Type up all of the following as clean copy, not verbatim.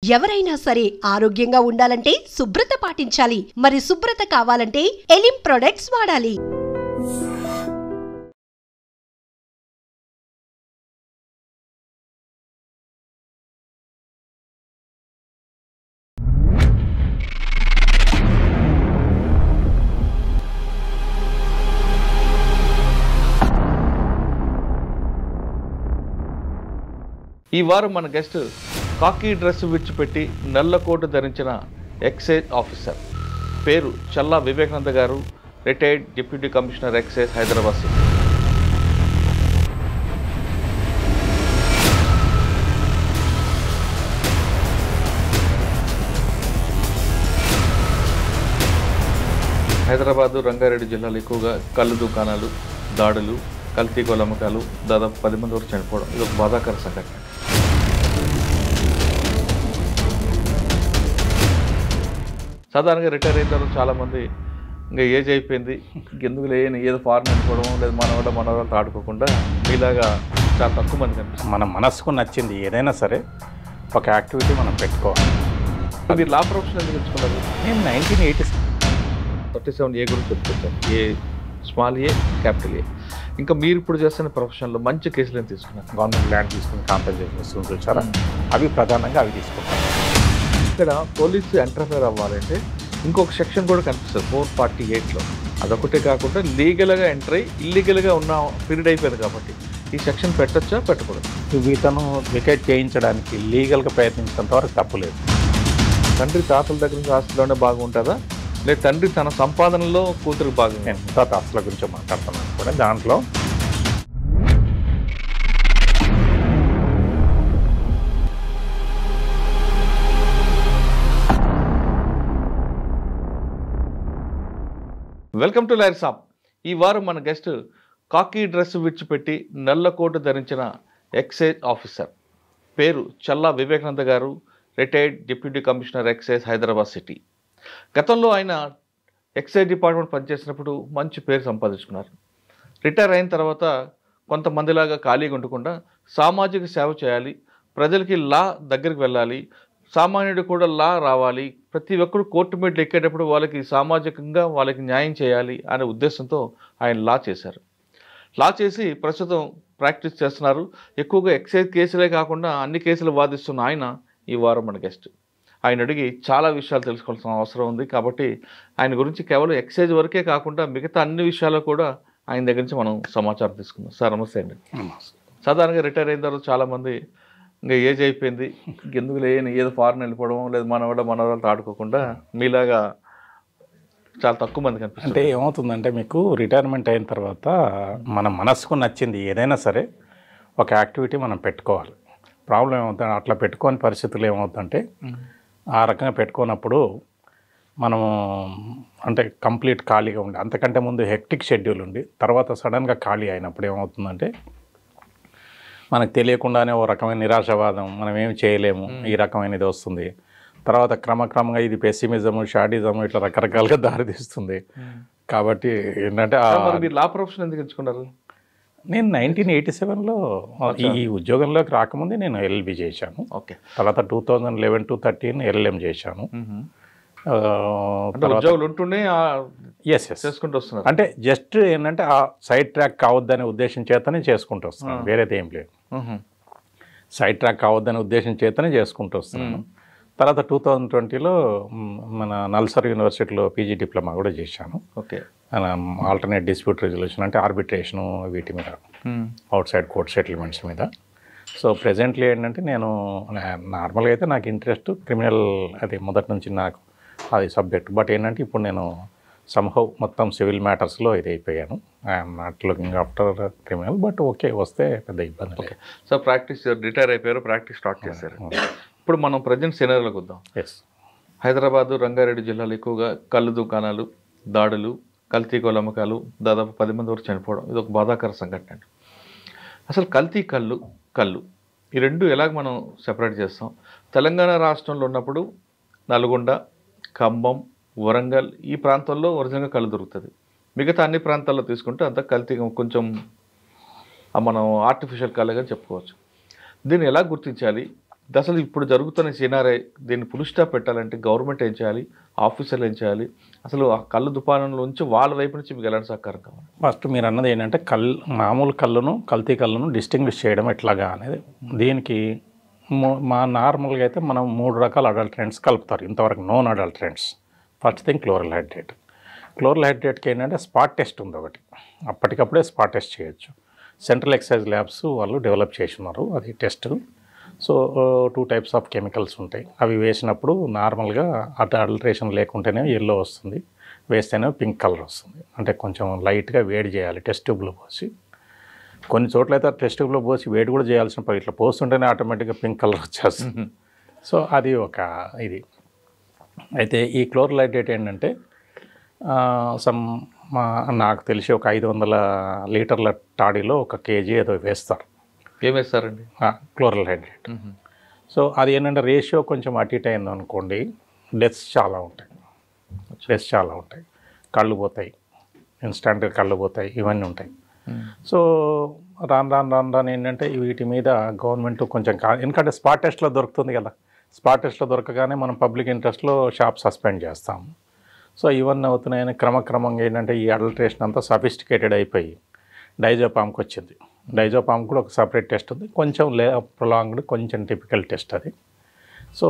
ఎవరైనా సరే ఆరోగ్యంగా ఉండాలంటే శుభ్రత పాటించాలి. మరి శుభ్రత కావాలంటే ఎలిం ప్రొడక్ట్స్ వాడాలి. ఈ వారం మన గెస్ట్ కాకి డ్రెస్ విడిచిపెట్టి నల్ల కోటు ధరించిన ఎక్సైజ్ ఆఫీసర్. పేరు చల్లా వివేకానంద గారు, retired deputy commissioner excise, Hyderabad city. Hyderabad, Rangareddy జిల్లాలో ఎక్కువగా కళ్ళు దుకాణాలు, దాడులు, కల్తీ గోళ్ళ అమ్మకాలు, దాదాపు 10 మంది వరకు చనిపోవడం ఇది ఒక బాధాకర సంఘటన. సాధారణంగా రిటైర్ అయిన తర్వాత చాలామంది ఇంకా ఏజ్ అయిపోయింది, ఎందుకు లేని ఏదో ఫారెన్ వెళ్ళిపోవడం, లేదా మనవాళ్ళతో ఆడుకోకుండా మీలాగా చాలా తక్కువ మంది కనిపిస్తుంది. మన మనసుకు నచ్చింది ఏదైనా సరే ఒక యాక్టివిటీ మనం పెట్టుకోవాలి. మీరు లా ప్రొఫెషన్ ఎందుకు ఎంచుకున్నారు? నేను 1937 ఏ గురించి చెప్పుకొచ్చాను, ఏ స్మాల్ ఏ, క్యాపిటల్ ఏ. ఇంకా మీరు ఇప్పుడు చేస్తున్న ప్రొఫెషన్లో మంచి కేసులు ఏం తీసుకున్నారు? గవర్నమెంట్ ల్యాండ్ తీసుకుని కాంపెన్సేషన్ ఇస్తుంది చూసారా, అవి ప్రధానంగా అవి తీసుకుంటాం. ఇక్కడ పోలీసు ఎంటర్ఫైర్ అవ్వాలంటే ఇంకొక సెక్షన్ కూడా కనిపిస్తుంది 448లో. అదొకటే కాకుండా లీగల్గా ఎంటర్ అయ్యి ఇల్లీగల్గా ఉన్న పీరియడ్ అయిపోయింది కాబట్టి ఈ సెక్షన్ పెట్టచ్చా పెట్టకూడదు? వీతను వికెట్ చేయించడానికి లీగల్గా ప్రయత్నించినంత వరకు తప్పులేదు. తండ్రి తాతల దగ్గర నుంచి ఆస్తులోనే బాగుంటుందా, లేదా తండ్రి తన సంపాదనలో కూతురు బాగుంది? నేను తర్వాత ఆస్తుల గురించి మాట్లాడుతున్నాను కూడా. దాంట్లో వెల్కమ్ టు లాయర్ సాబ్. ఈ వారం మన గెస్ట్ కాకి డ్రెస్ విడిచిపెట్టి నల్ల కోటు ధరించిన ఎక్సైజ్ ఆఫీసర్. పేరు చల్లా వివేకానంద గారు, retired deputy commissioner excise, Hyderabad city. గతంలో ఆయన ఎక్సైజ్ డిపార్ట్మెంట్ పనిచేసినప్పుడు మంచి పేరు సంపాదించుకున్నారు. రిటైర్ అయిన తర్వాత కొంతమందిలాగా ఖాళీగా ఉండకుండా సామాజిక సేవ చేయాలి, ప్రజలకి లా దగ్గరికి వెళ్ళాలి, సామాన్యుడు కూడా లా రావాలి, ప్రతి ఒక్కరు కోర్టు మెట్లు ఎక్కేటప్పుడు వాళ్ళకి సామాజికంగా వాళ్ళకి న్యాయం చేయాలి అనే ఉద్దేశంతో ఆయన లా చేశారు. లా చేసి ప్రస్తుతం ప్రాక్టీస్ చేస్తున్నారు. ఎక్కువగా ఎక్సైజ్ కేసులే కాకుండా అన్ని కేసులు వాదిస్తున్న ఆయన ఈ వారం మన గెస్ట్. ఆయన అడిగి చాలా విషయాలు తెలుసుకోవాల్సిన అవసరం ఉంది. కాబట్టి ఆయన గురించి కేవలం ఎక్సైజ్ వరకే కాకుండా మిగతా అన్ని విషయాలు కూడా ఆయన దగ్గర నుంచి మనం సమాచారం తీసుకుందాం. సార్ నమస్తే అండి. సాధారణంగా రిటైర్ అయిన తర్వాత చాలామంది ఇంకా ఏజ్ అయిపోయింది, ఎందుకు లేని ఏదో ఫారెన్ వెళ్ళిపోవడం, లేదా మనవాళ్ళతో ఆడుకోకుండా మీలాగా చాలా తక్కువ మంది కనిపిస్తుంది. అంటే ఏమవుతుందంటే, మీకు రిటైర్మెంట్ అయిన తర్వాత మన మనసుకు నచ్చింది ఏదైనా సరే ఒక యాక్టివిటీ మనం పెట్టుకోవాలి. ప్రాబ్లం ఏమవుతుంది, అట్లా పెట్టుకోని పరిస్థితులు ఏమవుతుందంటే, ఆ రకంగా పెట్టుకున్నప్పుడు మనము అంటే కంప్లీట్ ఖాళీగా ఉండి, అంతకంటే ముందు హెక్టిక్ షెడ్యూల్ ఉండి తర్వాత సడన్గా ఖాళీ అయినప్పుడు ఏమవుతుందంటే మనకు తెలియకుండానే ఓ రకమైన నిరాశవాదం, మనం ఏం చేయలేము, ఈ రకమైనది వస్తుంది. తర్వాత క్రమక్రమంగా ఇది పెసిమిజము, షాడిజము ఇట్లా రకరకాలుగా దారితీస్తుంది. కాబట్టి ఏంటంటే మీరు లా ప్రొఫెషన్ ఎందుకు ఎంచుకున్నారు? నేను 1987లో ఈ ఉద్యోగంలోకి రాకముందే నేను ఎల్ఎల్బి చేశాను. ఓకే. తర్వాత 2011 to 13 ఎల్ఎల్ఎం చేశాను. ఉద్యోగులు ఉంటూనే ఎస్ చేసుకుంటూ వస్తున్నారు. అంటే జస్ట్ ఏంటంటే ఆ సైడ్ ట్రాక్ కావద్దనే ఉద్దేశం చేతనే చేసుకుంటూ వస్తున్నాను, వేరేది ఏం లేదు. సైడ్ ట్రాక్ కావద్దనే ఉద్దేశం చేతనే చేసుకుంటూ వస్తున్నాను. తర్వాత 2020లో మన నల్సార్ యూనివర్సిటీలో పీజీ డిప్లొమా కూడా చేశాను. ఓకే. ఆల్టర్నేట్ డిస్ప్యూట్ రెజల్యూషన్ అంటే ఆర్బిట్రేషను, వీటి మీద, అవుట్ సైడ్ కోర్ట్ సెటిల్మెంట్స్ మీద. సో ప్రెజెంట్లీ ఏంటంటే నేను నార్మల్గా అయితే నాకు ఇంట్రెస్ట్ క్రిమినల్, అది మొదటి నుంచి నాకు అది సబ్జెక్ట్. బట్ ఏంటంటే ఇప్పుడు నేను సంహౌ మొత్తం సివిల్ మ్యాటర్స్లో ఇది అయిపోయాను. I'm not looking after criminal, but okay వస్తే పెద్ద ఇబ్బంది. ఓకే. సో ప్రాక్టీస్ రిటైర్ అయిపోయారు, ప్రాక్టీస్ స్టార్ట్ చేశారు. ఇప్పుడు మనం ప్రజెంట్ సినారియోలోకి వద్దాం. ఎస్. హైదరాబాదు, రంగారెడ్డి జిల్లాలో ఎక్కువగా కళ్ళు దుకాణాలు, దాడులు, కల్తీ గోళ్ళ అమ్మకాలు, దాదాపు 10 మంది వరకు చనిపోవడం ఇది ఒక బాధాకర సంఘటన అండి. అసలు కల్తీ కళ్ళు ఈ రెండు ఎలాగ మనం సెపరేట్ చేస్తాం? తెలంగాణ రాష్ట్రంలో ఉన్నప్పుడు నల్గొండ, ఖమ్మం, వరంగల్ ఈ ప్రాంతాల్లో ఒరిజినల్గా కళ్ళు దొరుకుతుంది. మిగతా అన్ని ప్రాంతాల్లో తీసుకుంటే అంత కల్తీ, కొంచెం మనం ఆర్టిఫిషియల్ కళ్ళగా చెప్పుకోవచ్చు. దీన్ని ఎలా గుర్తించాలి? అసలు ఇప్పుడు జరుగుతున్న సినారే దీన్ని ఫుల్ స్టాప్ పెట్టాలంటే గవర్నమెంట్ ఏం చేయాలి, ఆఫీసర్లు ఏం చేయాలి, అసలు ఆ కళ్ళు దుకాణంలోంచి వాళ్ళ వైపు నుంచి మీకు ఎలాంటి సహకారం కావాలి? ఫస్ట్ మీరు అన్నది ఏంటంటే మామూలు కళ్ళును కల్తీ కళ్ళును డిస్టింగ్విష్ చేయడం ఎట్లాగా అనేది. దీనికి మా నార్మల్గా అయితే మనం 3 రకాల అడల్టరెంట్స్ కలుపుతారు ఇంతవరకు, known adulterants. First thing chloral hydrate. Chloral హైడ్రేట్కి ఏంటంటే స్పాట్ టెస్ట్ ఉంది ఒకటి, అప్పటికప్పుడే స్పాట్ టెస్ట్ చేయొచ్చు. సెంట్రల్ ఎక్సైజ్ ల్యాబ్స్ వాళ్ళు డెవలప్ చేస్తున్నారు అది test. So 2 types of chemicals ఉంటాయి, అవి వేసినప్పుడు నార్మల్గా అడల్టరేషన్ లేకుంటేనే ఎల్లో వస్తుంది, వేస్తేనే పింక్ కలర్ వస్తుంది. అంటే కొంచెం లైట్గా వేడి చేయాలి టెస్ట్ ట్యూబ్లో పోసి. కొన్ని చోట్ల అయితే టెస్ట్ ట్యూబ్లో పోసి వేడి కూడా చేయాల్సిన పని, ఇట్లా పోస్తుంటేనే ఆటోమేటిక్గా పింక్ కలర్ వచ్చేస్తుంది. సో అది ఒక ఇది. అయితే ఈ క్లోరల్ హైడ్రేట్ ఏంటంటే నాకు తెలిసి ఒక 500 లీటర్ల టాడీలో 1 కేజీ ఏదో వేస్తారు. ఏం వేస్తారండి? Chloral hydrate. సో అది ఏంటంటే రేషియో కొంచెం అటు ఇటు అయింది అనుకోండి, డెత్స్ చాలా ఉంటాయి, కళ్ళు పోతాయి, ఇన్స్టంట్గా కళ్ళు పోతాయి, ఇవన్నీ ఉంటాయి. సో రాను ఏంటంటే వీటి మీద గవర్నమెంట్ కొంచెం ఎందుకంటే స్పాట్ టెస్ట్లో దొరుకుతుంది కదా, స్పాట్ టెస్ట్లో దొరకగానే మనం పబ్లిక్ ఇంట్రెస్ట్లో షాప్ సస్పెండ్ చేస్తాము. సో ఇవన్నీ అవుతున్నాయని క్రమక్రమంగా ఏంటంటే ఈ అడల్ట్రేషన్ అంతా సఫిస్టికేటెడ్ అయిపోయి డైజోపామ్కి వచ్చింది. డైజోపామ్ కూడా ఒక సపరేట్ టెస్ట్ ఉంది, కొంచెం ప్రొలాంగ్డ్, కొంచెం టిపికల్ టెస్ట్ అది. సో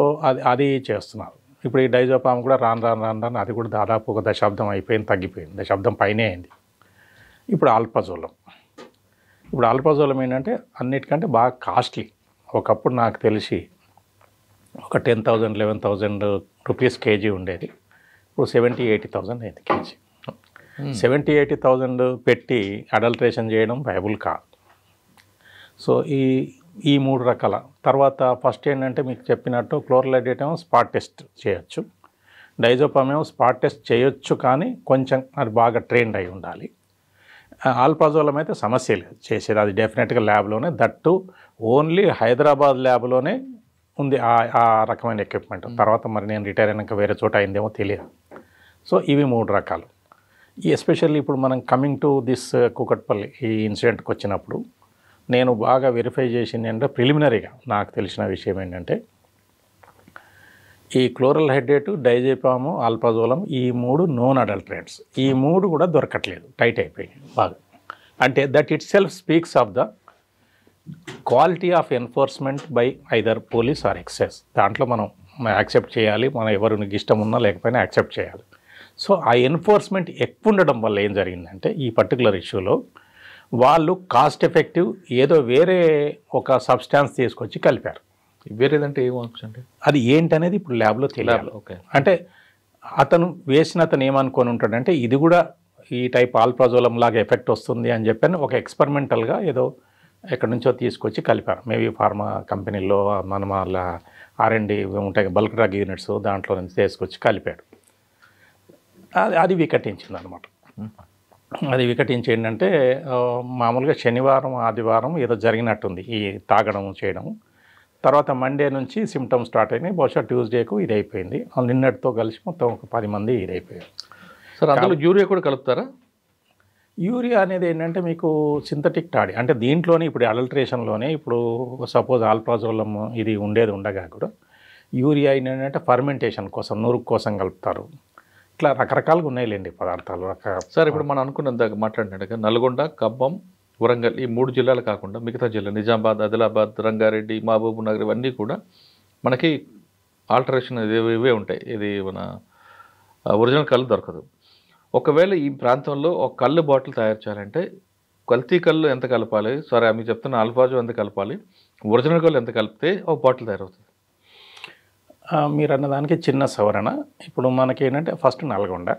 అది చేస్తున్నారు. ఇప్పుడు ఈ డైజోపామ్ కూడా రాను అది కూడా దాదాపు ఒక దశాబ్దం అయిపోయింది, తగ్గిపోయింది, దశాబ్దం పైనే అయింది. ఇప్పుడు ఆల్పజోలం ఏంటంటే అన్నిటికంటే బాగా కాస్ట్లీ. ఒకప్పుడు నాకు తెలిసి ఒక 10,000 11,000 రూపీస్ కేజీ ఉండేది, ఇప్పుడు 70,000 అయింది కేజీ. 70,000 పెట్టి అడల్ట్రేషన్ చేయడం వైబుల్ కాదు. సో ఈ 3 రకాల తర్వాత ఫస్ట్ ఏంటంటే మీకు చెప్పినట్టు క్లోరల్ హైడ్రేట్ ఏమో స్పాట్ టెస్ట్ చేయొచ్చు, డైజోపామ్ ఏమో స్పాట్ టెస్ట్ చేయొచ్చు కానీ కొంచెం అది బాగా ట్రైన్డ్ అయి ఉండాలి. ఆల్పాజోలం అయితే సమస్య లేదు చేసేది, అది డెఫినెట్గా ల్యాబ్లోనే, దట్టు ఓన్లీ హైదరాబాద్ ల్యాబ్లోనే ఉంది ఆ రకమైన ఎక్విప్మెంట్. తర్వాత మరి నేను రిటైర్ అయినాక వేరే చోట అయిందేమో తెలియదు. సో ఇవి 3 రకాలు. ఎస్పెషల్లీ ఇప్పుడు మనం కమింగ్ టు దిస్ కూకట్పల్లి ఈ ఇన్సిడెంట్కి వచ్చినప్పుడు నేను బాగా వెరిఫై చేసింది అంటే ప్రిలిమినరీగా నాకు తెలిసిన విషయం ఏంటంటే ఈ క్లోరల్ హైడ్రేటు, డైజోపాము, ఆల్పాజోలం ఈ 3 నోన్ అడల్టరెంట్స్. ఈ 3 కూడా దొరకట్లేదు, టైట్ అయిపోయింది బాగా. అంటే that itself speaks of the quality of enforcement by either police or excise. దాంట్లో మనం యాక్సెప్ట్ చేయాలి, మనం ఎవరికి ఇష్టం ఉన్నా లేకపోయినా యాక్సెప్ట్ చేయాలి. సో ఆ ఎన్ఫోర్స్మెంట్ ఎక్కువ ఉండడం వల్ల ఏం జరిగిందంటే ఈ పర్టికులర్ ఇష్యూలో వాళ్ళు కాస్ట్ ఎఫెక్టివ్ ఏదో వేరే ఒక సబ్స్టాన్స్ తీసుకొచ్చి కలిపారు. వేరేదంటే ఏమవుతుంది? అది ఏంటనేది ఇప్పుడు ల్యాబ్లో తెలియాలి. ఓకే. అంటే అతను ఏమనుకొని ఉంటాడంటే ఇది కూడా ఈ టైప్ ఆల్ప్రాజోలం లాగా ఎఫెక్ట్ వస్తుంది అని చెప్పని ఒక ఎక్స్పెరిమెంటల్గా ఏదో ఎక్కడి నుంచో తీసుకొచ్చి కలిపారు. మేబీ ఫార్మా కంపెనీల్లో మనం వాళ్ళ R&D ఉంటాయి బల్క్ డ్రగ్ యూనిట్స్, దాంట్లో నుంచి తీసుకొచ్చి కలిపాడు. అది వికటించింది అనమాట. అది వికటించి ఏంటంటే మామూలుగా శనివారం ఆదివారం ఏదో జరిగినట్టుంది ఈ తాగడం చేయడం. తర్వాత మండే నుంచి సిమ్టమ్స్ స్టార్ట్ అయినాయి, బహుశా ట్యూస్డేకు ఇది అయిపోయింది. నిన్నటితో కలిసి మొత్తం ఒక 10 మంది ఇది అయిపోయారు. సార్ అందులో యూరియా కూడా కలుపుతారా? యూరియా అనేది ఏంటంటే మీకు సింథటిక్ టాడీ, అంటే దీంట్లోనే ఇప్పుడు అడల్ట్రేషన్లోనే ఇప్పుడు సపోజ్ ఆల్ప్రాజోలం ఇది ఉండగా కూడా యూరియా ఏంటంటే ఫర్మెంటేషన్ కోసం, నూరు కోసం కలుపుతారు. ఇట్లా రకరకాలుగా ఉన్నాయిలేండి పదార్థాలు. సార్ ఇప్పుడు మనం అనుకున్నంత మాట్లాడినట్టుగా నల్గొండ, ఖమ్మం, వరంగల్ ఈ 3 జిల్లాలు కాకుండా మిగతా జిల్లా నిజామాబాద్, ఆదిలాబాద్, రంగారెడ్డి, మహబూబ్ నగర్ ఇవన్నీ కూడా మనకి ఆల్టరేషన్ ఇవే ఉంటాయి. ఇది మన ఒరిజినల్ కళ్ళు దొరకదు. ఒకవేళ ఈ ప్రాంతంలో ఒక కళ్ళు బాటిల్ తయారు చేయాలంటే కల్తీ కళ్ళు ఎంత కలపాలి, సారీ మీకు చెప్తున్న ఆల్ఫాజో ఎంత కలపాలి, ఒరిజినల్ కళ్ళు ఎంత కలిపితే ఒక బాటిల్ తయారవుతుంది? మీరు అన్నదానికి చిన్న సవరణ. ఇప్పుడు మనకి ఏంటంటే ఫస్ట్ నల్గొండ,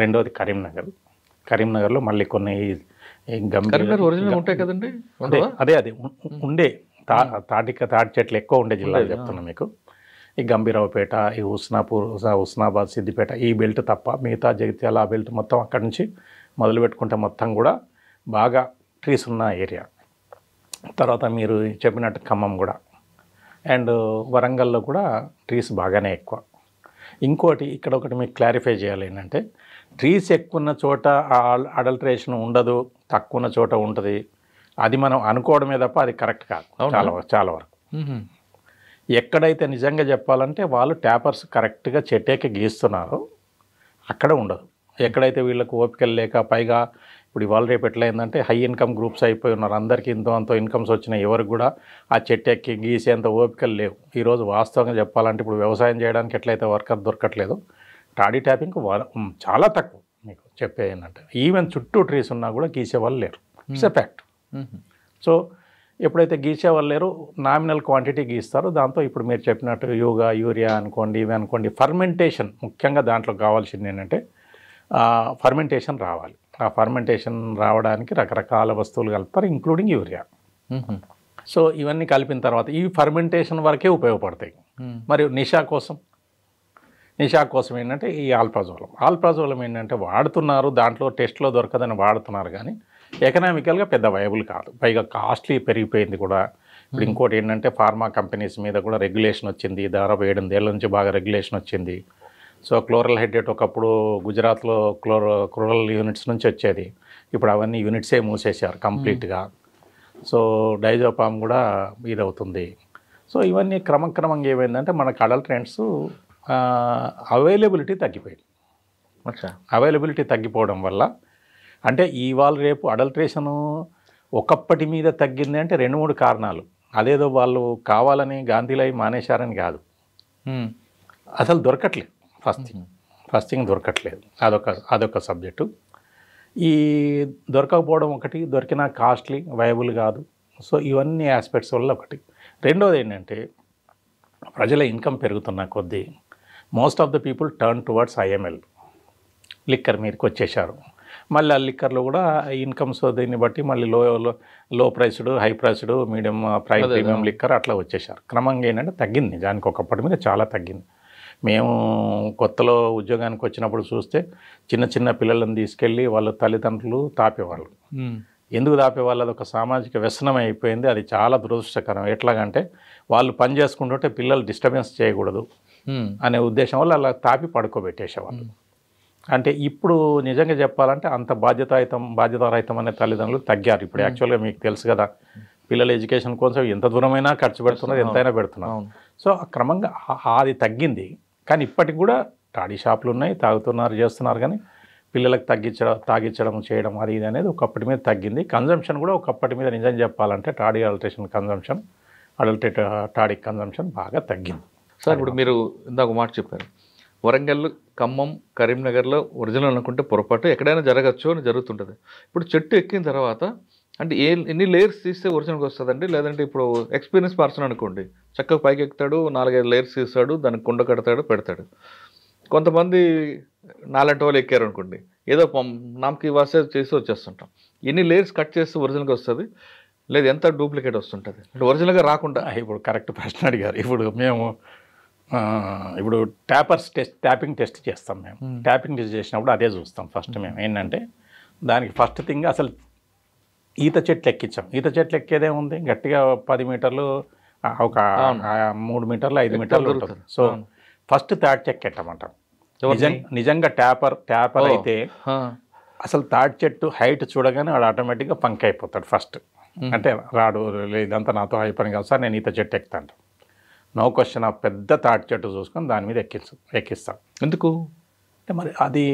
రెండోది కరీంనగర్లో మళ్ళీ కొన్ని కరీంనగర్ ఒరిజినల్ ఉంటాయి కదండి. అదే ఉండే తాటి చెట్లు ఎక్కువ ఉండే జిల్లాలు చెప్తున్నా మీకు. ఈ గంభీరావుపేట, ఈ హుస్నాబాద్, సిద్దిపేట ఈ బెల్ట్ తప్ప మిగతా జగిత్యాల ఆ బెల్ట్ మొత్తం అక్కడి నుంచి మొదలు పెట్టుకుంటే మొత్తం కూడా బాగా ట్రీస్ ఉన్న ఏరియా. తర్వాత మీరు చెప్పినట్టు ఖమ్మం కూడా అండ్ వరంగల్లో కూడా ట్రీస్ బాగానే ఎక్కువ. ఇంకోటి ఇక్కడ ఒకటి మీకు క్లారిఫై చేయాలి ఏంటంటే ట్రీస్ ఎక్కువ ఉన్న చోట అడల్ట్రేషన్ ఉండదు, తక్కువ ఉన్న చోట ఉంటుంది. అది మనం అనుకోవడమే తప్ప అది కరెక్ట్ కాదు చాలా వరకు. ఎక్కడైతే నిజంగా చెప్పాలంటే వాళ్ళు ట్యాపర్స్ కరెక్ట్గా చెట్టేకి గీస్తున్నారో అక్కడ ఉండదు. ఎక్కడైతే వీళ్ళకు ఓపికలు లేక, పైగా ఇప్పుడు ఇవాళ రేపు ఎట్లయిందంటే హై ఇన్కమ్ గ్రూప్స్ అయిపోయి ఉన్నారు. అందరికీ ఇంతో అంతో ఇన్కమ్స్ వచ్చినాయి. ఎవరికి కూడా ఆ చెట్టెక్కి గీసేంత ఓపికలు లేవు. ఈరోజు వాస్తవంగా చెప్పాలంటే ఇప్పుడు వ్యవసాయం చేయడానికి ఎట్లయితే వర్కర్ దొరకట్లేదు, టాడీ ట్యాపింగ్ చాలా తక్కువ. మీకు చెప్పే ఏంటంటే ఈవెన్ చుట్టూ ట్రీస్ ఉన్నా కూడా గీసేవాళ్ళు లేరు. It's a fact. సో ఎప్పుడైతే గీసేవాళ్ళు లేరు, నామినల్ క్వాంటిటీ గీస్తారు. దాంతో ఇప్పుడు మీరు చెప్పినట్టు యూరియా అనుకోండి, ఇవి అనుకోండి, ఫర్మెంటేషన్ ముఖ్యంగా దాంట్లో కావాల్సింది ఏంటంటే ఫర్మెంటేషన్ రావాలి. ఆ ఫర్మెంటేషన్ రావడానికి రకరకాల వస్తువులు కలుపుతారు, ఇంక్లూడింగ్ యూరియా. సో ఇవన్నీ కలిపిన తర్వాత ఈ ఫర్మెంటేషన్ వరకే ఉపయోగపడతాయి. మరియు నిషా కోసం ఏంటంటే ఈ ఆల్ప్రాజోలం ఏంటంటే వాడుతున్నారు, దాంట్లో టెస్ట్లో దొరకదని వాడుతున్నారు, కానీ ఎకనామికల్గా పెద్ద వైబుల్ కాదు. పైగా కాస్ట్లీ పెరిగిపోయింది కూడా. ఇప్పుడు ఇంకోటి ఏంటంటే ఫార్మా కంపెనీస్ మీద కూడా రెగ్యులేషన్ వచ్చింది. దాదాపు 8 ఏళ్ళ నుంచి బాగా రెగ్యులేషన్ వచ్చింది. సో క్లోరల్ హెడ్రేట్ ఒకప్పుడు గుజరాత్లో క్లోరల్ యూనిట్స్ నుంచి వచ్చేది, ఇప్పుడు అవన్నీ యూనిట్సే మూసేశారు కంప్లీట్గా. సో డైజోపామ్ కూడా ఇదవుతుంది. సో ఇవన్నీ క్రమంగా ఏమైందంటే మనకు అడల్ట్రెంట్స్ అవైలబిలిటీ తగ్గిపోయింది. అవైలబిలిటీ తగ్గిపోవడం వల్ల అంటే ఇవాళ రేపు అడల్ట్రేషను ఒకప్పటి మీద తగ్గింది అంటే 2-3 కారణాలు. అదేదో వాళ్ళు కావాలని గాంధీలో మానేశారని కాదు, అసలు దొరకట్లేదు. ఫస్ట్ థింగ్ దొరకట్లేదు, అదొక సబ్జెక్టు. ఈ దొరకకపోవడం ఒకటి, దొరికినా కాస్ట్లీ, వైబుల్ కాదు. సో ఇవన్నీ ఆస్పెక్ట్స్ వల్ల ఒకటి. రెండోది ఏంటంటే ప్రజల ఇన్కమ్ పెరుగుతున్న కొద్దీ most of the people turn towards IML, liquor మీదకి వచ్చేసారు. మళ్ళీ ఆ లిక్కర్లో కూడా ఇన్కమ్స్ దీన్ని బట్టి మళ్ళీ లో priced, high priced, medium premium liquor అట్లా వచ్చేసారు. క్రమంగా ఏంటంటే తగ్గింది, నిజానికి ఒకప్పటి మీద చాలా తగ్గింది. మేము కొత్తలో ఉద్యోగానికి వచ్చినప్పుడు చూస్తే చిన్న పిల్లలను తీసుకెళ్ళి వాళ్ళ తల్లిదండ్రులు తాపేవాళ్ళు. ఎందుకు తాపేవాళ్ళు? అది ఒక సామాజిక వ్యసనం అయిపోయింది. అది చాలా దురదృష్టకరం. ఎట్లాగంటే వాళ్ళు పని చేసుకుంటుంటే పిల్లలు డిస్టర్బెన్స్ చేయకూడదు అనే ఉద్దేశం వల్ల అలా తాపి పడుకోబెట్టేసేవాళ్ళు. అంటే ఇప్పుడు నిజంగా చెప్పాలంటే అంత బాధ్యతారహితం అనే తల్లిదండ్రులు తగ్గారు. ఇప్పుడు యాక్చువల్గా మీకు తెలుసు కదా, పిల్లల ఎడ్యుకేషన్ కోసం ఎంత దూరమైనా ఖర్చు పెడుతున్నారు, ఎంతైనా పెడుతున్నారు. సో క్రమంగా అది తగ్గింది. కానీ ఇప్పటికి కూడా టాడీ షాపులు ఉన్నాయి, తాగుతున్నారు, చేస్తున్నారు. కానీ పిల్లలకు తాగించడం చేయడం అది ఇది అనేది ఒకప్పటి మీద తగ్గింది. కన్జంప్షన్ కూడా ఒకప్పటి మీద నిజం చెప్పాలంటే టాడీ టాడీ కన్జంప్షన్ బాగా తగ్గింది. సార్ ఇప్పుడు మీరు ఇందాక మాట చెప్పారు, వరంగల్, ఖమ్మం, కరీంనగర్లో ఒరిజినల్ అనుకుంటే పొరపాటు, ఎక్కడైనా జరగచ్చు అని జరుగుతుంటుంది. ఇప్పుడు చెట్టు ఎక్కిన తర్వాత అంటే ఎన్ని లేయర్స్ తీస్తే ఒరిజినల్గా వస్తుందండి? లేదంటే ఇప్పుడు ఎక్స్పీరియన్స్ పర్సన్ అనుకోండి, చక్కగా పైకి ఎక్కుతాడు, 4-5 లేయర్స్ తీస్తాడు, దానికి కుండ కడతాడు, పెడతాడు. కొంతమంది నాలంటి వాళ్ళు ఎక్కారు అనుకోండి, ఏదో నామకి వాసే చేసి వచ్చేస్తుంటాం. ఎన్ని లేయర్స్ కట్ చేస్తే ఒరిజినల్గా వస్తుంది, లేదు ఎంత డూప్లికేట్ వస్తుంటుంది అంటే ఒరిజినల్గా రాకుండా? ఇప్పుడు కరెక్ట్ ప్రశ్న అడిగారు. ఇప్పుడు ట్యాపింగ్ టెస్ట్ చేస్తాం. మేము ట్యాపింగ్ టెస్ట్ చేసినప్పుడు అదే చూస్తాం. ఫస్ట్ మేము ఏంటంటే దానికి ఫస్ట్ థింగ్ అసలు ఈత చెట్లు ఎక్కించాం. ఈత చెట్లు ఎక్కేదే ఉంది, గట్టిగా 10 మీటర్లు, ఒక 3 మీటర్లు 5 మీటర్లు ఉంటుంది. సో ఫస్ట్ తాటి చెట్టు ఎక్కమంటాం. నిజంగా ట్యాపర్ అయితే అసలు తాటి చెట్టు హైట్ చూడగానే వాడు ఆటోమేటిక్గా పంక్ అయిపోతాడు ఫస్ట్. అంటే రాడు, ఇదంతా నాతో హై పని కాదు సార్, నేను ఈత చెట్టు ఎక్కుతాను. నో క్వశ్చన్, ఆ పెద్ద తాటి చెట్టు చూసుకొని దాని మీద ఎక్కిస్తాం. ఎందుకు అంటే మరి అది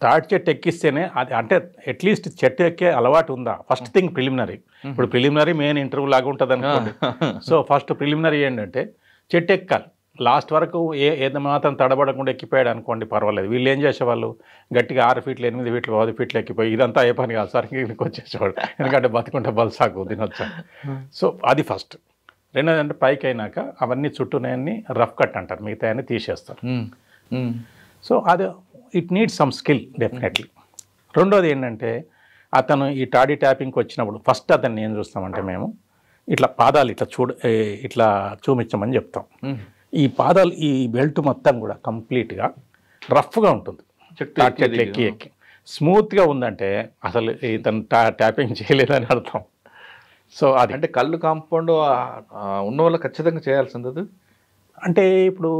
తాటి చెట్టు ఎక్కిస్తేనే అది, అంటే అట్లీస్ట్ చెట్టు ఎక్కే అలవాటు ఉందా? First thing preliminary. ఇప్పుడు ప్రిలిమినరీ మెయిన్ ఇంటర్వ్యూ లాగా ఉంటుంది అనుకోండి. సో ఫస్ట్ ప్రిలిమినరీ ఏంటంటే చెట్టు ఎక్కాలి. లాస్ట్ వరకు ఏదో మాత్రం తడబడకుండా ఎక్కిపోయాడు అనుకోండి, పర్వాలేదు. వీళ్ళు ఏం చేసేవాళ్ళు, గట్టిగా 6 ఫీట్లు 8 ఫీట్లు 10 ఫీట్లు ఎక్కిపోయి ఇదంతా ఏ పని కాదు సార్, ఇంటికి వచ్చేసేవాడు. ఎందుకంటే బతుకుంటే బల్సాకు తినొచ్చా. సో అది ఫస్ట్. రెండోది అంటే పైకి అయినాక అవన్నీ చుట్టూనే రఫ్ కట్ అంటారు, మిగతా అన్నీ తీసేస్తారు. సో అది it needs some skill definitely. రెండోది ఏంటంటే అతను ఈ టాడీ ట్యాపింగ్కి వచ్చినప్పుడు ఫస్ట్ అతన్ని ఏం చూస్తామంటే మేము ఇట్లా పాదాలు ఇట్లా చూపించమని చెప్తాం. ఈ పాదాలు, ఈ బెల్ట్ మొత్తం కూడా కంప్లీట్గా రఫ్గా ఉంటుంది. చెట్లు ఎక్కి స్మూత్గా ఉందంటే అసలు ఇతను ట్యాపింగ్ చేయలేదని అర్థం. సో అది అంటే కళ్ళు కాంపౌండ్ ఉన్న వాళ్ళు ఖచ్చితంగా చేయాల్సింది అది. అంటే ఇప్పుడు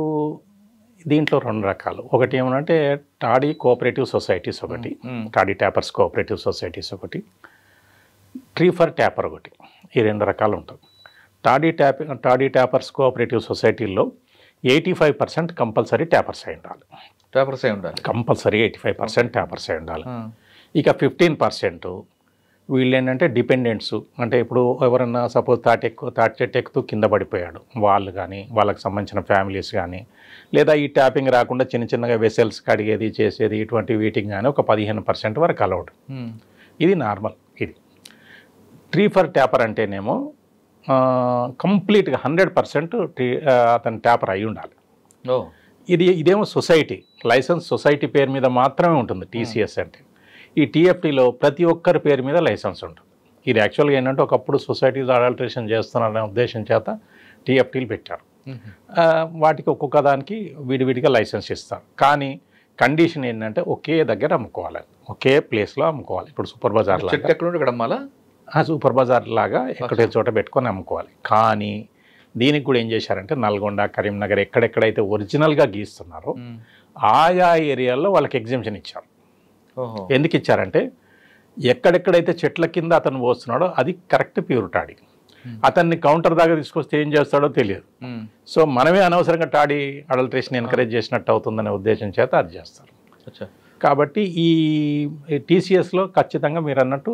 దీంట్లో 2 రకాలు. ఒకటి ఏమనంటే టాడీ కోఆపరేటివ్ సొసైటీస్ ఒకటి, టాడీ ట్యాపర్స్ కోఆపరేటివ్ సొసైటీస్ ఒకటి, ట్రీ ఫర్ ట్యాపర్ ఒకటి. ఈ 2 రకాలు ఉంటాయి. టాడీ ట్యాపర్స్ కోఆపరేటివ్ సొసైటీల్లో 85% కంపల్సరీ ట్యాపర్స్ అయి ఉండాలి. పేపర్స్ అయి ఉండాలి కంపల్సరీ 85% ట్యాపర్స్ అయి ఉండాలి. ఇక 15% వీళ్ళు ఏంటంటే డిపెండెంట్స్, అంటే ఇప్పుడు ఎవరన్నా సపోజ్ తాటి చెట్టు ఎక్కుతూ కింద పడిపోయాడు వాళ్ళు కానీ, వాళ్ళకి సంబంధించిన ఫ్యామిలీస్ కానీ, లేదా ఈ ట్యాపింగ్ రాకుండా చిన్న చిన్నగా వెసెల్స్ కడిగేది చేసేది ఇటువంటి వీటింగ్ కానీ ఒక 15% వరకు అలౌడ్. ఇది నార్మల్. ఇది 3 ఫర్ ట్యాపర్ అంటేనేమో కంప్లీట్గా 100% అతను ట్యాపర్ అయి ఉండాలి. ఇదేమో సొసైటీ లైసెన్స్, సొసైటీ పేరు మీద మాత్రమే ఉంటుంది టీసీఎస్ అంటే. ఈ టీఎఫ్టీలో ప్రతి ఒక్కరి పేరు మీద లైసెన్స్ ఉంటుంది. ఇది యాక్చువల్గా ఏంటంటే ఒకప్పుడు సొసైటీస్ అడల్ట్రేషన్ చేస్తున్నారనే ఉద్దేశం చేత టీఎఫ్టీలు పెట్టారు. వాటికి ఒక్కొక్క దానికి విడివిడిగా లైసెన్స్ ఇస్తారు. కానీ కండిషన్ ఏంటంటే ఒకే దగ్గర అమ్ముకోవాలి, ఒకే ప్లేస్లో అమ్ముకోవాలి. ఇప్పుడు సూపర్ బజార్ సూపర్ బజార్ లాగా ఎక్కడే చోట పెట్టుకొని అమ్ముకోవాలి. కానీ దీనికి కూడా ఏం చేశారంటే నల్గొండ, కరీంనగర్ ఎక్కడెక్కడైతే ఒరిజినల్గా గీస్తున్నారో ఆయా ఏరియాల్లో వాళ్ళకి ఎగ్జామ్షన్ ఇచ్చారు. ఎందుకు ఇచ్చారంటే ఎక్కడెక్కడైతే చెట్ల కింద అతను పోస్తున్నాడో అది కరెక్ట్ ప్యూర్ టాడీ. అతన్ని కౌంటర్ దాకా తీసుకొస్తే ఏం చేస్తాడో తెలియదు. సో మనమే అనవసరంగా టాడీ అడల్ట్రేషన్ ఎంకరేజ్ చేసినట్టు అవుతుందనే ఉద్దేశం చేత అది చేస్తారు. కాబట్టి ఈ టీసీఎస్లో ఖచ్చితంగా మీరు అన్నట్టు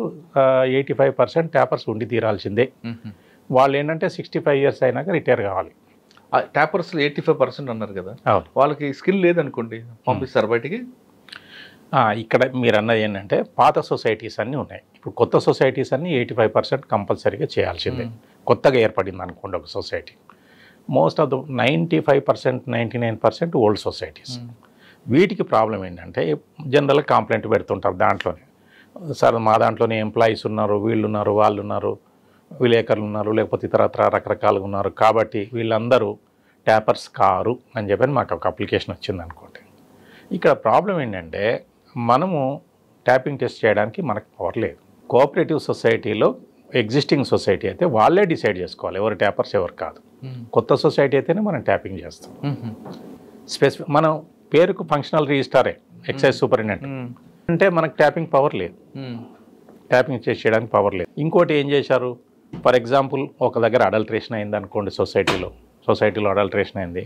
85% ట్యాపర్స్ ఉండి తీరాల్సిందే. వాళ్ళు ఏంటంటే 65 years అయినాక రిటైర్ కావాలి. ట్యాపర్స్ 85% అన్నారు కదా, వాళ్ళకి స్కిల్ లేదనుకోండి పంపిస్తారు బయటికి. ఇక్కడ మీరు అన్నది ఏంటంటే పాత సొసైటీస్ అన్నీ ఉన్నాయి. ఇప్పుడు కొత్త సొసైటీస్ అన్నీ 85% కంపల్సరీగా చేయాల్సిందే. కొత్తగా ఏర్పడింది అనుకోండి ఒక society. Most of the 95%, 99% old societies. వీటికి ప్రాబ్లం ఏంటంటే జనరల్గా కంప్లైంట్ పెడుతుంటారు దాంట్లోనే, సార్ మా దాంట్లోనే ఎంప్లాయీస్ ఉన్నారు, వీళ్ళు ఉన్నారు, వాళ్ళు ఉన్నారు, విలేకరులు ఉన్నారు, లేకపోతే ఇతరత్ర రకరకాలుగా ఉన్నారు, కాబట్టి వీళ్ళందరూ ట్యాపర్స్ కారు అని చెప్పని మాకు ఒక అప్లికేషన్ వచ్చింది అనుకోండి. ఇక్కడ ప్రాబ్లం ఏంటంటే మనము ట్యాపింగ్ టెస్ట్ చేయడానికి మనకు పవర్ లేదు. కోఆపరేటివ్ సొసైటీలో ఎగ్జిస్టింగ్ సొసైటీ అయితే వాళ్ళే డిసైడ్ చేసుకోవాలి ఎవరు ట్యాపర్స్ ఎవరు కాదు. కొత్త సొసైటీ అయితేనే మనం ట్యాపింగ్ చేస్తాం. స్పెసిఫిక్ మనం పేరుకు ఫంక్షనల్ రిజిస్టారే ఎక్సైజ్ సూపరింటెండెంట్ అంటే మనకు ట్యాపింగ్ పవర్ లేదు, ట్యాపింగ్ టెస్ట్ చేయడానికి పవర్ లేదు. ఇంకోటి ఏం చేశారు, ఫర్ ఎగ్జాంపుల్ ఒక దగ్గర అడల్ట్రేషన్ అయింది అనుకోండి, సొసైటీలో అడల్ట్రేషన్ అయింది.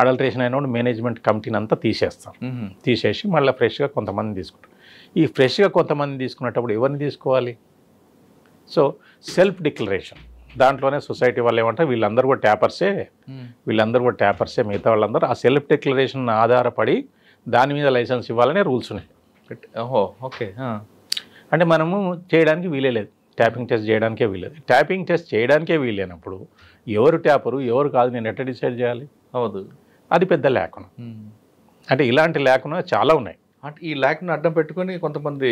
అడల్ట్రేషన్ అయినప్పుడు మేనేజ్మెంట్ కమిటీని అంతా తీసేస్తారు. తీసేసి మళ్ళీ ఫ్రెష్గా కొంతమంది తీసుకుంటారు. ఈ ఫ్రెష్గా కొంతమంది తీసుకునేటప్పుడు ఎవరిని తీసుకోవాలి? సో సెల్ఫ్ డిక్లరేషన్ దాంట్లోనే సొసైటీ వాళ్ళు ఏమంటారు వీళ్ళందరూ కూడా ట్యాపర్సే మిగతా వాళ్ళందరూ ఆ సెల్ఫ్ డిక్లరేషన్ ఆధారపడి దాని మీద లైసెన్స్ ఇవ్వాలనే రూల్స్ ఉన్నాయి. ఓకే. అంటే మనము చేయడానికి వీలేదు, ట్యాపింగ్ టెస్ట్ చేయడానికే వీలేదు. ట్యాపింగ్ టెస్ట్ చేయడానికే వీలేనప్పుడు ఎవరు ట్యాపరు ఎవరు కాదు నేను ఎట్లా డిసైడ్ చేయాలి? అవదు. అది పెద్ద లేఖనం. అంటే ఇలాంటి లేఖనం చాలా ఉన్నాయి. అంటే ఈ లేఖను అడ్డం పెట్టుకొని కొంతమంది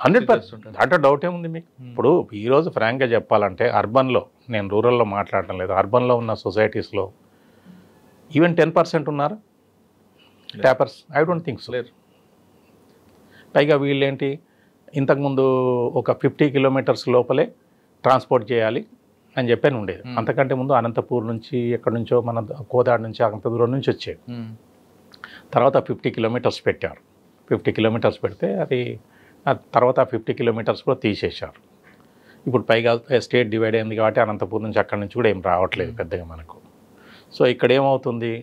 100% దాంట్లో డౌట్ ఏముంది మీకు? ఇప్పుడు ఈరోజు ఫ్రాంక్గా చెప్పాలంటే అర్బన్లో, నేను రూరల్లో మాట్లాడటం లేదు, అర్బన్లో ఉన్న సొసైటీస్లో ఈవెన్ 10% ఉన్నారు tappers. I don't think so. పైగా వీళ్ళేంటి ఇంతకుముందు ఒక 50 kilometers లోపలే ట్రాన్స్పోర్ట్ చేయాలి అని చెప్పని ఉండేది. అంతకంటే ముందు అనంతపూర్ నుంచి ఎక్కడి నుంచో మన కోదాడ నుంచి అంత దూరం నుంచి వచ్చేది. తర్వాత 50 kilometers పెట్టారు. 50 kilometers పెడితే అది తర్వాత 50 kilometers కూడా తీసేశారు. ఇప్పుడు పైగా స్టేట్ డివైడ్ అయింది కాబట్టి అనంతపూర్ నుంచి అక్కడి నుంచి కూడా ఏం రావట్లేదు పెద్దగా మనకు. సో ఇక్కడ ఏమవుతుంది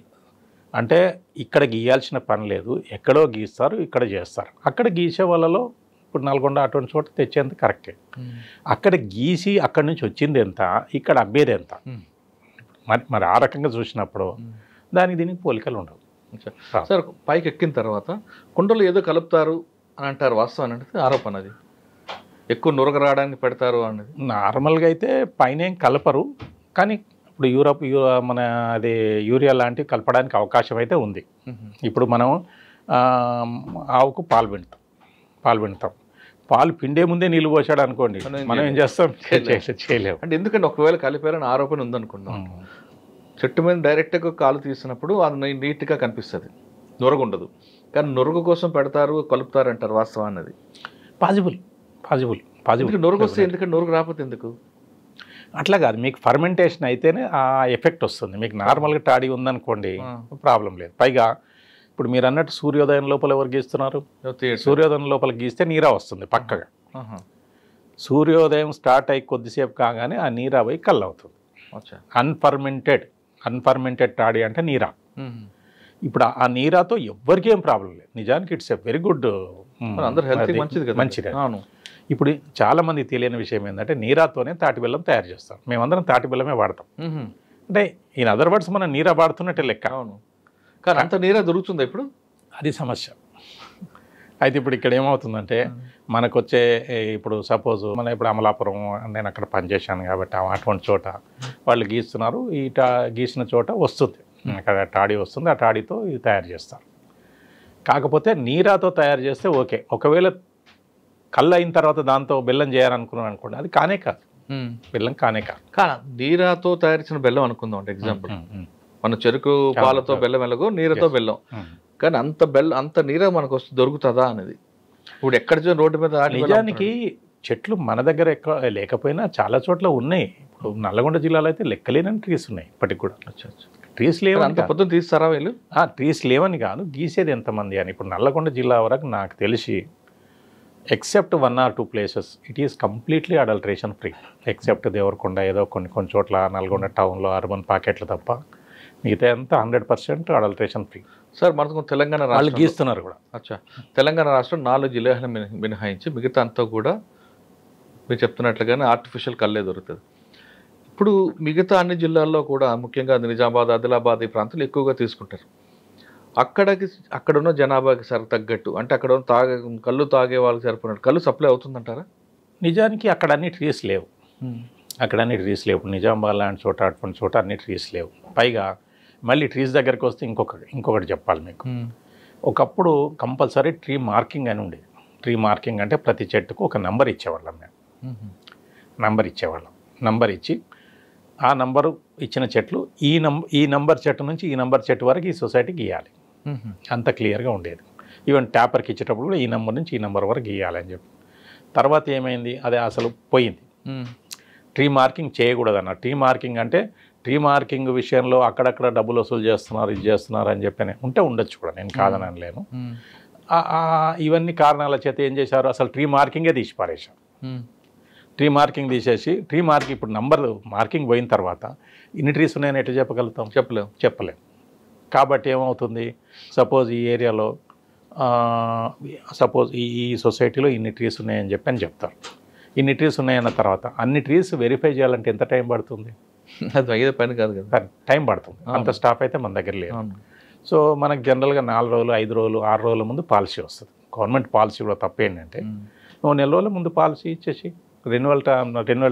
అంటే ఇక్కడ గీయాల్సిన పని లేదు, ఎక్కడో గీస్తారు ఇక్కడ చేస్తారు. అక్కడ గీసే వాళ్ళలో ఇప్పుడు నల్గొండ అటువంటి చోట తెచ్చేంత కరెక్టే. అక్కడ గీసి అక్కడి నుంచి వచ్చింది ఎంత, ఇక్కడ అబ్బేది ఎంత, మరి ఆ రకంగా చూసినప్పుడు దానికి దీనికి పోలికలు ఉండవు. సార్ పైకి ఎక్కిన తర్వాత కుండలు ఏదో కలుపుతారు అని అంటారు, వాస్తవం అంటే ఆరోపణ, అది ఎక్కువ నురగ రావడానికి పెడతారు అనేది. నార్మల్గా అయితే పైన ఏం కలపరు, కానీ ఇప్పుడు మన అది యూరియా లాంటివి కలపడానికి అవకాశం అయితే ఉంది. ఇప్పుడు మనం ఆవుకు పాలు పిండుతాం, పాలు పిండే ముందే నీళ్ళు పోసాడు అనుకోండి, మనం ఏం చేస్తాం? చేయలేము. అంటే ఎందుకంటే ఒకవేళ కలిపారని ఆరోపణ ఉందనుకున్నాం, చెట్టు మీద డైరెక్ట్గా కాలు తీసినప్పుడు అది నీట్గా కనిపిస్తుంది, నురగ ఉండదు. కానీ నురగ కోసం పెడతారు కలుపుతారు అంటారు, వాస్తవం అన్నది పాజిబుల్. నురగ వస్తే ఎందుకంటే నురగ రాకపోతే ఎందుకు? అట్లా కాదు, మీకు ఫర్మెంటేషన్ అయితేనే ఆ ఎఫెక్ట్ వస్తుంది. మీకు నార్మల్గా టాడీ ఉందనుకోండి ప్రాబ్లం లేదు. పైగా ఇప్పుడు మీరు అన్నట్టు సూర్యోదయం లోపల ఎవరు గీస్తున్నారు? సూర్యోదయం లోపల గీస్తే నీరా వస్తుంది పక్కగా. సూర్యోదయం స్టార్ట్ అయ్యి కొద్దిసేపు కాగానే ఆ నీరా పోయి కళ్ళు అవుతుంది. అచ్చా. అన్ఫర్మెంటెడ్ తాడి అంటే నీరా. ఇప్పుడు ఆ నీరాతో ఎవ్వరికి ఏం ప్రాబ్లం లేదు, నిజానికి ఇట్స్ ఎ వెరీ గుడ్, అందరు హెల్త్ మంచిది కదా. మంచిది. అవును. ఇప్పుడు చాలా మంది తెలియని విషయం ఏంటంటే నీరాతోనే తాటి బెల్లం తయారు చేస్తాం, మేమందరం తాటి బెల్లమే వాడతాం. అంటే ఇన్ అదర్ వర్డ్స్ మనం నీరా వాడుతున్నట్టే లెక్క. అవును, కానీ అంత నీరా దొరుకుతుందా ఇప్పుడు? అది సమస్య. అయితే ఇప్పుడు ఇక్కడ ఏమవుతుందంటే మనకు వచ్చే ఇప్పుడు సపోజ్ మనం ఇప్పుడు అమలాపురం, నేను అక్కడ పనిచేశాను కాబట్టి అటువంటి చోట వాళ్ళు గీస్తున్నారు, గీసిన చోట వస్తుంది అక్కడ తాడి వస్తుంది, ఆ తాడితో ఇది తయారు చేస్తారు. కాకపోతే నీరాతో తయారు చేస్తే ఓకే, ఒకవేళ కళ్ళు అయిన తర్వాత దాంతో బెల్లం చేయాలనుకున్నాను అనుకోండి, అది కానే కాదు, బెల్లం కానే కాదు. కానీ నీరాతో తయారు చేసిన బెల్లం అనుకుందాం అంటే ఎగ్జాంపుల్, మన చెరుకు పాలతో బెల్లం ఎలాగో నీరతో బెల్లం, కానీ అంత నీర మనకు దొరుకుతుందా అనేది ఇప్పుడు ఎక్కడ రోడ్డు మీద. నిజానికి చెట్లు మన దగ్గర ఎక్కువ లేకపోయినా చాలా చోట్ల ఉన్నాయి. ఇప్పుడు నల్లగొండ జిల్లాలో అయితే లెక్కలేనని ట్రీస్ ఉన్నాయి ఇప్పటికి కూడా. ట్రీస్ లేవని పొద్దున తీస్తారా వీళ్ళు? ట్రీస్ లేవని కాదు, గీసేది ఎంతమంది అని. ఇప్పుడు నల్లగొండ జిల్లా వరకు నాకు తెలిసి except 1 or 2 places it is completely adulteration free, except Devarakonda ఏదో కొన్ని చోట్ల నల్గొండ టౌన్లో అర్బన్ పాకెట్లు తప్ప మిగతా అంతా 100% అడల్ట్రేషన్ ఫ్రీ. సార్ మనకు తెలంగాణ వాళ్ళు గీస్తున్నారు కూడా. అచ్చా, తెలంగాణ రాష్ట్రం 4 జిల్లాలను మినహాయించి మిగతా అంతా కూడా మీరు చెప్తున్నట్లుగానే ఆర్టిఫిషియల్ కళ్ళే దొరుకుతుంది. ఇప్పుడు మిగతా అన్ని జిల్లాల్లో కూడా ముఖ్యంగా నిజామాబాద్, ఆదిలాబాద్ ఈ ప్రాంతాలు ఎక్కువగా తీసుకుంటారు. అక్కడున్న జనాభాకి తగ్గట్టు అంటే అక్కడ కళ్ళు తాగే వాళ్ళకి సరిపోయినట్టు కళ్ళు సప్లై అవుతుందంటారా? నిజానికి అక్కడ అన్ని ట్రీస్ లేవు, నిజామాబాద్ లాంటి చోట అటువంటి చోట అన్ని ట్రీస్ లేవు. పైగా మళ్ళీ ట్రీస్ దగ్గరికి వస్తే ఇంకొకటి చెప్పాలి మీకు. ఒకప్పుడు కంపల్సరీ ట్రీ మార్కింగ్ అని ఉండేది. ట్రీ మార్కింగ్ అంటే ప్రతి చెట్టుకు ఒక నెంబర్ ఇచ్చేవాళ్ళం మేము. నంబర్ ఇచ్చి ఆ నంబరు ఇచ్చిన చెట్లు ఈ నంబర్ చెట్టు నుంచి ఈ నంబర్ చెట్టు వరకు ఈ సొసైటీకి గీయాలి, అంత క్లియర్గా ఉండేది. ఈవెన్ ట్యాపర్కి ఇచ్చేటప్పుడు కూడా ఈ నెంబర్ నుంచి ఈ నెంబర్ వరకు గీయాలని చెప్పి. తర్వాత ఏమైంది, అదే అసలు పోయింది. ట్రీ మార్కింగ్ చేయకూడదన్న. ట్రీ మార్కింగ్ అంటే ట్రీ మార్కింగ్ విషయంలో అక్కడక్కడ డబ్బులు వసూలు చేస్తున్నారు, ఇది చేస్తున్నారు అని చెప్పి ఉంటే ఉండొచ్చు కూడా, నేను కాదని అనలేను. ఇవన్నీ కారణాల చేత ఏం చేశారు, అసలు ట్రీ మార్కింగే తీసి పారేశారు. ట్రీ మార్కింగ్ తీసేసి ఇప్పుడు నంబర్ మార్కింగ్ పోయిన తర్వాత ఇన్ని ట్రీస్ ఉన్నాయని ఎట్లా చెప్పగలుగుతాం? చెప్పలేం. కాబట్టి ఏమవుతుంది, సపోజ్ ఈ ఏరియాలో సపోజ్ ఈ సొసైటీలో ఇన్ని ట్రీస్ ఉన్నాయని చెప్తారు. ఇన్ని ట్రీస్ ఉన్నాయన్న తర్వాత అన్ని ట్రీస్ వెరిఫై చేయాలంటే ఎంత టైం పడుతుంది? అది అయ్యే పని కాదు కదా, టైం పడుతుంది. అంత స్టాఫ్ అయితే మన దగ్గర లేదు. సో మనకు జనరల్గా 4 రోజులు, 5 రోజులు, 6 రోజుల ముందు పాలసీ వస్తుంది. గవర్నమెంట్ పాలసీ కూడా తప్పేంటంటే నువ్వు 4 రోజుల ముందు పాలసీ ఇచ్చేసి రెన్యువల్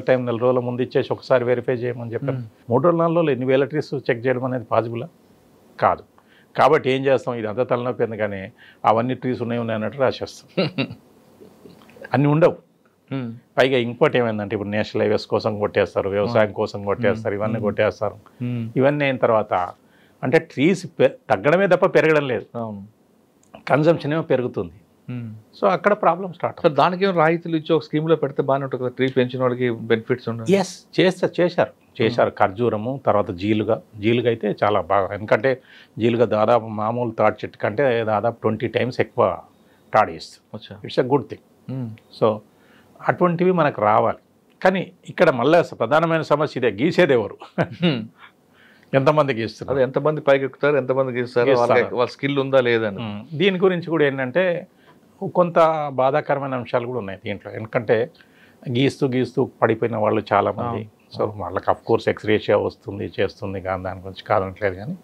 టైం 4 రోజుల ముందు ఇచ్చేసి ఒకసారి వెరిఫై చేయమని చెప్పారు. 3 రోజులు 4 రోజులు ఎన్ని వేల ట్రీస్ చెక్ చేయడం అనేది పాసిబులా? కాదు. కాబట్టి ఏం చేస్తాం, ఇది అంతా తలనొప్పి ఎందుకని అవన్నీ ట్రీస్ ఉన్నాయి అన్నట్టు రాసేస్తాం. అన్నీ ఉండవు. పైగా ఇంకోటి ఏమైందంటే ఇప్పుడు నేషనల్ హైవేస్ కోసం కొట్టేస్తారు, వ్యవసాయం కోసం కొట్టేస్తారు, ఇవన్నీ కొట్టేస్తారు. ఇవన్నీ అయిన తర్వాత అంటే ట్రీస్ తగ్గడమే తప్ప పెరగడం లేదు, కన్జంప్షన్ ఏమో పెరుగుతుంది. సో అక్కడ ప్రాబ్లం స్టార్ట్. దానికి ఏమో రాయితీలు ఇచ్చి ఒక స్కీమ్లో పెడితే బాగానే ఉంటుంది కదా, ట్రీ పెంచిన వాడికి బెనిఫిట్స్ ఉన్నాయి. ఎస్ చేశారు. ఖర్జూరము, తర్వాత జీలుగా అయితే చాలా బాగా, ఎందుకంటే జీలుగా దాదాపు మామూలు తాటి చెట్టు కంటే దాదాపు 20 times ఎక్కువ తాడి ఇస్తుంది. It's a good thing. So అటువంటివి మనకు రావాలి. కానీ ఇక్కడ మళ్ళీ ప్రధానమైన సమస్య ఇదే, గీసేది ఎవరు, ఎంతమంది గీస్తున్నారు, అది ఎంతమంది పైకి ఎక్కుతారు, ఎంతమంది గీస్తారు, వాళ్ళ స్కిల్ ఉందా లేదని. దీని గురించి కూడా ఏంటంటే కొంత బాధాకరమైన అంశాలు కూడా ఉన్నాయి దీంట్లో. ఎందుకంటే గీస్తూ పడిపోయిన వాళ్ళు చాలామంది. సో వాళ్ళకి అఫ్కోర్స్ ఎక్స్రేషియా వస్తుంది, చేస్తుంది, కానీ దాని గురించి కాదనట్లేదు. కానీ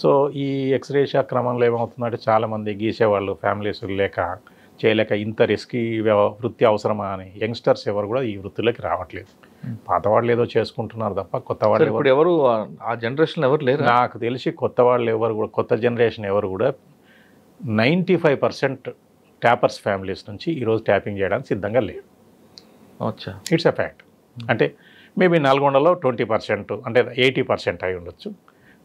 సో ఈ ఎక్స్రేషియా క్రమంలో ఏమవుతుందంటే చాలామంది గీసేవాళ్ళు ఫ్యామిలీస్ చేయలేక ఇంత రిస్కీ వృత్తి అవసరమా అని యంగ్స్టర్స్ ఎవరు కూడా ఈ వృత్తిలోకి రావట్లేదు. పాత వాళ్ళు ఏదో చేసుకుంటున్నారు తప్ప కొత్త వాళ్ళు ఎవరు ఆ జనరేషన్ ఎవరు లేరు నాకు తెలిసి. కొత్త వాళ్ళు ఎవరు కూడా, కొత్త జనరేషన్ ఎవరు కూడా 95% ట్యాపర్స్ ఫ్యామిలీస్ నుంచి ఈరోజు ట్యాపింగ్ చేయడానికి సిద్ధంగా లేరు. It's a fact. అంటే మేబీ నల్గొండలో 20% అంటే 80% అయి ఉండొచ్చు,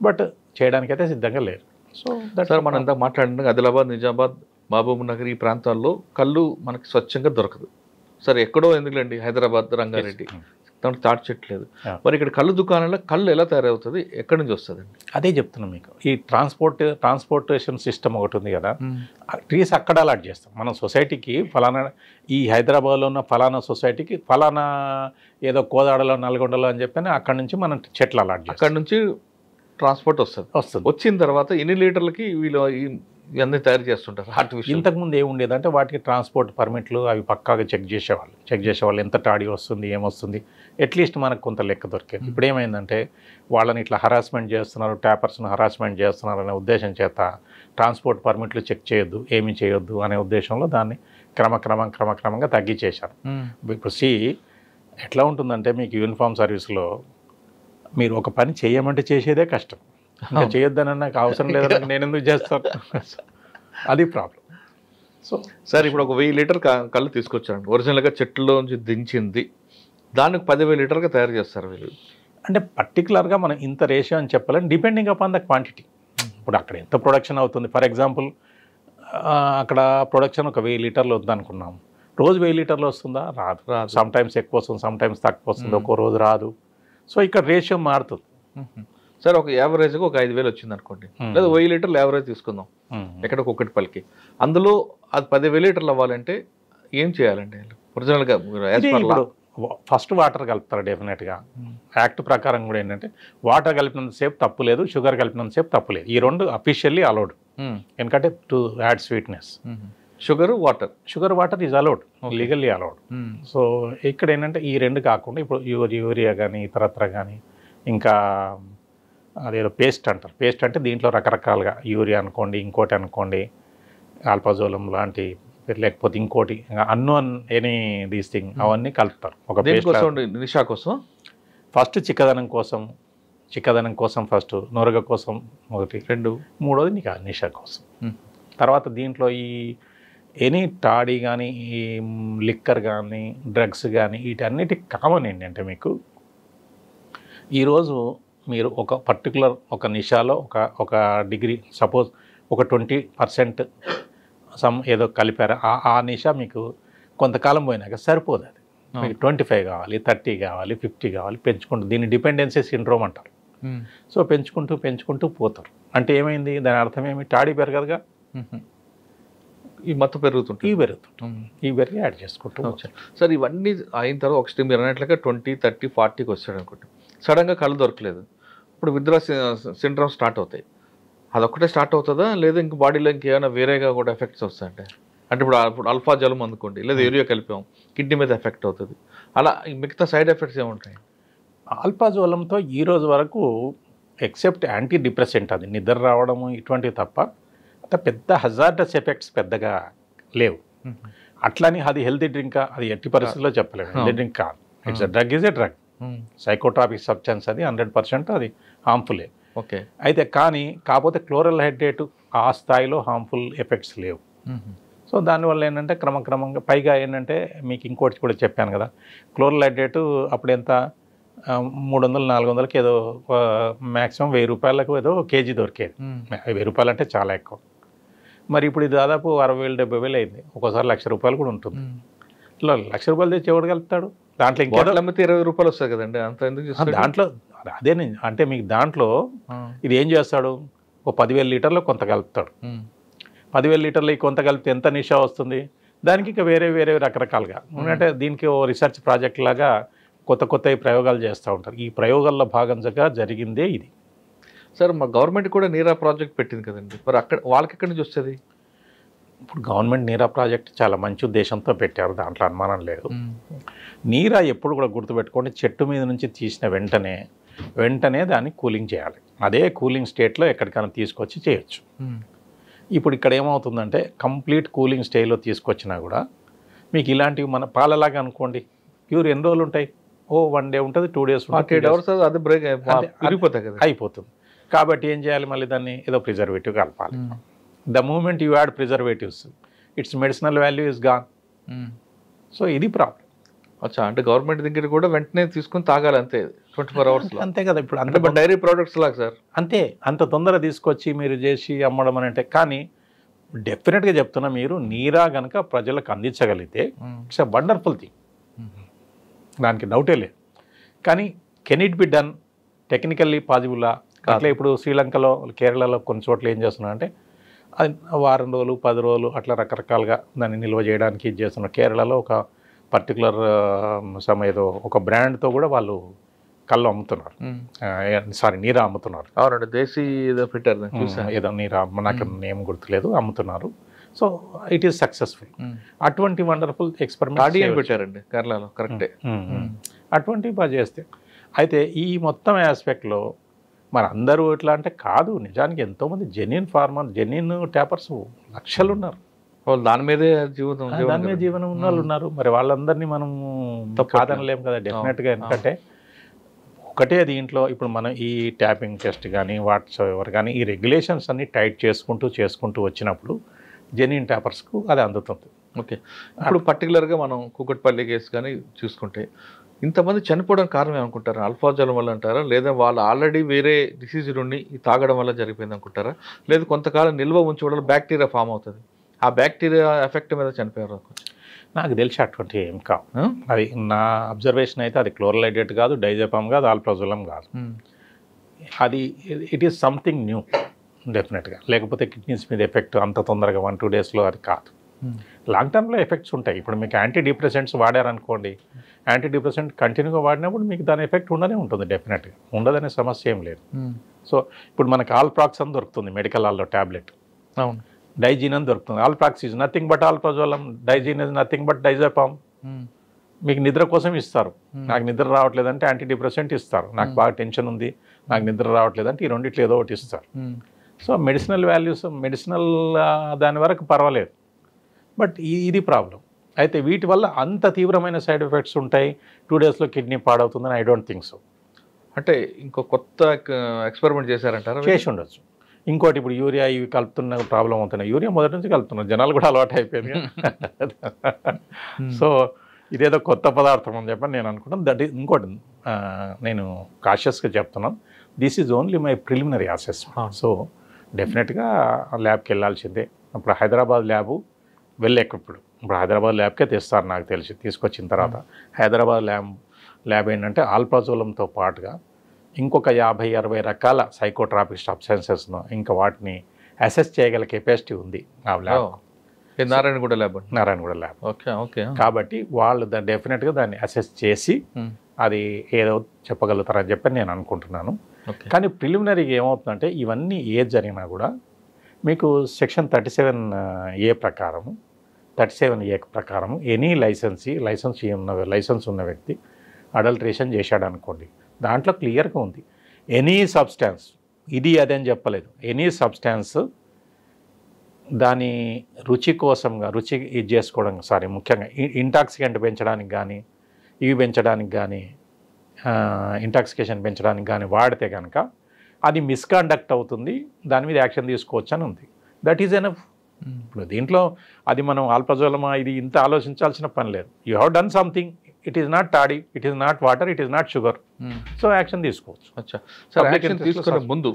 బట్ చేయడానికైతే సిద్ధంగా లేరు. సో సార్ మనం అంతా మాట్లాడిన ఆదిలాబాద్, నిజామాబాద్, మహబూబ్ నగర్ ఈ ప్రాంతాల్లో కళ్ళు మనకి స్వచ్ఛంగా దొరకదు. సరే ఎక్కడో ఎందుకులేండి, హైదరాబాద్, రంగారెడ్డి దాంట్లో తాటి చెట్టు లేదు. మరి ఇక్కడ కళ్ళు దుకాణంలో కళ్ళు ఎలా తయారవుతుంది, ఎక్కడి నుంచి వస్తుందండి? అదే చెప్తున్నాను మీకు. ఈ ట్రాన్స్పోర్టేషన్ సిస్టమ్ ఒకటి ఉంది కదా, ట్రీస్ అక్కడ అలాట్ చేస్తాం మనం. సొసైటీకి ఫలానా ఈ హైదరాబాద్లో ఉన్న ఫలానా సొసైటీకి ఫలానా ఏదో కోదాడలో నల్గొండలో అని చెప్పని అక్కడ నుంచి మనం చెట్లు అలాట్ చేస్తాం. అక్కడ నుంచి ట్రాన్స్పోర్ట్ వస్తుంది. వచ్చిన తర్వాత ఎన్ని లీటర్లకి వీళ్ళు ఇవన్నీ తయారు చేస్తుంటారు ఆర్టిఫిషియల్? ఇంతకుముందు ఏముండేదంటే వాటికి ట్రాన్స్పోర్ట్ పర్మిట్లు అవి పక్కాగా చెక్ చేసేవాళ్ళు ఎంత టాడీ వస్తుంది ఏమొస్తుంది, అట్లీస్ట్ మనకు కొంత లెక్క దొరికేది. ఇప్పుడు ఏమైందంటే వాళ్ళని ఇట్లా హరాస్మెంట్ చేస్తున్నారు, ట్యాపర్స్ని హరాస్మెంట్ చేస్తున్నారు అనే ఉద్దేశం చేత ట్రాన్స్పోర్ట్ పర్మిట్లు చెక్ చేయొద్దు, ఏమీ చేయొద్దు అనే ఉద్దేశంలో దాన్ని క్రమక్రమంగా తగ్గించేశారు. ఇప్పుడు ఎట్లా ఉంటుందంటే మీకు యూనిఫామ్ సర్వీస్లో మీరు ఒక పని చేయమంటే చేసేదే కష్టం, ఇంకా చేయొద్దని నాకు అవసరం లేదని నేను ఎందుకు చేస్తాను, అది ప్రాబ్లం. సో సార్ ఇప్పుడు ఒక 1000 లీటర్ కళ్ళు తీసుకొచ్చారండి, ఒరిజినల్గా చెట్లలోంచి దించింది, దానికి 10,000 లీటర్గా తయారు చేస్తారు వీళ్ళు. అంటే పర్టికులర్గా మనం ఇంత రేషియో అని చెప్పాలని డిపెండింగ్ అపాన్ ద క్వాంటిటీ. ఇప్పుడు అక్కడ ఎంత ప్రొడక్షన్ అవుతుంది, ఫర్ ఎగ్జాంపుల్ అక్కడ ప్రొడక్షన్ ఒక 1000 లీటర్లు వద్దనుకున్నాం, రోజు 1000 లీటర్లు వస్తుందా? రాదు. సమ్ టైమ్స్ ఎక్కువ వస్తుంది, సమ్ టైమ్స్ తక్కువ వస్తుంది, ఒక్కో రోజు రాదు. సో ఇక్కడ రేషియో మారుతుంది. సార్ ఒక యావరేజ్గా ఒక 5,000 వచ్చింది అనుకోండి, లేదా 1000 లీటర్లు యావరేజ్ తీసుకుందాం ఎక్కడికి ఒకటి పలికి, అందులో అది 10,000 లీటర్లు అవ్వాలంటే ఏం చేయాలండి ఒరిజినల్గా? ఫస్ట్ వాటర్ కలుపుతారు డెఫినెట్గా. యాక్ట్ ప్రకారం కూడా ఏంటంటే వాటర్ కలిపినంతసేపు తప్పు లేదు, షుగర్ కలిపినంతసేపు తప్పు లేదు. ఈ రెండు అఫీషియల్లీ అలౌడ్, ఎందుకంటే to add sweetness. Sugar water is allowed, legally allowed. So ఇక్కడ ఏంటంటే ఈ రెండు కాకుండా ఇప్పుడు యూరియా కానీ ఇతరత్ర కానీ ఇంకా అదేదో పేస్ట్ అంటారు. పేస్ట్ అంటే దీంట్లో రకరకాలుగా యూరియా అనుకోండి, ఇంకోటి అనుకోండి, ఆల్పాజోలం లాంటి, లేకపోతే ఇంకోటి అన్నోన్ ఎనీ దీస్ థింగ్ అవన్నీ కలుపుతారు ఒక పేస్ట్. నిషా కోసం ఫస్ట్ చిక్కదనం కోసం ఫస్ట్, నొరగ కోసం ఒకటి, 2, మూడోది నిషా కోసం. తర్వాత దీంట్లో ఈ ఎనీ టాడీ కానీ ఈ లిక్కర్ కానీ డ్రగ్స్ కానీ వీటన్నిటికి కామన్ ఏంటంటే మీకు ఈరోజు మీరు ఒక పర్టికులర్ ఒక నిషాలో ఒక డిగ్రీ సపోజ్ ఒక 20% ఏదో కలిపారు, ఆ నిషా మీకు కొంతకాలం పోయినాక సరిపోదు. అది మీకు 25 కావాలి, 30 కావాలి, 50 కావాలి, పెంచుకుంటూ, దీన్ని డిపెండెన్సీ సిండ్రోమ్ అంటారు. సో పెంచుకుంటూ పోతారు. అంటే ఏమైంది, దాని అర్థం ఏమి, టాడీ పెరగదుగా, ఈ మత్తు పెరుగుతుంటుంది, ఈ పెరిగి యాడ్ చేసుకుంటూ. సార్ ఇవన్నీ అయిన తర్వాత ఒక స్టెప్ మీరు అన్నట్లుగా 20, 30, 40కి వచ్చాడు అనుకుంటాం, సడన్గా కళ్ళు దొరకలేదు, ఇప్పుడు విత్డ్రా సిండ్రోమ్ స్టార్ట్ అవుతాయి. అదొక్కటే స్టార్ట్ అవుతుందా, లేదా ఇంక బాడీలో ఇంకేమైనా వేరేగా కూడా ఎఫెక్ట్స్ వస్తాయంటే? అంటే ఇప్పుడు అల్ఫా జలం అందుకోండి, లేదా యూరియా కలిపాం, కిడ్నీ మీద ఎఫెక్ట్ అవుతుంది, అలా మిగతా సైడ్ ఎఫెక్ట్స్ ఏముంటాయి? ఆల్పాజోలంతో ఈ రోజు వరకు ఎక్సెప్ట్ యాంటీ డిప్రెసెంట్, అది నిద్ర రావడము ఇటువంటివి తప్ప అంత పెద్ద హజార్డస్ ఎఫెక్ట్స్ పెద్దగా లేవు. అట్లని అది హెల్తీ డ్రింకా, అది ఎట్టి పరిస్థితుల్లో చెప్పలేము. హెల్తీ డ్రింక్ కాదు, it's a drug, is a drug, psychotropic substance, అది 100% అది హార్మ్ఫుల్లే. ఓకే, అయితే కాకపోతే క్లోరల్ హైడ్రేట్ ఆ స్థాయిలో హార్మ్ఫుల్ ఎఫెక్ట్స్ లేవు. సో దానివల్ల ఏంటంటే క్రమక్రమంగా పైగా ఏంటంటే మీకు ఇంకోటి కూడా చెప్పాను కదా, క్లోరల్ హైడ్రేట్ అప్పుడు ఎంత 300-400కి ఏదో మ్యాక్సిమం 1000 రూపాయలకు ఏదో కేజీ దొరికేది. 1000 రూపాయలు అంటే చాలా ఎక్కువ. మరి ఇప్పుడు ఇది దాదాపు 60,000-70,000 అయింది, ఒక్కోసారి 1,00,000 రూపాయలు కూడా ఉంటుంది. ఇలా 1,00,000 రూపాయలు తెచ్చి ఎవడు కలుపుతాడు? దాంట్లో ఇంకా 20 రూపాయలు వస్తాయి కదండి, అంత ఎందుకు? దాంట్లో అదే అంటే మీకు దాంట్లో ఇది ఏం చేస్తాడు, ఒక 10,000 లీటర్లు కొంత కలుపుతాడు. 10,000 లీటర్లు కొంత కలిపితే ఎంత నిషా వస్తుంది, దానికి ఇంకా వేరే రకరకాలుగా అంటే దీనికి ఓ రీసెర్చ్ ప్రాజెక్ట్ లాగా కొత్త ప్రయోగాలు చేస్తూ ఉంటారు. ఈ ప్రయోగాల్లో భాగంగా జరిగిందే ఇది. సార్ మా గవర్నమెంట్ కూడా నీరా ప్రాజెక్ట్ పెట్టింది కదండి, మరి అక్కడ వాళ్ళకి ఎక్కడి నుంచి వస్తుంది? ఇప్పుడు గవర్నమెంట్ నీరా ప్రాజెక్ట్ చాలా మంచి ఉద్దేశంతో పెట్టారు, దాంట్లో అనుమానం లేదు. నీరా ఎప్పుడు కూడా గుర్తుపెట్టుకోండి, చెట్టు మీద నుంచి తీసిన వెంటనే దాన్ని కూలింగ్ చేయాలి. అదే కూలింగ్ స్టేట్లో ఎక్కడికైనా తీసుకొచ్చి చేయొచ్చు. ఇప్పుడు ఇక్కడ ఏమవుతుందంటే కంప్లీట్ కూలింగ్ స్టేలో తీసుకొచ్చినా కూడా మీకు ఇలాంటివి మన పాలలాగా అనుకోండి, ప్యూర్ ఎన్ని రోజులు ఉంటాయి, 1 డే ఉంటుంది, 2 days ఉంటుంది, 8 hours అది బ్రేక్ అయిపోతుంది. కాబట్టి ఏం చేయాలి, మళ్ళీ దాన్ని ఏదో ప్రిజర్వేటివ్ కలపాలి. The moment you add preservatives its medicinal value is gone. So ఇది ప్రాబ్లం. అచ్చా, అంటే గవర్నమెంట్ దగ్గర కూడా వెంటనే తీసుకుని తాగాలి అంతే 24 hours అంతే కదా. ఇప్పుడు అంటే డైరీ ప్రోడక్ట్స్ లాగా సార్, అంతే, అంత తొందర తీసుకొచ్చి మీరు చేసి అమ్మడం అని అంటే. కానీ డెఫినెట్గా చెప్తున్నా, మీరు నీరా కనుక ప్రజలకు అందించగలిగితే ఇట్స్ ఎ వండర్ఫుల్ థింగ్, దానికి డౌటే లేదు. కానీ can it be done technically పాజిబుల్లా? అట్లా ఇప్పుడు శ్రీలంకలో కేరళలో కొన్ని చోట్ల ఏం చేస్తున్నారు అంటే అది వారం రోజులు 10 రోజులు అట్లా రకరకాలుగా దాన్ని నిల్వ చేయడానికి ఇది చేస్తున్నారు. కేరళలో ఒక పర్టికులర్ ఏదో ఒక బ్రాండ్తో కూడా వాళ్ళు కళ్ళు అమ్ముతున్నారు, సారీ నీరా అమ్ముతున్నారు. అవునండి, దేశీ ఏదో పెట్టారు ఏదో నీరా, నాకు నేమ్ గుర్తులేదు, అమ్ముతున్నారు. So it is successful. అటువంటి వండర్ఫుల్ ఎక్స్పెరిమెంట్ పెట్టారండి కేరళలో, కరెక్టే. అటువంటివి బాగా చేస్తే అయితే ఈ మొత్తం ఆస్పెక్ట్లో మరి అందరూ ఎట్లా అంటే కాదు, నిజానికి ఎంతోమంది జెన్యున్ ఫార్మర్, జెన్యున్ ట్యాపర్స్ లక్షలు ఉన్నారు. వాళ్ళు దాని మీదే దాని మీద జీవనం ఉన్న వాళ్ళు ఉన్నారు. మరి వాళ్ళందరినీ మనం కాదనలేము కదా డెఫినెట్గా. ఎందుకంటే ఒకటే దీంట్లో ఇప్పుడు మనం ఈ ట్యాపింగ్ టెస్ట్ కానీ వాట్సాప్ కానీ ఈ రెగ్యులేషన్స్ అన్ని టైట్ చేసుకుంటూ వచ్చినప్పుడు జెన్యున్ ట్యాపర్స్కు అది అందుతుంది. ఓకే, ఇప్పుడు పర్టికులర్గా మనం కూకట్పల్లి కేసు కానీ చూసుకుంటే ఇంతమంది చనిపోవడానికి కారణం ఏమనుకుంటారా? అల్ఫాజలం వల్ల అంటారా, లేదా వాళ్ళు ఆల్రెడీ వేరే డిసీజ్ ఉండి తాగడం వల్ల జరిగిపోయింది అనుకుంటారా, లేదా కొంతకాలం నిల్వ ఉంచడం బ్యాక్టీరియా ఫామ్ అవుతుంది, ఆ బ్యాక్టీరియా ఎఫెక్ట్ మీద చనిపోయారు? నాకు తెలిసి అటువంటి ఏం కావు. అది నా అబ్జర్వేషన్ అయితే అది క్లోరలైడేట్ కాదు, డైజెపామ్ కాదు, ఆల్ప్రాజోలం కాదు. అది ఇట్ ఈస్ సంథింగ్ న్యూ డెఫినెట్గా. లేకపోతే కిడ్నీస్ మీద ఎఫెక్ట్ అంత తొందరగా 1-2 డేస్లో అది కాదు. లాంగ్ టర్మ్లో ఎఫెక్ట్స్ ఉంటాయి. ఇప్పుడు మీకు యాంటీ డిప్రెసెంట్స్ వాడారనుకోండి, యాంటీ డిప్రెసెంట్ కంటిన్యూగా వాడినప్పుడు మీకు దాని ఎఫెక్ట్ ఉండనే ఉంటుంది, డెఫినెట్గా ఉండదనే సమస్య ఏం లేదు. సో ఇప్పుడు మనకు ఆల్ప్రాక్స్ అని దొరుకుతుంది మెడికల్ హాల్లో ట్యాబ్లెట్, అవును, డైజీన్ అని దొరుకుతుంది. Alprax is nothing but alprazolam, Digene is nothing but diazepam. మీకు నిద్ర కోసం ఇస్తారు, నాకు నిద్ర రావట్లేదంటే యాంటీ డిప్రెసెంట్ ఇస్తారు, నాకు బాగా టెన్షన్ ఉంది నాకు నిద్ర రావట్లేదంటే ఈ రెండిట్లో ఏదో ఒకటి ఇస్తారు. సో మెడిసినల్ వాల్యూస్, మెడిసినల్ దాని వరకు పర్వాలేదు, బట్ ఇది ప్రాబ్లం. అయితే వీటి వల్ల అంత తీవ్రమైన సైడ్ ఎఫెక్ట్స్ ఉంటాయి, 2 డేస్లో కిడ్నీ పాడవుతుందని ఐ డోంట్ థింక్ సో. అంటే ఇంకో కొత్త ఎక్స్పెరిమెంట్ చేశారంటారా? చేసి ఉండొచ్చు. ఇంకోటి ఇప్పుడు యూరియా ఇవి కలుపుతున్న ప్రాబ్లం అవుతున్నాయి. యూరియా మొదటి నుంచి కలుపుతున్నారు, జనాలు కూడా అలవాటు అయిపోయింది. సో ఇదేదో కొత్త పదార్థం అని చెప్పని నేను అనుకుంటాను. దట్ ఈస్ ఇంకోటి నేను కాషియస్గా చెప్తున్నాను, this is only my preliminary assessment. So డెఫినెట్గా ల్యాబ్కి వెళ్ళాల్సిందే. ఇప్పుడు హైదరాబాద్ ల్యాబు వెల్ ఎక్విప్డ్, ఇప్పుడు హైదరాబాద్ ల్యాబ్కే తెస్తారు నాకు తెలిసి. తీసుకొచ్చిన తర్వాత హైదరాబాద్ ల్యాబ్ ఏంటంటే ఆల్ప్రాజోలంతో పాటుగా ఇంకొక 50-60 రకాల సైకోట్రాపిక్ సబ్స్టెన్సెస్ను ఇంకా వాటిని అసెస్ చేయగల కెపాసిటీ ఉంది ఆ lab, Narayanaguda lab. Okay okay. కాబట్టి వాళ్ళు డెఫినెట్గా దాన్ని అసెస్ చేసి అది ఏదో చెప్పగలుగుతారని చెప్పి నేను అనుకుంటున్నాను. కానీ ప్రిలిమినరీగా ఏమవుతుందంటే ఇవన్నీ ఏది జరిగినా కూడా మీకు సెక్షన్ 37A ప్రకారము, 37A ప్రకారం ఎనీ లైసెన్స్ ఉన్న వ్యక్తి అడల్ట్రేషన్ చేశాడు అనుకోండి, దాంట్లో క్లియర్గా ఉంది ఎనీ సబ్స్టాన్స్, ఇది అదని చెప్పలేదు, ఎనీ సబ్స్టాన్స్ దాని రుచి కోసంగా రుచి ఇది చేసుకోవడం, ముఖ్యంగా ఇంటాక్సికెంట్ పెంచడానికి కానీ ఇవి పెంచడానికి కానీ ఇంటాక్సికేషన్ పెంచడానికి కానీ వాడితే కనుక అది మిస్కాండక్ట్ అవుతుంది, దాని మీద యాక్షన్ తీసుకోవచ్చు అని ఉంది. That is enough. ఇప్పుడు దీంట్లో అది మనం ఆల్ప్రాజోలమా ఇది ఇంత ఆలోచించాల్సిన పని లేదు. You have done something, it is not toddy, it is not water, it is not sugar, so action తీసుకోవచ్చు. సార్ యాక్షన్ తీసుకునే ముందు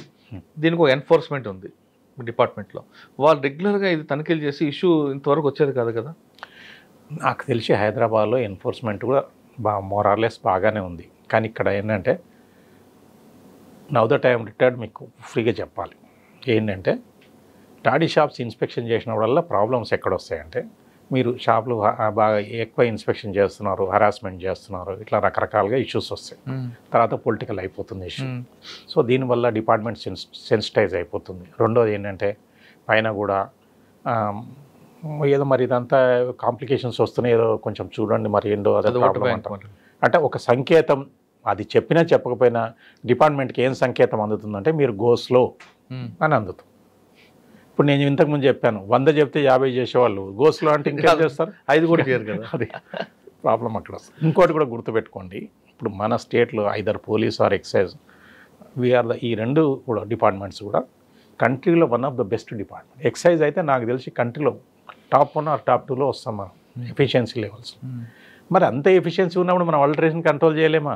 దీనికి ఒక ఎన్ఫోర్స్మెంట్ ఉంది డిపార్ట్మెంట్లో, వాళ్ళు రెగ్యులర్గా ఇది తనిఖీలు చేసి ఇష్యూ ఇంతవరకు వచ్చేది కాదు కదా? నాకు తెలిసి హైదరాబాద్లో ఎన్ఫోర్స్మెంట్ కూడా మోరార్లెస్ బాగానే ఉంది. కానీ ఇక్కడ ఏంటంటే నౌ దట్ ఐఎమ్ రిటైర్డ్, మీకు ఫ్రీగా చెప్పాలి ఏంటంటే టాడీ షాప్స్ ఇన్స్పెక్షన్ చేసినప్పుడల్లా ప్రాబ్లమ్స్ ఎక్కడొస్తాయంటే మీరు షాపులు బాగా ఎక్కువ ఇన్స్పెక్షన్ చేస్తున్నారు, హరాస్మెంట్ చేస్తున్నారు, ఇట్లా రకరకాలుగా ఇష్యూస్ వస్తాయి. తర్వాత పొలిటికల్ అయిపోతుంది ఇష్యూ. సో దీనివల్ల డిపార్ట్మెంట్ సెన్సిటైజ్ అయిపోతుంది. రెండోది ఏంటంటే పైన కూడా ఏదో మరి ఇదంతా కాంప్లికేషన్స్ వస్తున్నాయి, ఏదో కొంచెం చూడండి మరి ఏంటో అదే అంటే ఒక సంకేతం, అది చెప్పినా చెప్పకపోయినా డిపార్ట్మెంట్కి ఏం సంకేతం అందుతుందంటే మీరు గో స్లో అని అందుతుంది. ఇప్పుడు నేను ఇంతకుముందు చెప్పాను 100 చెప్తే 50 చేసేవాళ్ళు, గో స్లో అంటే ఇంకేం చేస్తారు, 5 కూడా చేయరు కదా. అది ప్రాబ్లం అక్కడ వస్తుంది. ఇంకోటి కూడా గుర్తుపెట్టుకోండి, ఇప్పుడు మన స్టేట్లో either police or excise, we are ఈ రెండు కూడా డిపార్ట్మెంట్స్ కూడా కంట్రీలో one of the best department. Excise అయితే నాకు తెలిసి కంట్రీలో టాప్ 1 ఆర్ టాప్ 2లో వస్తాం మనం ఎఫిషియన్సీ లెవెల్స్. మరి అంత ఎఫిషియన్సీ ఉన్నప్పుడు మనం ఆల్టరేషన్ కంట్రోల్ చేయలేమా?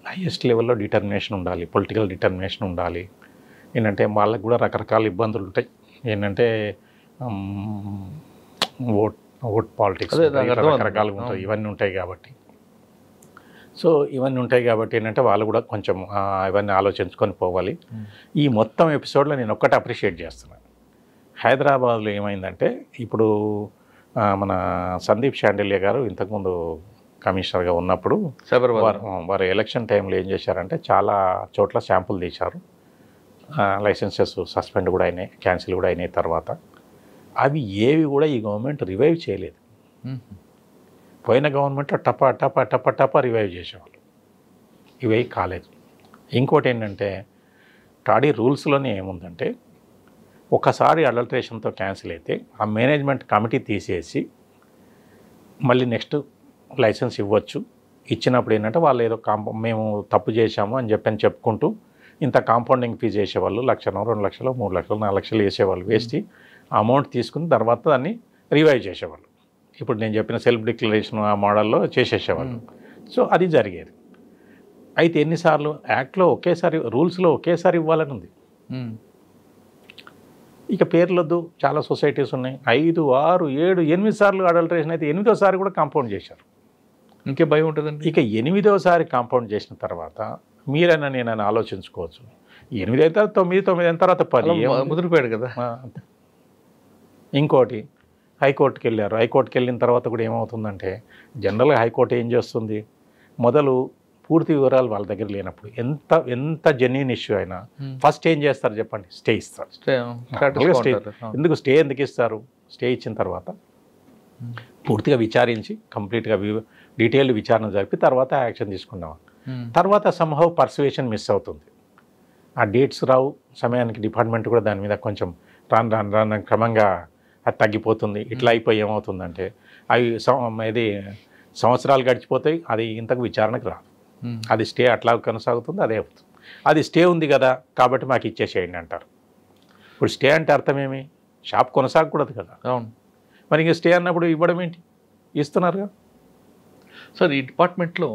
హైయెస్ట్ లెవెల్లో డిటర్మినేషన్ ఉండాలి, పొలిటికల్ డిటర్మినేషన్ ఉండాలి. ఏంటంటే వాళ్ళకి కూడా రకరకాల ఇబ్బందులు ఉంటాయి. ఏంటంటే ఓట్ పాలిటిక్స్ రకరకాలుగా ఉంటాయి, ఇవన్నీ ఉంటాయి. కాబట్టి సో ఇవన్నీ ఉంటాయి కాబట్టి ఏంటంటే వాళ్ళు కూడా కొంచెం ఇవన్నీ ఆలోచించుకొని పోవాలి. ఈ మొత్తం ఎపిసోడ్లో నేను ఒక్కటి అప్రిషియేట్ చేస్తున్నాను. హైదరాబాద్లో ఏమైందంటే ఇప్పుడు మన సందీప్ షాండిల్య గారు ఇంతకుముందు కమిషనర్గా ఉన్నప్పుడు వారు ఎలక్షన్ టైంలో ఏం చేశారంటే చాలా చోట్ల శాంపుల్ తీశారు. లైసెన్సెస్ సస్పెండ్ కూడా అయినాయి, క్యాన్సిల్ కూడా అయినాయి. తర్వాత అవి ఏవి కూడా ఈ గవర్నమెంట్ రివైవ్ చేయలేదు. పోయిన గవర్నమెంట్లో టపా టపా టపా టపా రివైవ్ చేసేవాళ్ళు, ఇవి కాలేదు. ఇంకోటి ఏంటంటే టాడీ రూల్స్లోనే ఏముందంటే ఒకసారి అడల్ట్రేషన్తో క్యాన్సిల్ అయితే ఆ మేనేజ్మెంట్ కమిటీ తీసేసి మళ్ళీ నెక్స్ట్ లైసెన్స్ ఇవ్వచ్చు. ఇచ్చినప్పుడు ఏంటంటే వాళ్ళు ఏదో మేము తప్పు చేశాము అని చెప్పుకుంటూ ఇంత కాంపౌండింగ్ ఫీజు వేసేవాళ్ళు, 1,00,000, 2 లక్షలు, 3 లక్షలు, 4 లక్షలు వేసేవాళ్ళు. వేసి అమౌంట్ తీసుకుని తర్వాత దాన్ని రివైవ్ చేసేవాళ్ళు. ఇప్పుడు నేను చెప్పిన సెల్ఫ్ డిక్లరేషన్ ఆ మోడల్లో చేసేసేవాళ్ళు. సో అది జరిగేది. అయితే ఎన్నిసార్లు యాక్ట్లో ఒకేసారి రూల్స్లో ఒకేసారి ఇవ్వాలని ఉంది. ఇక పేర్లొద్దు, చాలా సొసైటీస్ ఉన్నాయి. 5, 6, 7, 8 సార్లు అడల్ట్రేషన్ అయితే 8వ కూడా కాంపౌండ్ చేశారు. ఇంకే భయం ఉంటుందండి. ఇక 8వ కాంపౌండ్ చేసిన తర్వాత మీరైనా నేనైనా ఆలోచించుకోవచ్చు. 8 అయిన తర్వాత 9 అయిన తర్వాత 10 ముదిరిపోయాడు కదా. ఇంకోటి హైకోర్టుకి వెళ్ళారు. హైకోర్టుకి వెళ్ళిన తర్వాత కూడా ఏమవుతుందంటే జనరల్గా హైకోర్టు ఏం చేస్తుంది, మొదలు పూర్తి వివరాలు వాళ్ళ దగ్గర లేనప్పుడు ఎంత జెన్యూన్ ఇష్యూ అయినా ఫస్ట్ ఏం చేస్తారు చెప్పండి, స్టే ఇస్తారు. ఎందుకు స్టే ఎందుకు ఇస్తారు? స్టే ఇచ్చిన తర్వాత పూర్తిగా విచారించి కంప్లీట్గా డీటెయిల్డ్ విచారణ జరిపి తర్వాత యాక్షన్ తీసుకున్నాం. తర్వాత సంహౌ పర్సువేషన్ మిస్ అవుతుంది. ఆ డేట్స్ రావు సమయానికి, డిపార్ట్మెంట్ కూడా దాని మీద కొంచెం రాను క్రమంగా అది తగ్గిపోతుంది. ఇట్లా అయిపోయి ఏమవుతుందంటే అవి ఇది సంవత్సరాలు గడిచిపోతాయి, అది ఇంతకు విచారణకు రాదు. అది స్టే అట్లా కొనసాగుతుంది, అదే అవుతుంది. అది స్టే ఉంది కదా కాబట్టి మాకు ఇచ్చేసేయండి అంటారు. ఇప్పుడు స్టే అంటే అర్థమేమి? షాప్ కొనసాగకూడదు కదా. అవును. మరి ఇంక స్టే అన్నప్పుడు ఇవ్వడం ఏంటి? ఇస్తున్నారుగా. సార్ ఈ డిపార్ట్మెంట్లో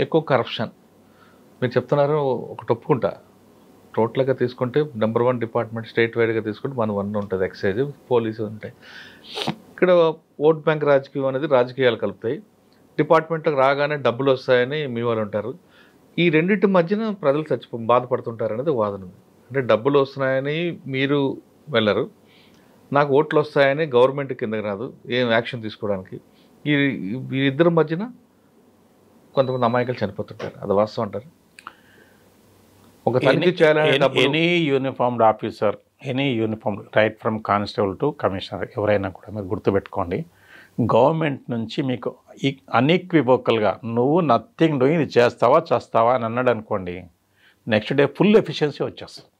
ఎక్కువ కరప్షన్ మీరు చెప్తున్నారు. ఒకటి ఒప్పుకుంటా, టోటల్గా తీసుకుంటే నెంబర్ 1 డిపార్ట్మెంట్ స్టేట్ వైడ్గా తీసుకుంటే 1 ఉంటుంది. ఎక్సైజ్, పోలీసు ఉంటాయి. ఇక్కడ ఓట్ బ్యాంక్ రాజకీయం అనేది రాజకీయాలు కలుపుతాయి. డిపార్ట్మెంట్లకు రాగానే డబ్బులు వస్తాయని మీ వాళ్ళు ఉంటారు. ఈ రెండింటి మధ్యన ప్రజలు బాధపడుతుంటారు అనేది వాదన ఉంది. అంటే డబ్బులు వస్తున్నాయని మీరు వెళ్ళరు, నాకు ఓట్లు వస్తాయని గవర్నమెంట్ కిందకి రాదు ఏం యాక్షన్ తీసుకోవడానికి. ఈ ఇద్దరి మధ్యన కొంతమంది అమాయకులు చనిపోతుంటారు. అది వాస్తవం అంటారు? ఒక తనిఖీ చేయాలని any uniformed officer, any uniform right from constable to commissioner ఎవరైనా కూడా మీరు గుర్తుపెట్టుకోండి, గవర్నమెంట్ నుంచి మీకు అన్ఈక్వివోకల్గా నువ్వు నథింగ్ డూయింగ్ ఇది చేస్తావా అని అన్నాడు అనుకోండి, నెక్స్ట్ డే ఫుల్ ఎఫిషియన్సీ వచ్చేస్తుంది.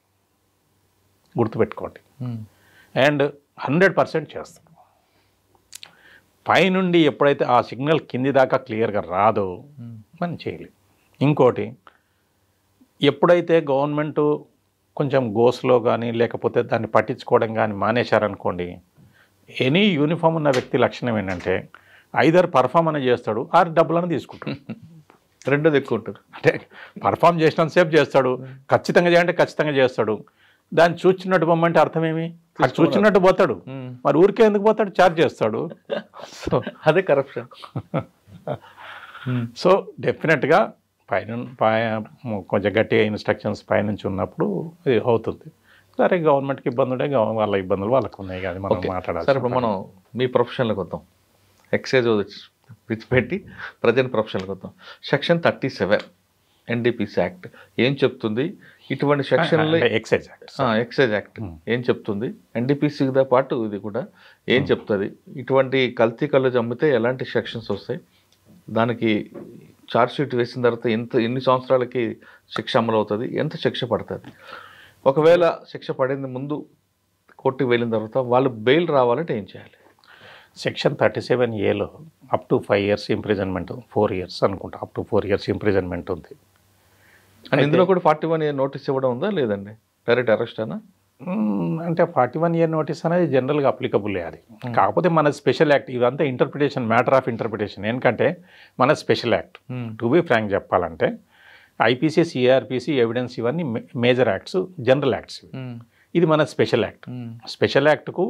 గుర్తుపెట్టుకోండి. అండ్ 100% చేస్తాం. పైనుండి ఎప్పుడైతే ఆ సిగ్నల్ కింది దాకా క్లియర్గా రాదో మనం చేయలేం. ఇంకోటి, ఎప్పుడైతే గవర్నమెంటు కొంచెం గోస్లో కానీ లేకపోతే దాన్ని పట్టించుకోవడం కానీ మానేశారనుకోండి, ఎనీ యూనిఫామ్ ఉన్న వ్యక్తి లక్షణం ఏంటంటే ఐదర్ పర్ఫామ్ అని చేస్తాడు ఆర్ డబ్బులను తీసుకుంటాడు. రెండోది ఎక్కువ ఉంటుంది. అంటే పర్ఫామ్ చేసినంతసేపు చేస్తాడు, ఖచ్చితంగా చేయాలంటే ఖచ్చితంగా చేస్తాడు. దాన్ని చూచినట్టు పొమ్మంటే అర్థమేమి? అది చూచినట్టు పోతాడు, మరి ఊరికే ఎందుకు పోతాడు? ఛార్జ్ చేస్తాడు. సో అదే కరప్షన్. సో డెఫినెట్గా కొంచెం గట్టిగా ఇన్స్ట్రక్షన్స్ పైనుంచి ఉన్నప్పుడు ఇది అవుతుంది. సరే, గవర్నమెంట్కి ఇబ్బంది ఉంటే వాళ్ళ ఇబ్బందులు వాళ్ళకు ఉన్నాయి, కానీ మనం మాట్లాడాలి. సరే, ఇప్పుడు మనం మీ ప్రొఫెషన్లకు వద్దాం. ఎక్సైజ్ విడిచిపెట్టి ప్రజెంట్ ప్రొఫెషన్లకు వద్దాం. సెక్షన్ 37 ఎన్డీపీసీ యాక్ట్ ఏం చెప్తుంది? ఇటువంటి సెక్షన్లు ఎక్సైజ్ యాక్ట్ ఏం చెప్తుంది? ఎన్డీపీసీతో పాటు ఇది కూడా ఏం చెప్తుంది? ఇటువంటి కల్తీ కళ్ళు అమ్మితే ఎలాంటి సెక్షన్స్ వస్తాయి? దానికి ఛార్జ్ షీట్ వేసిన తర్వాత ఎన్ని సంవత్సరాలకి శిక్ష అమలు అవుతుంది? ఎంత శిక్ష పడుతుంది? ఒకవేళ శిక్ష పడింది ముందు కోర్టుకు వెళ్ళిన తర్వాత వాళ్ళు బెయిల్ రావాలంటే ఏం చేయాలి? Section 37A up to 5 years imprisonment, 4 years అనుకుంటా, అప్ టు 4 years ఇంప్రిజన్మెంట్ ఉంది. అండ్ ఇందులో కూడా 41A నోటీస్ ఇవ్వడం ఉందా లేదండి? డైరెక్ట్ అరెస్ట్ అనా? అంటే 41A నోటీస్ అనేది జనరల్గా అప్లికబుల్ అది. కాకపోతే మన స్పెషల్ యాక్ట్ ఇదంతా ఇంటర్ప్రిటేషన్, మ్యాటర్ ఆఫ్ ఇంటర్ప్రిటేషన్. ఎందుకంటే మన special act, to be frank చెప్పాలంటే ఐపీసీ, సిఆర్పిసి, ఎవిడెన్స్ ఇవన్నీ మేజర్ యాక్ట్స్, జనరల్ యాక్ట్స్. ఇది మన స్పెషల్ యాక్ట్. స్పెషల్ యాక్ట్కు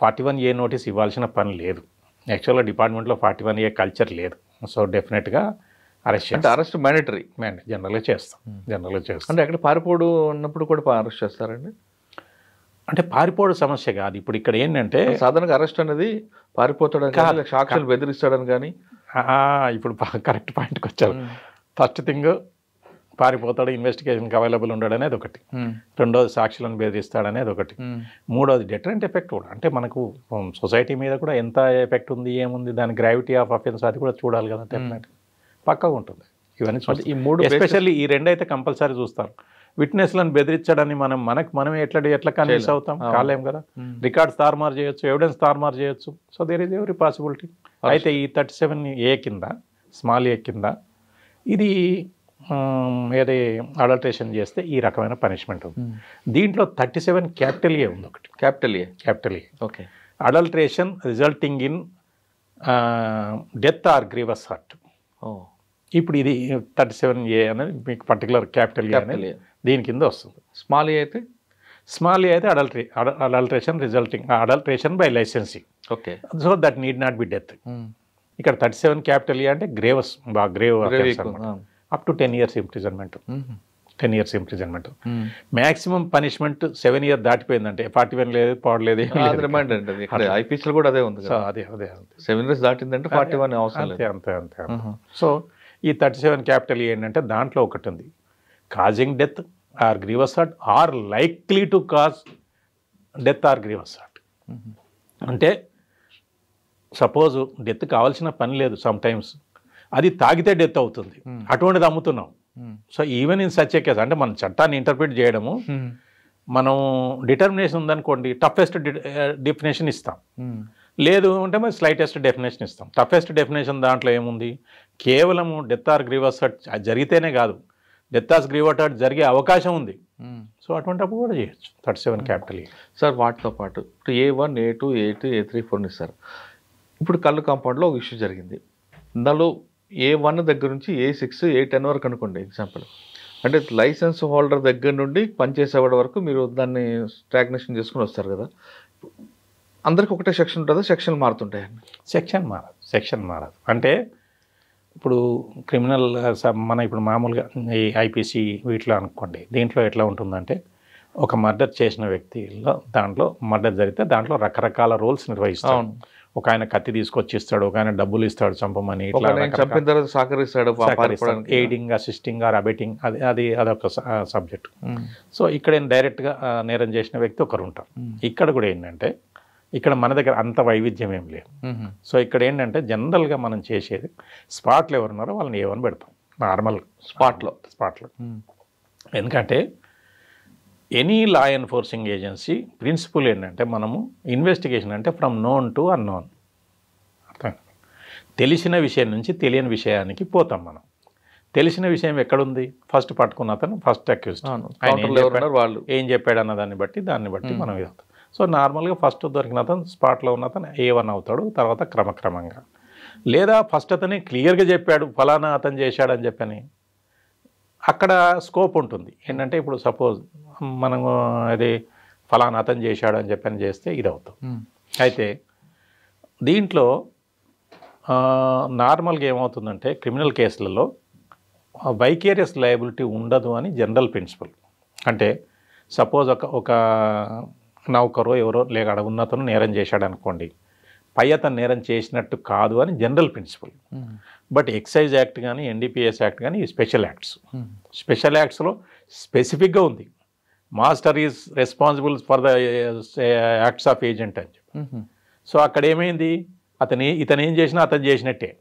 41A నోటీస్ ఇవ్వాల్సిన పని లేదు. యాక్చువల్గా డిపార్ట్మెంట్లో 41A కల్చర్ లేదు. సో డెఫినెట్గా అరెస్ట్ అంటే అరెస్ట్ మ్యాండేటరీ జనరల్గా చేస్తాం. జనరల్గా చేస్తాం. అంటే ఎక్కడ పారిపోడు ఉన్నప్పుడు కూడా అరెస్ట్ చేస్తారండి? అంటే పారిపోవడం సమస్య కాదు. ఇప్పుడు ఇక్కడ ఏంటంటే సాధారణంగా అరెస్ట్ అనేది పారిపోతాడని కానీ సాక్షులు బెదిరిస్తాడని కానీ. ఇప్పుడు కరెక్ట్ పాయింట్కి వచ్చారు. ఫస్ట్ థింగ్ పారిపోతాడు, ఇన్వెస్టిగేషన్కి అవైలబుల్ ఉండడనేది ఒకటి. రెండోది సాక్షులను బెదిరిస్తాడనేది ఒకటి. మూడోది డెటరెంట్ ఎఫెక్ట్ కూడా. అంటే మనకు సొసైటీ మీద కూడా ఎంత ఎఫెక్ట్ ఉంది, ఏముంది, దాని గ్రావిటీ ఆఫ్ అఫెన్స్ అది కూడా చూడాలి కదా. డెఫినెట్గా పక్కగా ఉంటుంది ఇవన్నీ. ఈ మూడు ఎస్పెషల్లీ ఈ రెండైతే కంపల్సరీ చూస్తారు. విట్నెస్లను బెదిరించడాన్ని మనం ఎట్లా కన్విన్స్ అవుతాం? కాలేం కదా. రికార్డ్స్ తారుమారు చేయొచ్చు, ఎవిడెన్స్ తారుమారు చేయొచ్చు. So there is every possibility. అయితే ఈ 37A కింద, స్మాల్ ఏ కింద ఇది ఏది అడల్ట్రేషన్ చేస్తే ఈ రకమైన పనిష్మెంట్ ఉంది. దీంట్లో 37 క్యాపిటల్ ఏ ఉంది ఒకటి. Capital A okay. Adulteration resulting in death or grievous hurt. ఇప్పుడు ఇది 37A అనేది మీకు పర్టికులర్ క్యాపిటల్ ఏ అనేది దీని కింద వస్తుంది. స్మాల్ ఏ అయితే adulteration by licensing. Okay. So that need not be death. ఇక్కడ 37 క్యాపిటల్ ఏ అంటే grave up to 10 years imprisonment. 10 years imprisonment. Maximum punishment 7 years దాటిపోయిందంటే 41 లేదు, పాడలేదు. ఐపీసీలో కూడా అదే ఉంది. సో అదే 7 years దాటిందంటే 41 అవసరం లేదు. అంతే. సో ఈ 37 క్యాపిటల్ ఏంటంటే దాంట్లో ఒకటి ఉంది, causing death or grievous hurt or likely to cause death or grievous hurt. అంటే సపోజ్ డెత్ కావాల్సిన పని లేదు, సమ్ టైమ్స్ అది తాగితే డెత్ అవుతుంది, అటువంటిది అమ్ముతున్నాం. So even in such a case, అంటే మన చట్టాన్ని ఇంటర్ప్రిట్ చేయడము, మనం డిటర్మినేషన్ ఉందనుకోండి టఫెస్ట్ డెఫినేషన్ ఇస్తాం, లేదు అంటే మరి స్లైటెస్ట్ డెఫినేషన్ ఇస్తాం. టఫెస్ట్ డెఫినేషన్ దాంట్లో ఏముంది, కేవలము డెత్ ఆర్ గ్రీవస్ హర్ట్ జరిగితేనే కాదు, డెత్ ఆర్ గ్రీవస్ హర్ట్ జరిగే అవకాశం ఉంది. సో అటువంటిప్పుడు కూడా చేయొచ్చు 37 క్యాపిటల్. సార్ వాటితో పాటు A1, A2, A3, A3, A4 ఇస్తారు. ఇప్పుడు కళ్ళు కాంపౌండ్లో ఒక ఇష్యూ జరిగింది. అందులో A1 దగ్గర నుంచి A6, A10 వరకు అనుకోండి ఎగ్జాంపుల్. అంటే లైసెన్స్ హోల్డర్ దగ్గర నుండి పనిచేసేవాడి వరకు మీరు దాన్ని స్టాగ్నేషన్ చేసుకుని వస్తారు కదా. అందరికి ఒకటే సెక్షన్ ఉంటుందా, సెక్షన్ మారుతుంటాయండి? సెక్షన్ మారదు. అంటే ఇప్పుడు క్రిమినల్ మన ఇప్పుడు మామూలుగా ఈ ఐపీసీ వీటిలో అనుకోండి, దీంట్లో ఎట్లా ఉంటుందంటే ఒక మర్డర్ చేసిన వ్యక్తిలో దాంట్లో మర్డర్ జరిగితే దాంట్లో రకరకాల రోల్స్ నిర్వహిస్తాం. ఒక ఆయన కత్తి తీసుకొచ్చి ఇస్తాడు, ఒక ఆయన డబ్బులు ఇస్తాడు చంపమని, ఎయిడింగ్, అసిస్టింగ్ ఆర్ అబెటింగ్, అదొక సబ్జెక్ట్. సో ఇక్కడ డైరెక్ట్గా నేరం చేసిన వ్యక్తి ఒకరు ఉంటారు. ఇక్కడ కూడా ఏంటంటే ఇక్కడ మన దగ్గర అంత వైవిధ్యం ఏం లేదు. సో ఇక్కడ ఏంటంటే జనరల్గా మనం చేసేది స్పాట్లో ఎవరున్నారో వాళ్ళని A1 పెడతాం, నార్మల్ స్పాట్లో. ఎందుకంటే any law enforcing agency principle ఏంటంటే మనము ఇన్వెస్టిగేషన్ అంటే ఫ్రమ్ నోన్ టు అన్నోన్. అర్థం, తెలిసిన విషయం నుంచి తెలియని విషయానికి పోతాం మనం. తెలిసిన విషయం ఎక్కడుంది, ఫస్ట్ పట్టుకున్న అతను ఫస్ట్ అక్యూజ్డ్, వాళ్ళు ఏం చెప్పాడు అన్న దాన్ని బట్టి మనం ఇదవుతాం. సో నార్మల్గా ఫస్ట్ దొరికిన అతను స్పాట్లో ఉన్న అతను A1 అవుతాడు, తర్వాత క్రమక్రమంగా. లేదా ఫస్ట్ అతనే క్లియర్గా చెప్పాడు ఫలానా అతను చేశాడని చెప్పని, అక్కడ స్కోప్ ఉంటుంది. ఏంటంటే ఇప్పుడు సపోజ్ మనం అది ఫలానా అతను చేశాడు అని చెప్పని చేస్తే ఇది అవుతాం. అయితే దీంట్లో నార్మల్గా ఏమవుతుందంటే క్రిమినల్ కేసులలో వైకేరియస్ లయబిలిటీ ఉండదు అని జనరల్ ప్రిన్సిపల్. అంటే సపోజ్ ఒక నౌకరో ఎవరో లేక అక్కడ ఉన్నతను నేరం చేశాడు అనుకోండి, పై అతను నేరం చేసినట్టు కాదు అని general principle. But excise act కానీ NDPS యాక్ట్ కానీ ఈ స్పెషల్ యాక్ట్స్లో స్పెసిఫిక్గా ఉంది, master is responsible for the acts of agent అని చెప్పి. సో అక్కడ ఏమైంది, ఇతను ఏం చేసినా అతను చేసినట్టే.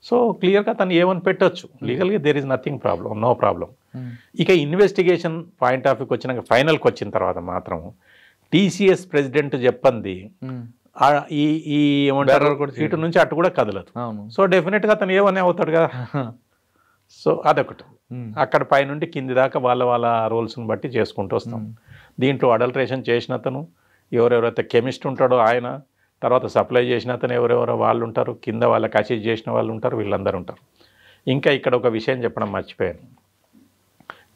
సో క్లియర్గా అతను A1 పెట్టచ్చు లీగల్గా, there is nothing problem, no problem. ఇక ఇన్వెస్టిగేషన్ పాయింట్ ఆఫ్ వ్యూకి వచ్చినాక ఫైనల్కి వచ్చిన తర్వాత మాత్రం TCS ప్రెసిడెంట్ చెప్పంది ఈ ఏమంటారు ఇటు నుంచి అటు కూడా కదలదు. సో డెఫినెట్గా అతను A1 అవుతాడు కదా. సో అదొకటి. అక్కడ పైనుండి కింది దాకా వాళ్ళ రోల్స్ని బట్టి చేసుకుంటూ వస్తాం. దీంట్లో అడల్ట్రేషన్ చేసిన అతను, ఎవరెవరైతే కెమిస్ట్ ఉంటాడో ఆయన, తర్వాత సప్లై చేసిన అతను ఎవరెవరో వాళ్ళు ఉంటారు, కింద వాళ్ళకి అసిస్ట్ చేసిన వాళ్ళు ఉంటారు, వీళ్ళందరూ ఉంటారు. ఇంకా ఇక్కడ ఒక విషయం చెప్పడం మర్చిపోయాను,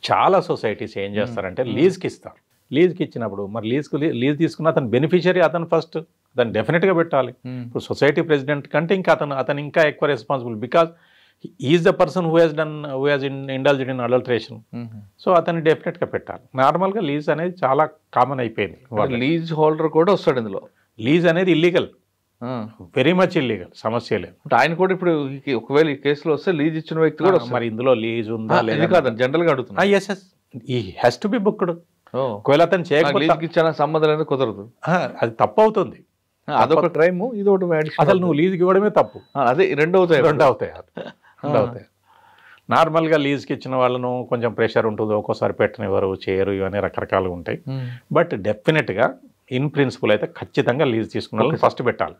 చాలా సొసైటీస్ ఏం చేస్తారంటే లీజ్కి ఇస్తారు. లీజ్కి ఇచ్చినప్పుడు మరి లీజ్ తీసుకున్న అతను బెనిఫిషియరీ, అతను ఫస్ట్ దాన్ని డెఫినెట్గా పెట్టాలి. ఇప్పుడు సొసైటీ ప్రెసిడెంట్ కంటే ఇంకా అతను ఇంకా ఎక్కువ responsible, because is the person who has indulged in adulteration. So అతన్ని డెఫినెట్గా పెట్టాలి. నార్మల్గా లీజ్ అనేది చాలా కామన్ అయిపోయింది. లీజ్ హోల్డర్ కూడా వస్తాడు ఇందులో. లీజ్ అనేది ఇల్లీగల్, వెరీ మచ్ ఇల్లీగల్, సమస్య లేదు. ఆయన కూడా ఇప్పుడు ఒకవేళ ఈ కేసులో వస్తే లీజ్ ఇచ్చిన వ్యక్తి కూడా మరి ఇందులో లీజ్ ఉందా లేదా కాదని జనరల్ గా అడుగుతున్నా. ఎస్ ఎస్, ఈ హ్యాస్ టు బి బుక్డ్. ఒకవేళ అతను చేయకపోతే ఇచ్చిన సంబంధం అనేది కుదరదు, అది తప్పు అవుతుంది. అదొక క్రైమ్, ఇది ఒకటి అసలు నువ్వు లీజ్కి ఇవ్వడమే తప్పు. అదే రెండు అవుతాయి. నార్మల్గా లీజ్కి ఇచ్చిన వాళ్ళను కొంచెం ప్రెషర్ ఉంటుంది, ఒక్కోసారి పెట్టనివ్వరు, చేయరు, ఇవన్నీ రకరకాలు ఉంటాయి. బట్ డెఫినెట్గా ఇన్ ప్రిన్సిపల్ అయితే ఖచ్చితంగా లీజ్ తీసుకున్న వాళ్ళని ఫస్ట్ పెట్టాలి,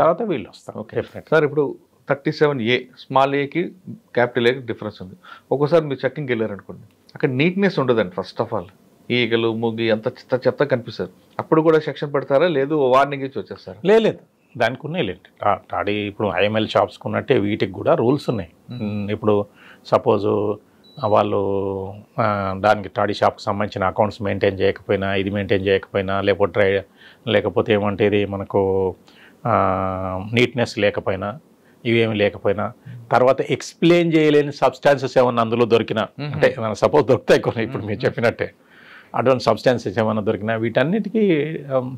తర్వాత వీళ్ళు వస్తారు. సార్ ఇప్పుడు 37A స్మాల్ ఏకి క్యాపిటల్ ఏకి డిఫరెన్స్ ఉంది. ఒక్కోసారి మీరు చెక్కింగ్కి వెళ్ళారనుకోండి, అక్కడ నీట్నెస్ ఉండదండి. ఫస్ట్ ఆఫ్ ఆల్ ఈగలు ముగ్గి అంత చెత్త కనిపిస్తారు. అప్పుడు కూడా సెక్షన్ పెడతారా, లేదు వార్నింగ్ ఇచ్చి వచ్చేస్తారు? లేదు, దానికి ఉన్నాయిలేండి. టాడీ ఇప్పుడు ఐఎంఎల్ షాప్స్కి ఉన్నట్టే వీటికి కూడా రూల్స్ ఉన్నాయి. ఇప్పుడు సపోజు వాళ్ళు దానికి టాడీ షాప్కి సంబంధించిన అకౌంట్స్ మెయింటైన్ చేయకపోయినా, ఇది మెయింటైన్ చేయకపోయినా, లేకపోతే ఏమంటే ఇది మనకు నీట్నెస్ లేకపోయినా, ఇవేమి లేకపోయినా, తర్వాత ఎక్స్ప్లెయిన్ చేయలేని సబ్స్టాన్సెస్ ఏమన్నా అందులో దొరికినా, అంటే మన సపోజ్ దొరుకుతాయి కొన్ని, ఇప్పుడు మీరు చెప్పినట్టే అటువంటి సబ్స్టాన్సెస్ ఏమైనా దొరికినా, వీటన్నిటికీ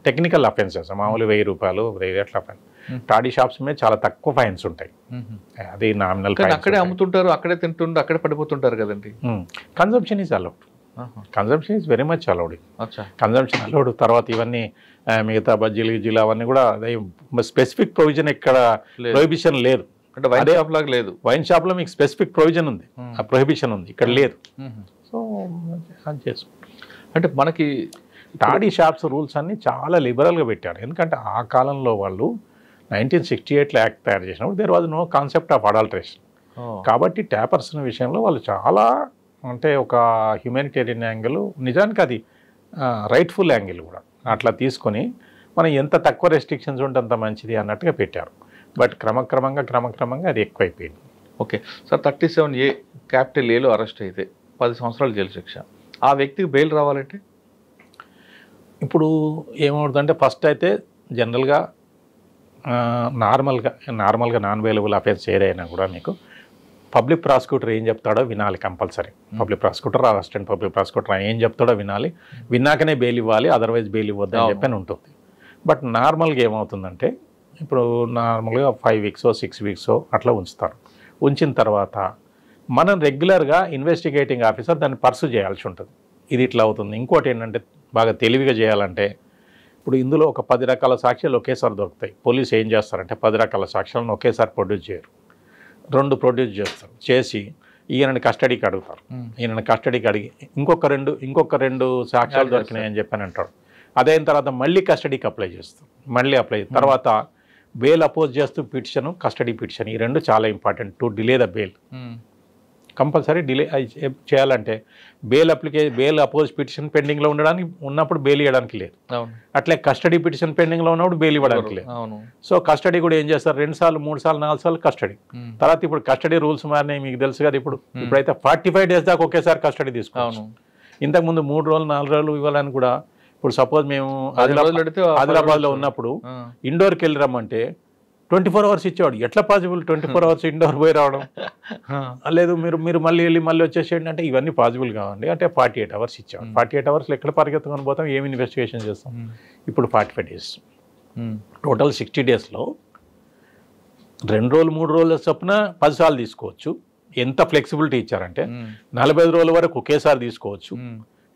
టెక్నికల్ అఫెన్సెస్, మామూలు 1000 రూపాయలు 1000 అట్లా ఫైన్. టాడీ షాప్స్ మీద చాలా తక్కువ ఫైన్స్ ఉంటాయి. అది నామినల్. అక్కడే అమ్ముతుంటారు, అక్కడే తింటుంటారు, అక్కడే పడిపోతుంటారు కదండి. Consumption is allowed, consumption is very much allowed. Consumption allowed. తర్వాత ఇవన్నీ మిగతా బజ్జీలు గిజ్జీలు అవన్నీ కూడా స్పెసిఫిక్ ప్రొవిజన్ ఇక్కడ ప్రొహిబిషన్ లేదు. అంటే వైన్ షాప్ లాగా లేదు. వైన్ షాప్లో మీకు స్పెసిఫిక్ ప్రొవిజన్ ఉంది, ఆ ప్రొహిబిషన్ ఉంది, ఇక్కడ లేదు. సో అది చేసుకుంటాం. అంటే మనకి టాడీ షాప్స్ రూల్స్ అన్నీ చాలా లిబరల్గా పెట్టారు. ఎందుకంటే ఆ కాలంలో వాళ్ళు 1968లో యాక్ట్ తయారు చేసినప్పుడు there was no concept of adulteration. కాబట్టి ట్యాపర్స్ విషయంలో వాళ్ళు చాలా, అంటే ఒక హ్యూమానిటేరియన్ యాంగిల్, నిజానికి అది రైట్ఫుల్ యాంగిల్ కూడా అట్లా తీసుకొని మనం ఎంత తక్కువ రెస్ట్రిక్షన్స్ ఉంటే అంత మంచిది అన్నట్టుగా పెట్టారు. బట్ క్రమక్రమంగా అది ఎక్కువైపోయింది. ఓకే సార్, 37A క్యాపిటల్ ఏలో అరెస్ట్ అయితే 10 సంవత్సరాలు జైలు శిక్ష. ఆ వ్యక్తికి బెయిల్ రావాలంటే ఇప్పుడు ఏమవుతుందంటే, ఫస్ట్ అయితే జనరల్గా నార్మల్గా నాన్ అవైలబుల్ అఫెన్స్ ఏదైనా కూడా మీకు పబ్లిక్ ప్రాసిక్యూటర్ ఏం చెప్తాడో వినాలి compulsory. Public prosecutor, assistant public prosecutor ఏం చెప్తాడో వినాలి, విన్నాకనే బెయిల్ ఇవ్వాలి, అదర్వైజ్ బెయిల్ ఇవ్వద్దు అని చెప్పని ఉంటుంది. బట్ నార్మల్గా ఏమవుతుందంటే, ఇప్పుడు నార్మల్గా 5 weeks 6 weeks అట్లా ఉంచుతారు. ఉంచిన తర్వాత మనం రెగ్యులర్గా ఇన్వెస్టిగేటింగ్ ఆఫీసర్ దాన్ని పర్సు చేయాల్సి ఉంటుంది. ఇది ఇట్లా అవుతుంది. ఇంకోటి ఏంటంటే, బాగా తెలివిగా చేయాలంటే, ఇప్పుడు ఇందులో ఒక 10 రకాల సాక్ష్యాలు ఒకేసారి దొరుకుతాయి. పోలీసు ఏం చేస్తారంటే 10 రకాల సాక్ష్యాలను ఒకేసారి ప్రొడ్యూస్ చేయరు, 2 ప్రొడ్యూస్ చేస్తారు. చేసి ఈయనని కస్టడీకి అడుగుతారు. ఈయనని కస్టడీకి అడిగి ఇంకొక రెండు సాక్ష్యాలు దొరికినాయి అని చెప్పని అంటాడు. అదైన తర్వాత మళ్ళీ కస్టడీకి అప్లై చేస్తాం. తర్వాత బెయిల్ అపోజ్ చేస్తూ పిటిషన్, కస్టడీ పిటిషన్, ఈ 2 చాలా important to delay the bail. Compulsory delay చేయాలంటే బెయిల్ అపోజ్ పిటిషన్ పెండింగ్లో ఉన్నప్పుడు బెయిల్ ఇవ్వడానికి లేదు. అట్లే కస్టడీ పిటిషన్ పెండింగ్లో ఉన్నప్పుడు బెయిల్ ఇవ్వడానికి లేదు. సో కస్టడీ కూడా ఏం చేస్తారు, 2 సార్లు 3 సార్లు 4 సార్లు కస్టడీ. తర్వాత ఇప్పుడు కస్టడీ రూల్స్ మారినాయి, మీకు తెలుసు కదా. ఇప్పుడైతే 45 days దాకా ఒకేసారి కస్టడీ తీసుకోవచ్చు. ఇంతకుముందు 3 రోజులు 4 రోజులు ఇవ్వాలని కూడా, ఇప్పుడు సపోజ్ మేము ఆదిలాబాద్లో ఉన్నప్పుడు ఇండోర్కి వెళ్ళి రమ్మంటే 24 hours ఇచ్చేవాడు. ఎట్లా పాసిబుల్ 24 hours ఇండోర్ పోయి రావడం? లేదు, మీరు మళ్ళీ వచ్చేసేయండి అంటే ఇవన్నీ పాసిబుల్ కావండి. అంటే 48 hours ఇచ్చేవాడు. 48 hours ఎక్కడ పరిగెత్తుకొని పోతాం, ఏమి ఇన్వెస్టిగేషన్ చేస్తాం? ఇప్పుడు 45 days, టోటల్ 60 daysలో 2 రోజులు 3 రోజుల చొప్పున 10 సార్లు తీసుకోవచ్చు. ఎంత ఫ్లెక్సిబిలిటీ ఇచ్చారంటే 45 రోజుల వరకు ఒకేసారి తీసుకోవచ్చు.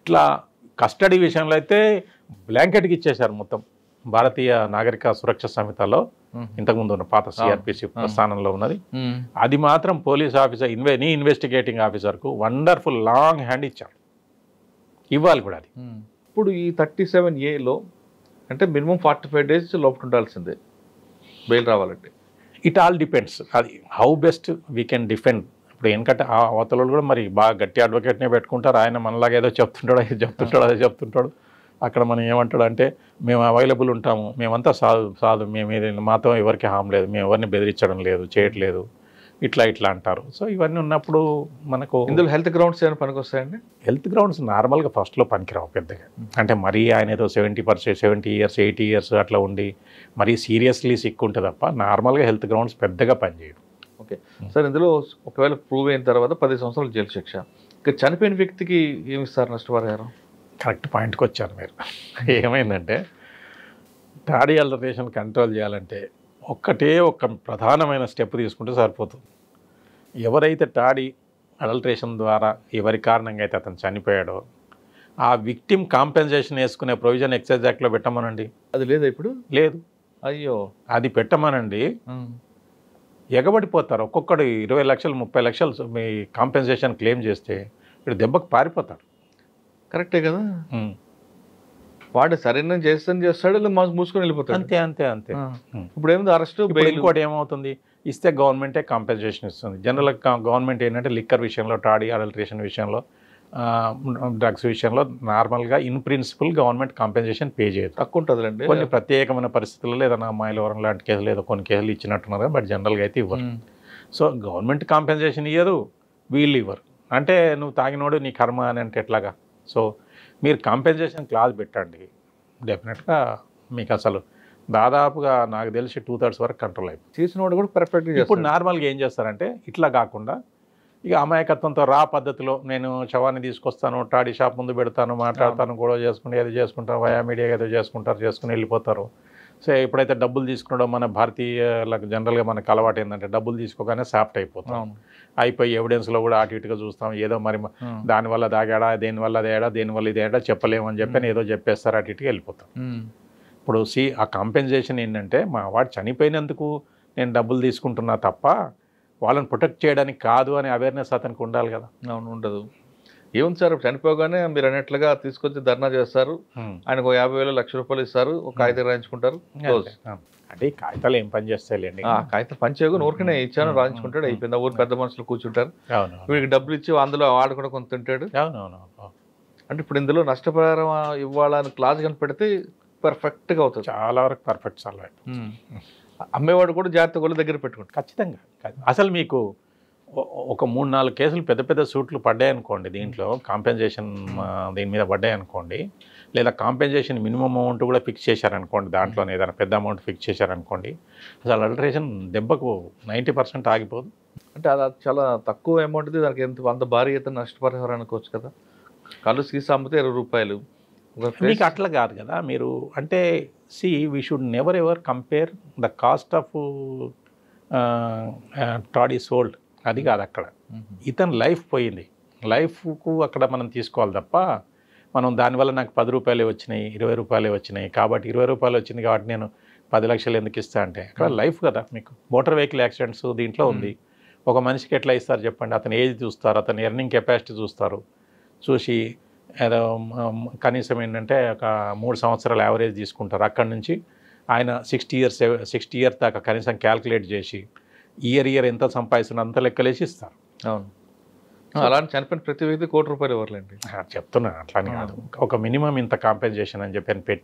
ఇట్లా కస్టడీ విషయంలో అయితే బ్లాంకెట్కి ఇచ్చేశారు మొత్తం. భారతీయ నాగరిక సురక్ష సంహితలో ఇంతకుముందు ఉన్న పాత సిఆర్పిసి స్థానంలో ఉన్నది. అది మాత్రం పోలీస్ ఆఫీసర్ ఇన్వెస్టిగేటింగ్ ఆఫీసర్కు వండర్ఫుల్ లాంగ్ హ్యాండ్ ఇచ్చారు, ఇవ్వాలి కూడా అది. ఇప్పుడు ఈ 37Aలో అంటే మినిమం 45 days లోపల ఉండాల్సిందే బెయిల్ రావాలంటే. ఇట్ ఆల్ డిపెండ్స్, అది how best we can defend. ఇప్పుడు ఎందుకంటే ఆ అవతల కూడా మరి బాగా గట్టి అడ్వకేట్నే పెట్టుకుంటారు. ఆయన మనలాగా ఏదో అదే చెప్తుంటాడు. అక్కడ మనం ఏమంటాడు అంటే, మేము అవైలబుల్ ఉంటాము, మేమంతా సాధు, మేము ఏదైనా మాతో ఎవరికి హామ్ లేదు, మేము ఎవరిని బెదిరించడం లేదు, చేయట్లేదు, ఇట్లా అంటారు. సో ఇవన్నీ ఉన్నప్పుడు మనకు ఇందులో హెల్త్ గ్రౌండ్స్ ఏమైనా పనికొస్తాయండి? హెల్త్ గ్రౌండ్స్ నార్మల్గా ఫస్ట్లో పనికిరావు పెద్దగా. అంటే మరీ ఆయన ఏదో 70 years 80 years అట్లా ఉండి మరీ సీరియస్లీ సిక్ ఉంటే తప్ప నార్మల్గా హెల్త్ గ్రౌండ్స్ పెద్దగా పనిచేయదు. ఓకే సార్, ఇందులో ఒకవేళ ప్రూవ్ అయిన తర్వాత 10 సంవత్సరాలు జైలు శిక్ష. ఇక చనిపోయిన వ్యక్తికి ఏమి ఇస్తారు నష్టపరిహారం? కరెక్ట్ పాయింట్కి వచ్చారు మీరు. ఏమైందంటే టాడీ అడల్టరేషన్ కంట్రోల్ చేయాలంటే ఒక్క ప్రధానమైన స్టెప్ తీసుకుంటే సరిపోతుంది. ఎవరైతే టాడీ అడల్టరేషన్ ద్వారా ఎవరి కారణంగా అయితే అతను చనిపోయాడో ఆ విక్టిమ్ కాంపెన్సేషన్ వేసుకునే ప్రొవిజన్ ఎక్సైజ్ యాక్ట్లో పెట్టమనండి. అది లేదా ఇప్పుడు? లేదు. అయ్యో, అది పెట్టమనండి. ఎగబడిపోతారు. ఒక్కొక్కడు 20 లక్షలు 30 లక్షలు మీ కాంపెన్సేషన్ క్లెయిమ్ చేస్తే ఇప్పుడు దెబ్బకు పారిపోతాడు. కరెక్టే కదా. వాడు సరైన చేస్తాడు, ఇలా మూసుకొని వెళ్ళిపోతాడు. అంతే అంతే అంతే. ఇప్పుడు ఏముంది, అరెస్ట్. ఇంకోటి ఏమవుతుంది, ఇస్తే గవర్నమెంటే కాంపెన్సేషన్ ఇస్తుంది. జనరల్గా గవర్నమెంట్ ఏంటంటే లిక్కర్ విషయంలో, టాడీ అడల్టరేషన్ విషయంలో, డ్రగ్స్ విషయంలో నార్మల్గా in principle government compensation pay చేయదు. తక్కువ ఉంటుందిలేండి. కొన్ని ప్రత్యేకమైన పరిస్థితుల్లో ఏదైనా అమ్మాయిల వరం లాంటి కేసులు ఏదో కొన్ని కేసులు ఇచ్చినట్టున్నారు, బట్ జనరల్గా అయితే ఇవ్వరు. సో గవర్నమెంట్ కాంపెన్సేషన్ ఇవ్వదు, వీళ్ళు ఇవ్వరు. అంటే నువ్వు తాగినోడు నీ కర్మ అని అంటే ఎట్లాగా? సో మీరు కాంపెన్సేషన్ క్లాజ్ పెట్టండి, డెఫినెట్గా మీకు అసలు దాదాపుగా నాకు తెలిసి 2/3 వరకు కంట్రోల్ అయిపోతుంది. చేసినోడు కూడా పర్ఫెక్ట్గా. ఇప్పుడు నార్మల్గా ఏం చేస్తారంటే ఇట్లా కాకుండా ఇక అమాయకత్వంతో రా పద్ధతిలో నేను శవాన్ని తీసుకొస్తాను, టాడీ షాప్ ముందు పెడతాను, మాట్లాడతాను, గొడవ చేసుకుని ఏదో చేసుకుంటాను, వయా మీడియా ఏదో చేసుకుని వెళ్ళిపోతారు. సో ఎప్పుడైతే డబ్బులు తీసుకున్నాడో మన భారతీయులకు జనరల్గా మనకు అలవాటు ఏంటంటే డబ్బులు తీసుకోగానే సాఫ్ట్ అయిపోతాం. అయిపోయి ఎవిడెన్స్లో కూడా అటు ఇటుగా చూస్తాం, ఏదో మరి దానివల్ల దాగాడా, దేనివల్ల అదేడా, దేనివల్ల ఇదేడా చెప్పలేమని చెప్పి ఏదో చెప్పేస్తారు, అటు ఇటుగా వెళ్ళిపోతాం. ఇప్పుడు ఆ కాంపెన్సేషన్ ఏంటంటే మా వాడు చనిపోయినందుకు నేను డబ్బులు తీసుకుంటున్నా తప్ప వాళ్ళని ప్రొటెక్ట్ చేయడానికి కాదు అనే అవేర్నెస్ అతనికి ఉండాలి కదా. అవును, ఉండదు. ఏముంది సార్, చనిపోగానే మీరు అన్నట్లుగా తీసుకొచ్చి ధర్నా చేస్తారు, ఆయనకు 50,000 లక్ష రూపాయలు ఇస్తారు, ఒక కాగితం రాయించుకుంటారు. అంటే కాగితాలు ఏం పని చేస్తాయిలేండి, కాగితం పని చేయగా ఊరికనే ఇచ్చాను రాయించుకుంటాడు, అయిపోయింది. ఊరు పెద్ద మనుషులు కూర్చుంటారు, వీడికి డబ్బులు ఇచ్చి అందులో వాడు కూడా కొంత తింటాడు. అంటే ఇప్పుడు ఇందులో నష్టపరిహారం ఇవ్వాలని క్లాజ్ కని పెడితే పర్ఫెక్ట్గా అవుతుంది. చాలా వరకు పర్ఫెక్ట్ చాలా. అమ్మేవాడు కూడా జాగ్రత్తగా దగ్గర పెట్టుకుంటాడు. ఖచ్చితంగా. అసలు మీకు ఒక 3-4 కేసులు పెద్ద పెద్ద సూట్లు పడ్డాయనుకోండి, దీంట్లో కాంపెన్సేషన్ దీని మీద పడ్డాయనుకోండి, లేదా కాంపెన్సేషన్ మినిమం అమౌంట్ కూడా ఫిక్స్ చేశారనుకోండి, దాంట్లోనే ఏదైనా పెద్ద అమౌంట్ ఫిక్స్ చేశారనుకోండి, అసలు అడల్టరేషన్ దెబ్బకు 90% ఆగిపోదు. అంటే అది చాలా తక్కువ అమౌంట్ది, దానికి అంత భారీ అయితే నష్టపరిహారం అనుకోవచ్చు కదా. కళ్ళు సీసా అమ్మితే 20 రూపాయలు. మీకు అట్లా కాదు కదా మీరు. అంటే we should never ever compare the cost of toddy sold, అది కాదు అక్కడ. ఇతను లైఫ్ పోయింది, లైఫ్కు అక్కడ మనం తీసుకోవాలి తప్ప మనం దానివల్ల నాకు 10 రూపాయలే వచ్చినాయి, 20 రూపాయలే వచ్చినాయి కాబట్టి 20 రూపాయలు వచ్చింది కాబట్టి నేను 10 లక్షలు ఎందుకు ఇస్తా అంటే అక్కడ లైఫ్ కదా. మీకు మోటార్ వెహికల్ యాక్సిడెంట్స్ దీంట్లో ఉంది. ఒక మనిషికి ఎట్లా ఇస్తారు చెప్పండి? అతని ఏజ్ చూస్తారు, అతని ఎర్నింగ్ కెపాసిటీ చూస్తారు, చూసి ఏదో కనీసం ఏంటంటే ఒక 3 సంవత్సరాల యావరేజ్ తీసుకుంటారు. అక్కడి నుంచి ఆయన 60 ఇయర్స్ దాకా కనీసం క్యాల్కులేట్ చేసి ఇయర్ ఎంత సంపాదిస్తున్నా అంత లెక్కలేసి ఇస్తారు. అవును, అలాంటి చనిపోయిన ప్రతి వ్యక్తి ₹1 కోటి ఇవ్వాలండి. చెప్తున్నాను, అట్లానే కాదు, ఒక మినిమం ఇంత కాంపెన్సేషన్ అని చెప్పి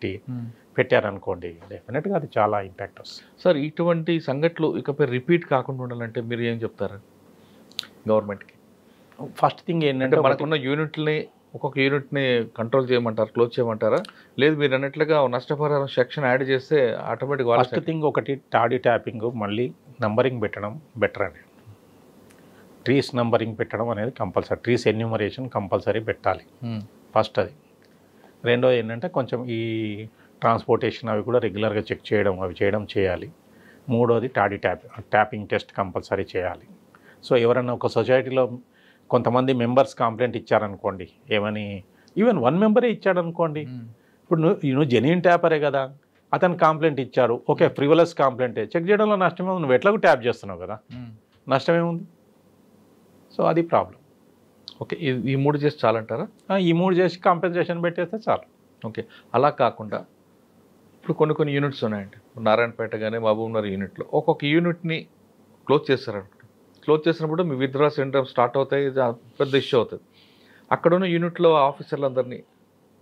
పెట్టారనుకోండి, డెఫినెట్గా అది చాలా ఇంపాక్ట్ వస్తుంది. సార్, ఇటువంటి సంఘటనలు ఇకపై రిపీట్ కాకుండా ఉండాలంటే మీరు ఏం చెప్తారు గవర్నమెంట్కి? ఫస్ట్ థింగ్ ఏంటంటే మనకున్న యూనిట్ని, ఒక్కొక్క యూనిట్ని కంట్రోల్ చేయమంటారు, క్లోజ్ చేయమంటారా? లేదు మీరు అన్నట్లుగా నష్టపరిహారం సెక్షన్ యాడ్ చేస్తే ఆటోమేటిక్గా? ఫస్ట్ థింగ్ ఒకటి టాడీ ట్యాపింగ్, మళ్ళీ నంబరింగ్ పెట్టడం బెటర్ అండి. ట్రీస్ నంబరింగ్ పెట్టడం అనేది కంపల్సరీ, ట్రీస్ ఎన్యూమరేషన్ కంపల్సరీ పెట్టాలి ఫస్ట్. అది రెండోది ఏంటంటే కొంచెం ఈ ట్రాన్స్పోర్టేషన్ అవి కూడా రెగ్యులర్గా చెక్ చేయడం, చేయాలి. మూడోది టాడీ ట్యాపింగ్ టెస్ట్ కంపల్సరీ చేయాలి. సో ఎవరైనా ఒక సొసైటీలో కొంతమంది మెంబర్స్ కంప్లైంట్ ఇచ్చారనుకోండి, ఏమని ఈవెన్ 1 మెంబరే ఇచ్చాడనుకోండి, ఇప్పుడు నువ్వు జెన్యూన్ ట్యాపరే కదా, అతను కంప్లైంట్ ఇచ్చాడు, ఓకే ఫ్రివలస్ కంప్లైంటే, చెక్ చేయడంలో నష్టమే ఉంది, నువ్వు ఎట్లాగో ట్యాప్ చేస్తున్నావు కదా, నష్టమేముంది? సో అది ప్రాబ్లం. ఓకే, ఈ 3 చేసి చాలంటారా? ఈ 3 చేసి కాంపెన్సేషన్ పెట్టేస్తే చాలు. ఓకే, అలా కాకుండా ఇప్పుడు కొన్ని యూనిట్స్ ఉన్నాయండి, నారాయణపేట కానీ మహబూబ్నగర్ యూనిట్లో ఒక్కొక్క యూనిట్ని క్లోజ్ చేస్తారనుకో. క్లోజ్ చేసినప్పుడు మీ విత్డ్రా సిండ్రోమ్ స్టార్ట్ అవుతాయి, పెద్ద ఇష్యూ అవుతుంది. అక్కడున్న యూనిట్లో ఆఫీసర్లందరినీ,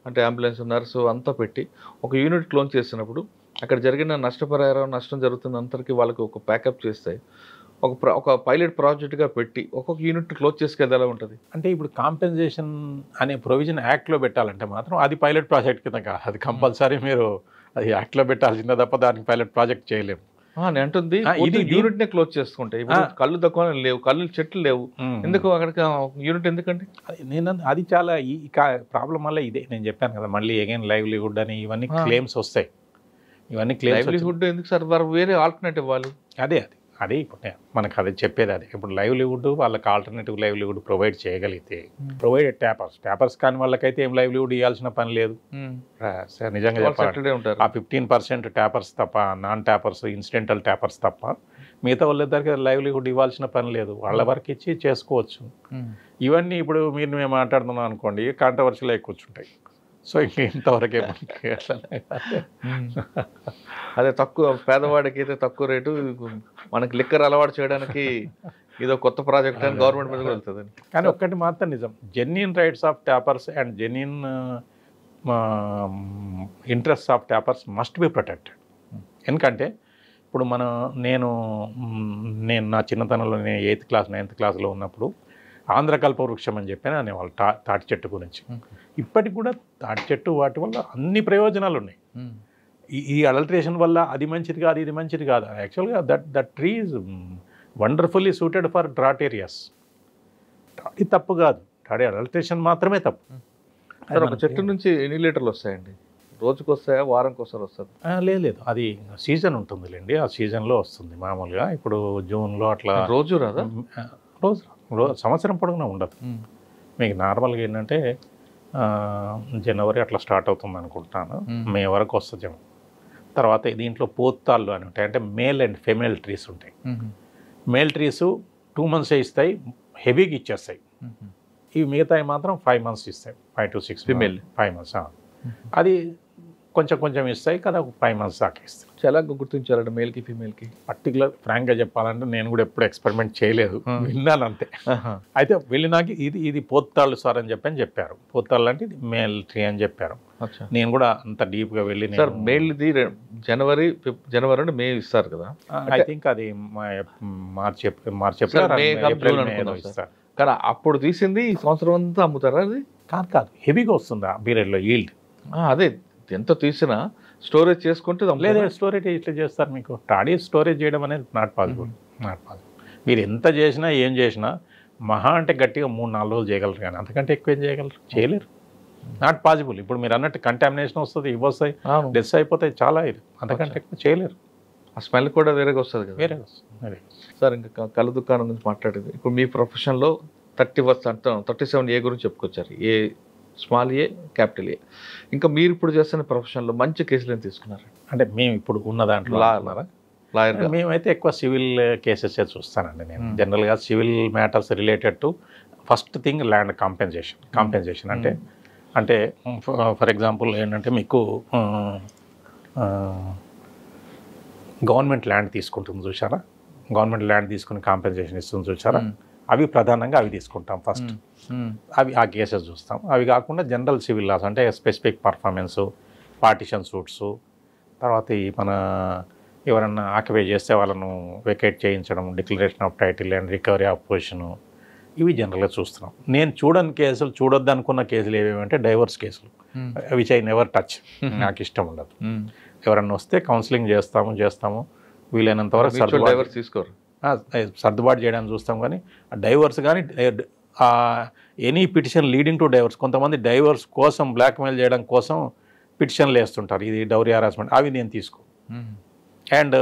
అంటే అంబులెన్స్, నర్సు అంతా పెట్టి ఒక యూనిట్ క్లోజ్ చేసినప్పుడు అక్కడ జరిగిన నష్టపరిహారం, నష్టం జరుగుతున్న అందరికీ వాళ్ళకి ఒక ప్యాకప్ చేస్తాయి, ఒక పైలట్ ప్రాజెక్ట్గా పెట్టి ఒక్కొక్క యూనిట్ క్లోజ్ చేసుకెళ్ళి ఎలా ఉంటుంది? అంటే ఇప్పుడు కాంపెన్సేషన్ అనే ప్రొవిజన్ యాక్ట్లో పెట్టాలంటే మాత్రం అది పైలట్ ప్రాజెక్ట్ కింద కాదు, అది కంపల్సరీ మీరు అది యాక్ట్లో పెట్టాల్సిందే తప్ప దానికి పైలట్ ప్రాజెక్ట్ చేయలేము. నేను అంటుంది ఇది యూనిట్ నే క్లోజ్ చేసుకుంటాయి. ఇప్పుడు కళ్ళు తక్కువ లేవు, కళ్ళు చెట్లు లేవు, ఎందుకు అక్కడికి యూనిట్ ఎందుకండి? నేను అది చాలా ఈ ప్రాబ్లం వల్ల ఇదే నేను చెప్పాను కదా, మళ్ళీ అగైన్ లైవ్లీహుడ్ అని ఇవన్నీ క్లెయిమ్స్ వస్తాయి. ఇవన్నీ క్లెయిమ్స్ లైవ్లీహుడ్ ఎందుకు సార్? వేరే ఆల్టర్నేటివ్ ఇవ్వాలి. అదే ఇప్పుడు మనకు అది చెప్పేది అదే. ఇప్పుడు లైవ్లీహుడ్ వాళ్ళకి ఆల్టర్నేటివ్ లైవ్లీహుడ్ ప్రొవైడ్ చేయగలిగితే, ప్రొవైడెడ్ ట్యాపర్స్ కాని వాళ్ళకైతే ఏం లైవ్లీహుడ్ ఇవ్వాల్సిన పని లేదు. నిజంగా చెప్పాలి, ఆ 15% ట్యాపర్స్ తప్ప, నాన్ ట్యాపర్స్, ఇన్సిడెంటల్ ట్యాపర్స్ తప్ప మిగతా వాళ్ళిద్దరికి లైవ్లీహుడ్ ఇవ్వాల్సిన పని లేదు. వాళ్ళ వరకు ఇచ్చి చేసుకోవచ్చు. ఇవన్నీ ఇప్పుడు మేము మాట్లాడుతున్నాం అనుకోండి, కాంట్రవర్షియల్ అయి కూర్చుంటాయి. సో ఇంతవరకే అదే తక్కువ పేదవాడికి అయితే తక్కువ రేటు, మనకి లిక్కర్ అలవాటు చేయడానికి ఇదో కొత్త ప్రాజెక్ట్ అని గవర్నమెంట్ మీద వెళ్తుంది. కానీ ఒక్కటి మాత్రం నిజం, genuine rights of tappers and genuine interest of tappers must be protected. ఎందుకంటే ఇప్పుడు నేను నా చిన్నతనంలో నేను 8th క్లాస్ 9th క్లాస్లో ఉన్నప్పుడు ఆంధ్రకల్ప వృక్షం అని చెప్పాను అనేవాళ్ళు తాటి చెట్టు గురించి. ఇప్పటికి కూడా తాటి చెట్టు వాటి వల్ల అన్ని ప్రయోజనాలు ఉన్నాయి. ఈ అడల్ట్రేషన్ వల్ల అది మంచిది కాదు, ఇది మంచిది కాదు. యాక్చువల్గా that tree is wonderfully suited for drought areas. తాడి తప్పు కాదు, తాడి అడల్ట్రేషన్ మాత్రమే తప్పు. ఒక చెట్టు నుంచి ఎన్ని లీటర్లు వస్తాయండి? రోజుకి వస్తాయా, వారానికి ఒకసారి వస్తుంది? లేదు, అది సీజన్ ఉంటుందిలేండి, ఆ సీజన్లో వస్తుంది. మామూలుగా ఇప్పుడు జూన్లో అట్లా రోజు రాదా? రోజు సంవత్సరం పొడుగునా ఉండదు. మీకు నార్మల్గా ఏంటంటే జనవరి అట్లా స్టార్ట్ అవుతుంది అనుకుంటున్నాను, మే వరకు వస్తుంది. తర్వాత దీంట్లో పోత్తాళ్ళు అని ఉంటాయి, అంటే మేల్ అండ్ ఫెమేల్ ట్రీస్ ఉంటాయి. మేల్ ట్రీస్ 2 months ఇస్తాయి, హెవీగా ఇచ్చేస్తాయి. ఇవి మిగతాయి మాత్రం 5 months ఇస్తాయి, 5 to 6 ఫిమేల్ 5 months. అది కొంచెం ఇస్తాయి కదా, 5 months దాకా ఇస్తాయి. చాలా గుర్తించాలంటే మేల్కి ఫీమేల్కి పర్టికులర్ ఫ్రాంక్గా చెప్పాలంటే నేను కూడా ఎప్పుడు ఎక్స్పెరిమెంట్ చేయలేదు, విన్నాను అంతే. అయితే వెళ్ళినాక ఇది పోత్తాళ్ళు సార్ అని చెప్పారు. పోత్తాళ్ళు అంటే ఇది మేల్ ట్రీ అని చెప్పారు. నేను కూడా అంత డీప్గా వెళ్ళి సార్ మేల్ది జనవరి అంటే మే ఇస్తారు కదా, ఐ థింక్ అది మార్చి ఇస్తారు. కానీ అప్పుడు తీసింది ఈ సంవత్సరం అంతా అమ్ముతారా? అది కాదు, హెవీగా వస్తుంది ఆ పీరియడ్లో ఈల్డ్. అదే ఎంత తీసినా స్టోరేజ్ చేసుకుంటే లేదా స్టోరేజ్ ఇట్లా చేస్తారు. మీకు టాడీ స్టోరేజ్ చేయడం అనేది నాట్ పాసిబుల్. మీరు ఎంత చేసినా ఏం చేసినా మహా అంటే గట్టిగా 3-4 రోజులు చేయగలరు, కానీ అంతకంటే ఎక్కువ ఏం చేయలేరు. Not possible. ఇప్పుడు మీరు అన్నట్టు కంటామినేషన్ వస్తుంది, ఇవి వస్తాయి, డెస్ అయిపోతాయి, చాలా ఇది, అంతకంటే ఎక్కువ చేయలేరు. ఆ స్మెల్ కూడా వేరేగా వస్తుంది కదా. వేరేగా వస్తుంది. సార్ ఇంకా కళ్ళ దుకాణం గురించి మాట్లాడేది, ఇప్పుడు మీ ప్రొఫెషన్లో 37A గురించి చెప్పుకొచ్చారు. ఏ స్మాల్ ఏ, క్యాపిటల్ ఏ. ఇంకా మీరు ఇప్పుడు చేస్తున్న ప్రొఫెషన్లో మంచి కేసులు ఏం తీసుకున్నారు? అంటే మేము ఇప్పుడు ఉన్న దాంట్లో లాయర్ మేమైతే ఎక్కువ సివిల్ కేసెస్ చూస్తానండి. నేను జనరల్గా civil matters related to first thing land compensation అంటే ఫర్ ఎగ్జాంపుల్ ఏంటంటే మీకు గవర్నమెంట్ ల్యాండ్ తీసుకుంటుంది చూసారా, గవర్నమెంట్ ల్యాండ్ తీసుకుని కాంపెన్సేషన్ ఇస్తుంది చూసారా, అవి ప్రధానంగా అవి తీసుకుంటాం ఫస్ట్. అవి ఆ కేసెస్ చూస్తాం. అవి కాకుండా జనరల్ సివిల్ లాస్ అంటే స్పెసిఫిక్ పర్ఫార్మెన్సు, పార్టిషన్ సూట్స్, తర్వాత ఈ మన ఎవరన్నా ఆక్యుపై చేస్తే వాళ్ళను వెకేట్ చేయించడం, declaration of title and recovery of position, ఇవి జనరల్గా చూస్తున్నాం. నేను చూడొద్దు అనుకున్న కేసులు ఏవేమంటే డైవర్స్ కేసులు, విచ్ ఐ నెవర్ టచ్. నాకు ఇష్టం ఉండదు. ఎవరన్నా వస్తే కౌన్సిలింగ్ చేస్తాము వీలైనంత వరకు తీసుకోరు, సర్దుబాటు చేయడానికి చూస్తాం. కానీ డైవర్స్ కానీ any petition leading to divorce, కొంతమంది డైవర్స్ కోసం బ్లాక్మెయిల్ చేయడం కోసం పిటిషన్లు వేస్తుంటారు, ఇది డౌరీ హరాస్మెంట్, అవి నేను తీసుకో. అండ్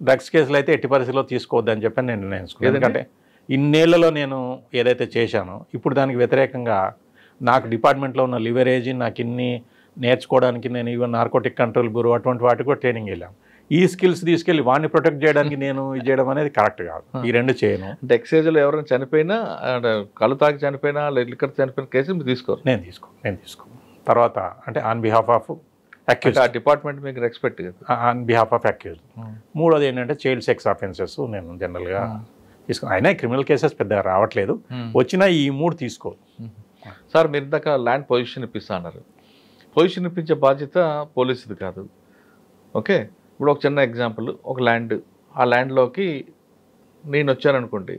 డ్రగ్స్ కేసులు అయితే ఎట్టి పరిస్థితిలో తీసుకోవద్దని చెప్పి నేను నిర్ణయించుకున్నాను. ఎందుకంటే ఇన్నేళ్లలో నేను ఏదైతే చేశానో ఇప్పుడు దానికి వ్యతిరేకంగా నాకు డిపార్ట్మెంట్లో ఉన్న లివరేజ్, నాకు ఇన్ని నేర్చుకోవడానికి నేను ఈవెన్ నార్కోటిక్ కంట్రోల్ బ్యూరో అటువంటి వాటికి కూడా ట్రైనింగ్ వెళ్ళాను. ఈ స్కిల్స్ తీసుకెళ్ళి వాడిని ప్రొటెక్ట్ చేయడానికి నేను ఇది చేయడం అనేది కరెక్ట్ కాదు. ఈ రెండు చేయను. అంటే ఎక్సైజ్లో ఎవరైనా చనిపోయినా, కళ్ళు తాగి చనిపోయినా, లిక్కర్ చనిపోయిన కేసు మీరు తీసుకోరు? నేను తీసుకో. తర్వాత అంటే ఆన్ బిహాఫ్ ఆఫ్ అక్యూజ్, ఆ డిపార్ట్మెంట్ మీకు రెస్పెక్ట్ కదా, ఆన్ బిహాఫ్ ఆఫ్ అక్యూజ్. మూడోది ఏంటంటే చైల్డ్ సెక్స్ అఫెన్సెస్ నేను జనరల్గా తీసుకో. అయినా క్రిమినల్ కేసెస్ పెద్దగా రావట్లేదు, వచ్చినా ఈ 3 తీసుకో. సార్ మీరు ఇందాక ల్యాండ్ పొజిషన్ ఇప్పిస్తా అన్నారు. పొజిషన్ ఇప్పించే బాధ్యత పోలీసుది కాదు. ఓకే, ఇప్పుడు ఒక చిన్న ఎగ్జాంపుల్, ఒక ల్యాండ్, ఆ ల్యాండ్లోకి నేను వచ్చాను అనుకోండి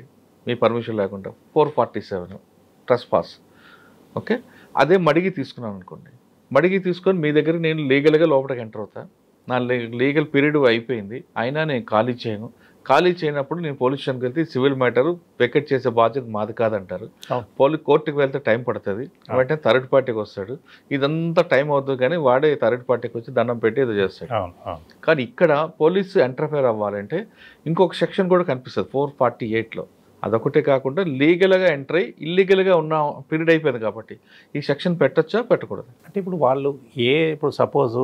మీ పర్మిషన్ లేకుండా, 447 ట్రెస్ పాస్. ఓకే, అదే మడిగి తీసుకున్నాను అనుకోండి, మడిగి తీసుకొని మీ దగ్గర నేను లీగల్గా లోపలికి ఎంటర్ అవుతా, నా లీగల్ పీరియడ్ అయిపోయింది, అయినా నేను ఖాళీ చేయనప్పుడు నేను పోలీస్ స్టేషన్కి వెళ్తే సివిల్ మ్యాటర్ వెకెట్ చేసే బాధ్యత మాది కాదంటారు. కోర్టుకి వెళ్తే టైం పడుతుంది, వెంటనే థర్డ్ పార్టీకి వస్తాడు, ఇదంతా టైం అవుతుంది, కానీ వాడే థర్డ్ పార్టీకి వచ్చి దండం పెట్టి ఏదో చేస్తాడు. కానీ ఇక్కడ పోలీసు ఎంటర్ఫైర్ అవ్వాలంటే ఇంకొక సెక్షన్ కూడా కనిపిస్తుంది 448లో. అదొకటే కాకుండా లీగల్గా ఎంటర్ అయ్యి ఇల్లీగల్గా ఉన్న పీరియడ్ అయిపోయింది కాబట్టి ఈ సెక్షన్ పెట్టచ్చా పెట్టకూడదు అంటే ఇప్పుడు వాళ్ళు ఇప్పుడు సపోజు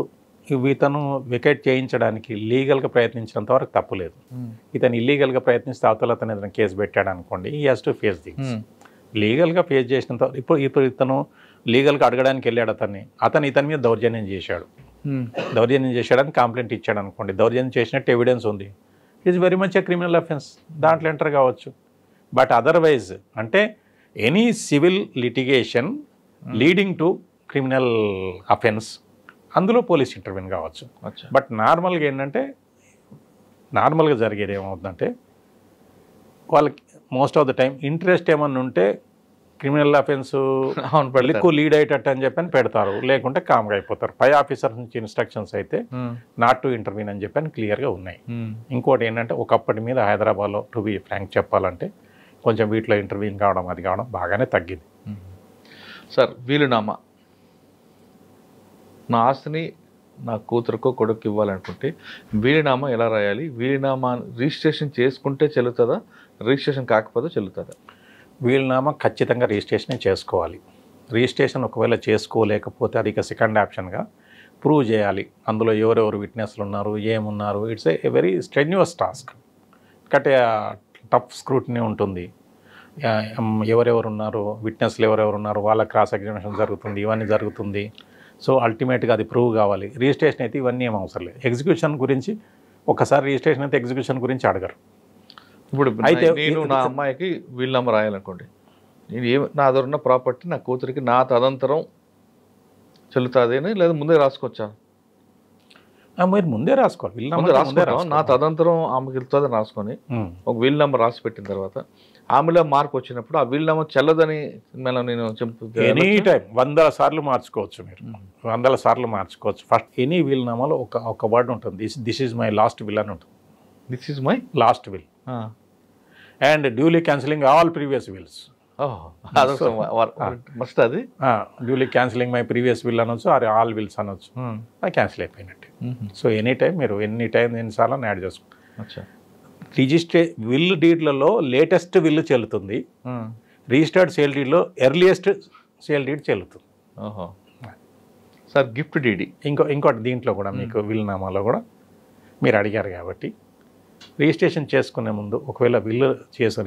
ఇతను వికెట్ చేయించడానికి లీగల్గా ప్రయత్నించినంత వరకు తప్పులేదు. ఇతను ఇల్లీగల్గా ప్రయత్నిస్తే అవతల అతను ఏదైనా కేసు పెట్టాడు అనుకోండి, ఈ హ్యాస్ టు ఫేస్ దిస్. లీగల్గా ఫేస్ చేసినంత ఇప్పుడు ఇతను లీగల్గా అడగడానికి వెళ్ళాడు, అతను ఇతని మీద దౌర్జన్యం చేశాడని కంప్లైంట్ ఇచ్చాడు అనుకోండి, దౌర్జన్యం చేసినట్టు ఎవిడెన్స్ ఉంది, it's very much a criminal offence, దాంట్లో ఎంటర్ కావచ్చు. బట్ అదర్వైజ్ అంటే any civil litigation leading to criminal offence, అందులో పోలీస్ ఇంటర్వ్యూన్ కావచ్చు. బట్ నార్మల్గా ఏంటంటే నార్మల్గా జరిగేది ఏమవుతుందంటే వాళ్ళకి most of the time interest ఏమన్నా ఉంటే క్రిమినల్ అఫెన్స్ ఎక్కువ లీడ్ అయ్యేటట్టు అని చెప్పని పెడతారు, లేకుంటే కామ్గా అయిపోతారు. పై ఆఫీసర్ నుంచి ఇన్స్ట్రక్షన్స్ అయితే నాట్ టు ఇంటర్వ్యూన్ అని చెప్పని క్లియర్గా ఉన్నాయి. ఇంకోటి ఏంటంటే ఒకప్పటి మీద హైదరాబాద్లో టు బి ఫ్రాంక్ చెప్పాలంటే కొంచెం వీటిలో ఇంటర్వ్యూన్ కావడం అది కావడం బాగానే తగ్గింది. సార్ వీలునామా, నా ఆస్తిని నా కూతురుకో కొడుకు ఇవ్వాలనుకుంటే వీలునామా ఎలా రాయాలి? వీలునామా రిజిస్ట్రేషన్ చేసుకుంటే చెల్లుతుందా, రిజిస్ట్రేషన్ కాకపోతే చెల్లుతుందా? వీలునామా ఖచ్చితంగా రిజిస్ట్రేషన్ చేసుకోవాలి. రిజిస్ట్రేషన్ ఒకవేళ చేసుకోలేకపోతే అది ఇక సెకండ్ ఆప్షన్గా ప్రూవ్ చేయాలి, అందులో ఎవరెవరు విట్నెస్లు ఉన్నారు, ఏమున్నారు. It's a very strenuous task, కట్టే టఫ్ స్క్రూటినీ ఉంటుంది. ఎవరెవరు ఉన్నారు, విట్నెస్లు ఎవరెవరు ఉన్నారు, వాళ్ళ క్రాస్ ఎగ్జామినేషన్ జరుగుతుంది, ఇవన్నీ జరుగుతుంది. సో అల్టిమేట్గా అది ప్రూవ్ కావాలి. రిజిస్ట్రేషన్ అయితే ఇవన్నీ ఏం అవసరం లేదు. ఎగ్జిక్యూషన్ గురించి ఒకసారి రిజిస్ట్రేషన్ అయితే ఎగ్జిక్యూషన్ గురించి అడగరు. ఇప్పుడు అయితే నేను నా అమ్మాయికి వీలునామా రాయాలనుకోండి, నేను నా దగ్గర ఉన్న ప్రాపర్టీ నా కూతురికి నా తదంతరం చెల్లుతుంది అని, లేదా ముందే రాసుకోవచ్చా? మీరు ముందే రాసుకోవాలి, నా తదంతరం ఆమెకి వెళ్తుందని రాసుకొని ఒక వీలునామా రాసి పెట్టిన తర్వాత ఆమెలో మార్పు వచ్చినప్పుడు ఆ వీలునామా చెల్లదని నేను ఎనీ టైం 100 సార్లు మార్చుకోవచ్చు. మీరు 100 సార్లు మార్చుకోవచ్చు. ఫస్ట్ ఎనీ వీలునామాలో ఒక వర్డ్ ఉంటుంది, this is my last will అని ఉంటుంది. This is my last will and duly cancelling all previous wills. Must అది duly cancelling my previous will అనొచ్చు, ఆర్ ఆల్ విల్స్ అనొచ్చు. అది క్యాన్సిల్ అయిపోయినట్టు. సో ఎనీ టైం మీరు ఎన్నిసార్లు యాడ్ చేసుకోండి. విల్ డీడ్లలో లేటెస్ట్ విల్ చెల్లుతుంది, రిజిస్టర్డ్ సేల్ డీడ్లో ఎర్లియస్ట్ సేల్ డీడ్ చెల్లుతుంది. సార్ గిఫ్ట్ డీడీ ఇంకోటి దీంట్లో కూడా మీకు విల్నామాలో కూడా మీరు అడిగారు కాబట్టి రిజిస్ట్రేషన్ చేసుకునే ముందు ఒకవేళ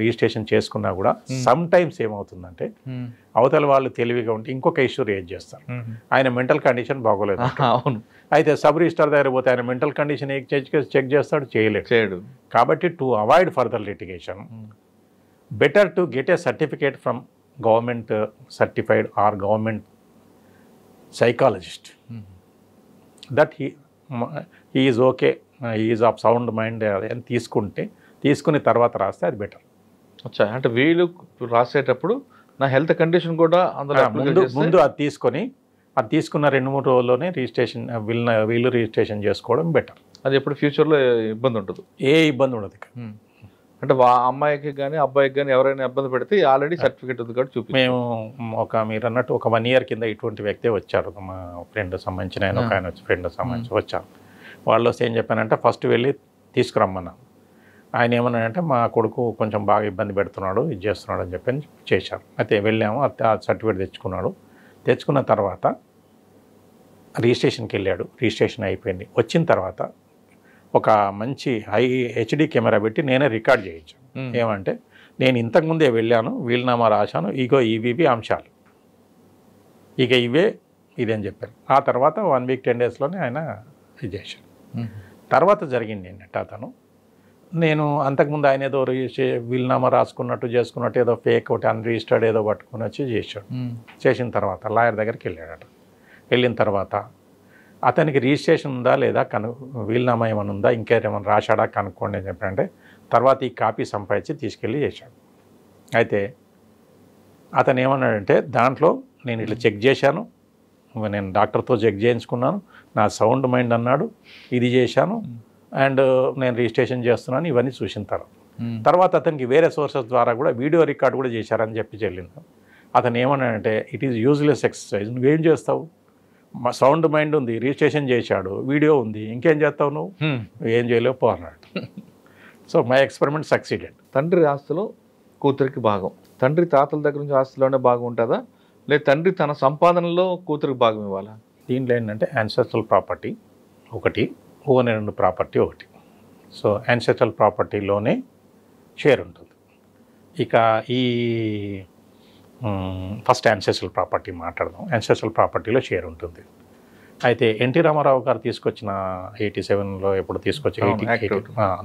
రిజిస్ట్రేషన్ చేసుకున్నా కూడా సమ్ టైమ్స్ ఏమవుతుందంటే అవతల వాళ్ళు తెలివిగా ఉంటే ఇంకొక ఇష్యూ రేజ్ చేస్తారు. ఆయన మెంటల్ కండిషన్ బాగోలేదు, అవును, అయితే సబ్ రిజిస్టర్ దగ్గర పోతే ఆయన మెంటల్ కండిషన్ చెక్ చేస్తాడు, చేయలేడు. కాబట్టి to avoid further litigation better to get a certificate from government certified or government psychologist that he is okay, is of sound mind అని తీసుకుని తర్వాత రాస్తే అది బెటర్. అచ్చా, అంటే వీళ్ళు రాసేటప్పుడు నా హెల్త్ కండిషన్ కూడా అందులో ముందు అది తీసుకున్న 2-3 రోజుల్లోనే రిజిస్ట్రేషన్ వీళ్ళు రిజిస్ట్రేషన్ చేసుకోవడం బెటర్. అది ఎప్పుడు ఫ్యూచర్లో ఇబ్బంది ఉంటుంది, ఏ ఇబ్బంది ఉండదు. అంటే అమ్మాయికి కానీ అబ్బాయికి కానీ ఎవరైనా ఇబ్బంది పెడితే ఆల్రెడీ సర్టిఫికేట్ ఉంది కాబట్టి చూపి. మేము మీరు అన్నట్టు ఒక 1 year కింద ఇటువంటి వ్యక్తే వచ్చారు, మా ఫ్రెండ్ సంబంధించిన ఆయన ఫ్రెండ్ సంబంధించి వచ్చారు. వాళ్ళు వస్తే ఏం చెప్పానంటే ఫస్ట్ వెళ్ళి తీసుకురమ్మన్నా. ఆయన ఏమన్నాడంటే మా కొడుకు కొంచెం బాగా ఇబ్బంది పెడుతున్నాడు, ఇది చేస్తున్నాడు అని చెప్పి చేశారు. అయితే వెళ్ళాము, ఆ సర్టిఫికేట్ తెచ్చుకున్న తర్వాత రిజిస్ట్రేషన్కి వెళ్ళాడు, రిజిస్ట్రేషన్ అయిపోయింది. వచ్చిన తర్వాత ఒక మంచి హై HD కెమెరా పెట్టి నేనే రికార్డ్ చేయించాను. ఏమంటే నేను ఇంతకుముందే వెళ్ళాను, వీలునామా రాశాను, ఇగో ఇవి అంశాలు, ఇక ఇదని చెప్పారు. ఆ తర్వాత 1 week 10 daysలోనే ఆయన ఇది చేశాడు. తర్వాత జరిగింది ఏంటంటే నేను అంతకుముందు ఆయన ఏదో వీలునామా రాసుకున్నట్టు చేసుకున్నట్టు ఏదో ఫేక్ ఒకటి అన్రిజిస్టర్డ్ ఏదో పట్టుకుని వచ్చి చేశాడు. చేసిన తర్వాత లాయర్ దగ్గరికి వెళ్ళాడట. వెళ్ళిన తర్వాత అతనికి రిజిస్ట్రేషన్ ఉందా లేదా వీలునామా ఏమైనా ఉందా, ఇంకేమైనా రాశాడా కనుక్కోండి అని చెప్పారంటే తర్వాత ఈ కాపీ సంపాదించి తీసుకెళ్ళి చేశాడు. అయితే అతను ఏమన్నాడంటే దాంట్లో నేను ఇట్లా చెక్ చేశాను, నేను డాక్టర్తో చెక్ చేయించుకున్నాను, నా సౌండ్ మైండ్ అన్నాడు, ఇది చేశాను అండ్ నేను రిజిస్ట్రేషన్ చేస్తున్నాను, ఇవన్నీ చూసిన తర్వాత అతనికి వేరే సోర్సెస్ ద్వారా కూడా వీడియో రికార్డ్ కూడా చేశారని చెప్పి చెల్లింది. అతను ఏమన్నాడంటే ఇట్ ఈజ్ యూజ్లెస్ ఎక్సర్సైజ్, నువ్వేం చేస్తావు, మా సౌండ్ మైండ్ ఉంది, రిజిస్ట్రేషన్ చేశాడు, వీడియో ఉంది, ఇంకేం చేస్తావు నువ్వు ఏం చేయలేవు పో అన్నాడు. So my experiment succeeded. తండ్రి ఆస్తిలో కూతురికి భాగం, తండ్రి తాతల దగ్గర నుంచి ఆస్తిలోనే భాగం ఉంటుందా, లేదా తండ్రి తన సంపాదనలో కూతురికి భాగం ఇవ్వాలా? దీంట్లో ఏంటంటే యాన్సెస్ట్రల్ ప్రాపర్టీ ఒకటి, ఓన్ ప్రాపర్టీ ఒకటి. సో యాన్సెస్ట్రల్ ప్రాపర్టీలోనే షేర్ ఉంటుంది. ఇక ఈ ఫస్ట్ యాన్సెస్ట్రల్ ప్రాపర్టీ మాట్లాడదాం. యాన్సెస్ట్రల్ ప్రాపర్టీలో షేర్ ఉంటుంది. అయితే ఎన్టీ రామారావు గారు తీసుకొచ్చిన 87లో ఎప్పుడు తీసుకొచ్చి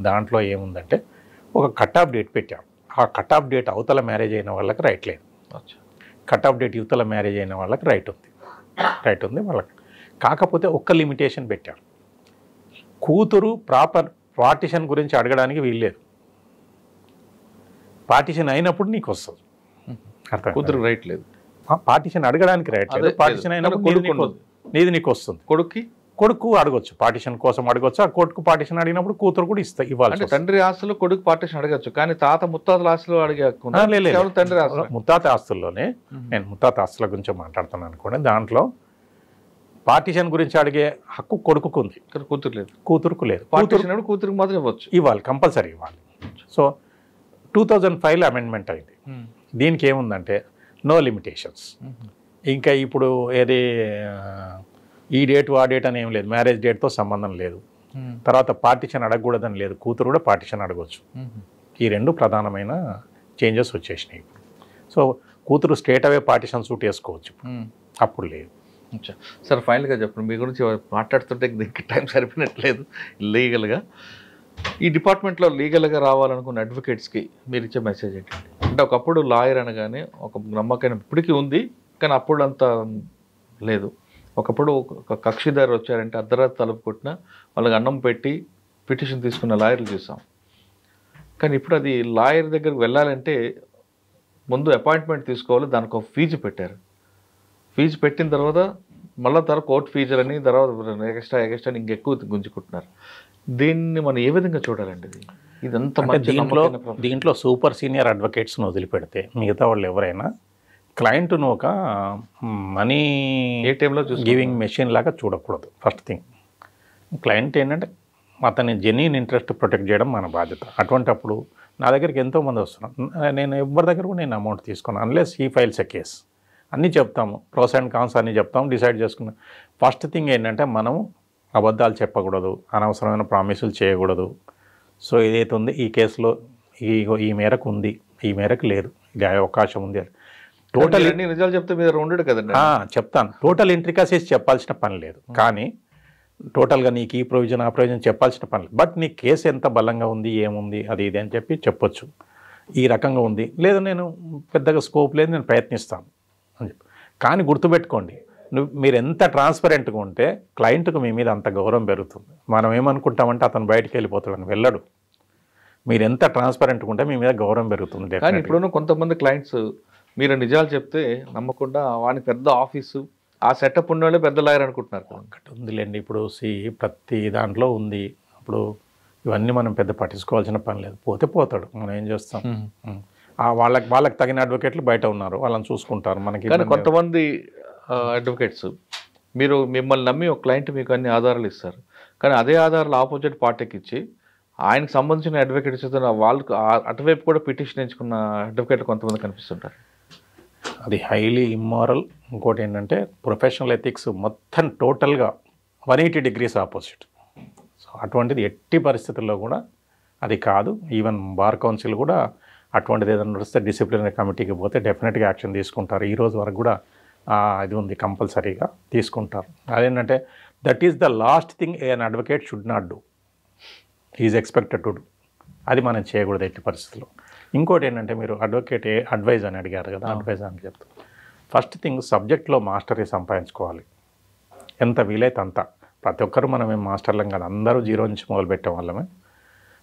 దాంట్లో ఏముందంటే ఒక కట్ ఆఫ్ డేట్ పెట్టాం. ఆ కట్ ఆఫ్ డేట్ అవతల మ్యారేజ్ అయిన వాళ్ళకి రైట్ లేదు, కట్ ఆఫ్ డేట్ యువతల మ్యారేజ్ అయిన వాళ్ళకి రైట్ ఉంది వాళ్ళకి. కాకపోతే ఒక్క లిమిటేషన్ పెట్టారు, కూతురు ప్రాపర్ పార్టిషన్ గురించి అడగడానికి వీల్లేదు, పార్టిషన్ అయినప్పుడు నీకు వస్తుంది. అర్థం, కూతురు రైట్ లేదు, పార్టిషన్ అడగడానికి రైట్ లేదు, పార్టిషన్ అయినప్పుడు నీది నీకు వస్తుంది. కొడుకు అడగొచ్చు, పార్టిషన్ కోసం అడగొచ్చు, ఆ కొడుకు పార్టిషన్ అడిగినప్పుడు కూతురు కూడా ఇవ్వాలి. తండ్రి ఆస్తులు కొడుకు పార్టిషన్ అడగచ్చు, కానీ తాత ముత్తాతల ఆస్తులు అడిగే తండ్రి ముత్తాత ఆస్తుల్లోనే, నేను ముత్తాత ఆస్తుల గురించి మాట్లాడుతున్నాను అనుకోండి, దాంట్లో పార్టిషన్ గురించి అడిగే హక్కు కొడుకుకు ఉంది, కూతురుకు లేదు. కూతురుకు మాత్రం ఇవ్వాలి, కంపల్సరీ ఇవ్వాలి. సో 2005లో అమెండ్మెంట్ అయింది. దీనికి ఏముందంటే నో లిమిటేషన్స్. ఇంకా ఇప్పుడు ఏది ఈ డేట్ ఆ డేట్ అని ఏం లేదు, మ్యారేజ్ డేట్తో సంబంధం లేదు. తర్వాత పార్టిషన్ అడగకూడదని లేదు, కూతురు కూడా పార్టిషన్ అడగవచ్చు. ఈ రెండు ప్రధానమైన చేంజెస్ వచ్చేసినాయి. సో కూతురు స్ట్రేట్ అవే పార్టిషన్ సూట్ వేసుకోవచ్చు, అప్పుడు లేదు. సార్ ఫైనల్గా చెప్పండి, మీ గురించి మాట్లాడుతుంటే దీనికి టైం సరిపోయినట్లేదు. లీగల్గా ఈ డిపార్ట్మెంట్లో లీగల్గా రావాలనుకున్న అడ్వకేట్స్కి మీరు ఇచ్చే మెసేజ్ ఏంటండి? అంటే ఒకప్పుడు లాయర్ అనగానే ఒక నమ్మకం ఇప్పటికీ ఉంది, కానీ అప్పుడు అంత లేదు. ఒకప్పుడు ఒక కక్షిదారు వచ్చారంటే అర్ధరాత్రి తలుపు కొట్టినా వాళ్ళకి అన్నం పెట్టి పిటిషన్ తీసుకున్న లాయర్లు చూసాం. కానీ ఇప్పుడు అది లాయర్ దగ్గరికి వెళ్ళాలంటే ముందు అపాయింట్మెంట్ తీసుకోవాలి, దానికి ఒక ఫీజు పెట్టారు. ఫీజు పెట్టిన తర్వాత మళ్ళీ తర్వాత కోర్టు ఫీజులని, తర్వాత ఎక్స్ట్రా ఇంకెక్కువ గుంజుకుంటున్నారు. దీన్ని మనం ఏ విధంగా చూడాలండి? ఇదంతా దీంట్లో సూపర్ సీనియర్ అడ్వకేట్స్ను వదిలిపెడితే మిగతా వాళ్ళు ఎవరైనా క్లయింట్ను ఒక మనీ ఏటీఎంలో గివింగ్ మెషిన్ లాగా చూడకూడదు. ఫస్ట్ థింగ్, క్లయింట్ ఏంటంటే అతని జెన్యూన్ ఇంట్రెస్ట్ ప్రొటెక్ట్ చేయడం మన బాధ్యత. అటువంటిప్పుడు నా దగ్గరికి ఎంతోమంది వస్తున్నారు, నేను ఎవరి దగ్గర కూడా నేను అమౌంట్ తీసుకున్నాను unless he files a case. అన్నీ చెప్తాము, ప్రోస్ అండ్ కాన్స్ అన్నీ చెప్తాము, డిసైడ్ చేసుకున్నాం. ఫస్ట్ థింగ్ ఏంటంటే మనము అబద్ధాలు చెప్పకూడదు, అనవసరమైన ప్రామిసులు చేయకూడదు. సో ఏదైతే ఉంది ఈ కేసులో ఈ మేరకు ఉంది, ఈ మేరకు లేదు, ఇది అవకాశం ఉంది, టోటల్ నిజాలు చెప్తే మీరు ఉండడు కదండి. చెప్తాను, టోటల్ ఇంట్రికసీస్ చెప్పాల్సిన పని లేదు, కానీ టోటల్గా నీకు ఈ ప్రొవిజన్ ఆ ప్రొవిజన్ చెప్పాల్సిన పని లేదు. బట్ నీ కేసు ఎంత బలంగా ఉంది, ఏముంది, అది ఇది అని చెప్పి చెప్పొచ్చు. ఈ రకంగా ఉంది, లేదు నేను పెద్దగా స్కోప్ లేదు, నేను ప్రయత్నిస్తాను అని చెప్పి. కానీ గుర్తుపెట్టుకోండి, మీరు ఎంత ట్రాన్స్పరెంట్గా ఉంటే క్లయింట్కు మీ మీద అంత గౌరవం పెరుగుతుంది. మనం ఏమనుకుంటామంటే అతను బయటికి వెళ్ళిపోతాడని, వెళ్ళడు. మీరు ఎంత ట్రాన్స్పరెంట్గా ఉంటే మీ మీద గౌరవం పెరుగుతుంది. కానీ ఇప్పుడున్న కొంతమంది క్లయింట్స్ మీరు నిజాలు చెప్తే నమ్మకుండా వానికి పెద్ద ఆఫీసు, ఆ సెటప్ ఉన్న వాళ్ళే పెద్ద లాయర్ అనుకుంటున్నారు. ఒకటి ఉందిలేండి, ఇప్పుడు ప్రతి దాంట్లో ఉంది. ఇప్పుడు ఇవన్నీ మనం పెద్ద పట్టించుకోవాల్సిన పని లేదు, పోతాడు, మనం ఏం చేస్తాం. వాళ్ళకి తగిన అడ్వకేట్లు బయట ఉన్నారు, వాళ్ళని చూసుకుంటారు. మనకి కొంతమంది అడ్వకేట్స్ మిమ్మల్ని నమ్మి ఒక క్లయింట్ మీకు అన్ని ఆధారాలు ఇస్తారు, కానీ అదే ఆధారాలు ఆపోజిట్ పార్టీకి ఇచ్చి ఆయనకు సంబంధించిన అడ్వకేట్స్ వాళ్ళకు అటువైపు కూడా పిటిషన్ ఎంచుకున్న అడ్వకేట్లు కొంతమంది కనిపిస్తుంటారు. అది హైలీ ఇమ్మారల్. ఇంకోటి ఏంటంటే ప్రొఫెషనల్ ఎథిక్స్ మొత్తం టోటల్గా 180 degrees ఆపోజిట్. సో అటువంటిది ఎట్టి పరిస్థితుల్లో కూడా అది కాదు. ఈవెన్ బార్ కౌన్సిల్ కూడా అటువంటిది ఏదైనా నడిస్తే డిసిప్లినరీ కమిటీకి పోతే డెఫినెట్గా యాక్షన్ తీసుకుంటారు. ఈ రోజు వరకు కూడా ఇది ఉంది, కంపల్సరీగా తీసుకుంటారు. అదేంటంటే that is the last thing an advocate should not do, is expected to do. అది మనం చేయకూడదు ఎట్టి పరిస్థితుల్లో. ఇంకోటి ఏంటంటే మీరు అడ్వకేట్ అడ్వైజ్ అని అడిగారు కదా, అడ్వైజ్ అని చెప్తాను. ఫస్ట్ థింగ్, సబ్జెక్ట్లో మాస్టరీ సంపాదించుకోవాలి ఎంత వీలైతే అంత. ప్రతి ఒక్కరు మనం ఏం మాస్టర్లం కాదు, అందరూ జీరో నుంచి మొదలుపెట్టే వాళ్ళమే.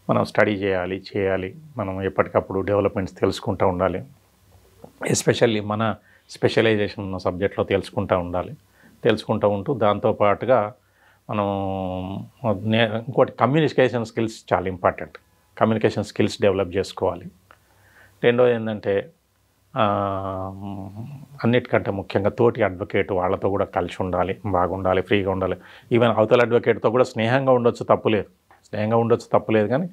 మనం స్టడీ చేయాలి, మనం ఎప్పటికప్పుడు డెవలప్మెంట్స్ తెలుసుకుంటూ ఉండాలి. ఎస్పెషల్లీ మన స్పెషలైజేషన్ ఉన్న సబ్జెక్ట్లో తెలుసుకుంటూ ఉండాలి. తెలుసుకుంటూ ఉంటూ దాంతోపాటుగా మనం ఇంకోటి కమ్యూనికేషన్ స్కిల్స్ చాలా ఇంపార్టెంట్. కమ్యూనికేషన్ స్కిల్స్ డెవలప్ చేసుకోవాలి. రెండోది ఏంటంటే అన్నిటికంటే ముఖ్యంగా తోటి అడ్వకేట్ వాళ్ళతో కూడా కలిసి ఉండాలి, బాగుండాలి, ఫ్రీగా ఉండాలి. ఈవెన్ అవతల అడ్వకేట్తో కూడా స్నేహంగా ఉండొచ్చు, తప్పులేదు. కానీ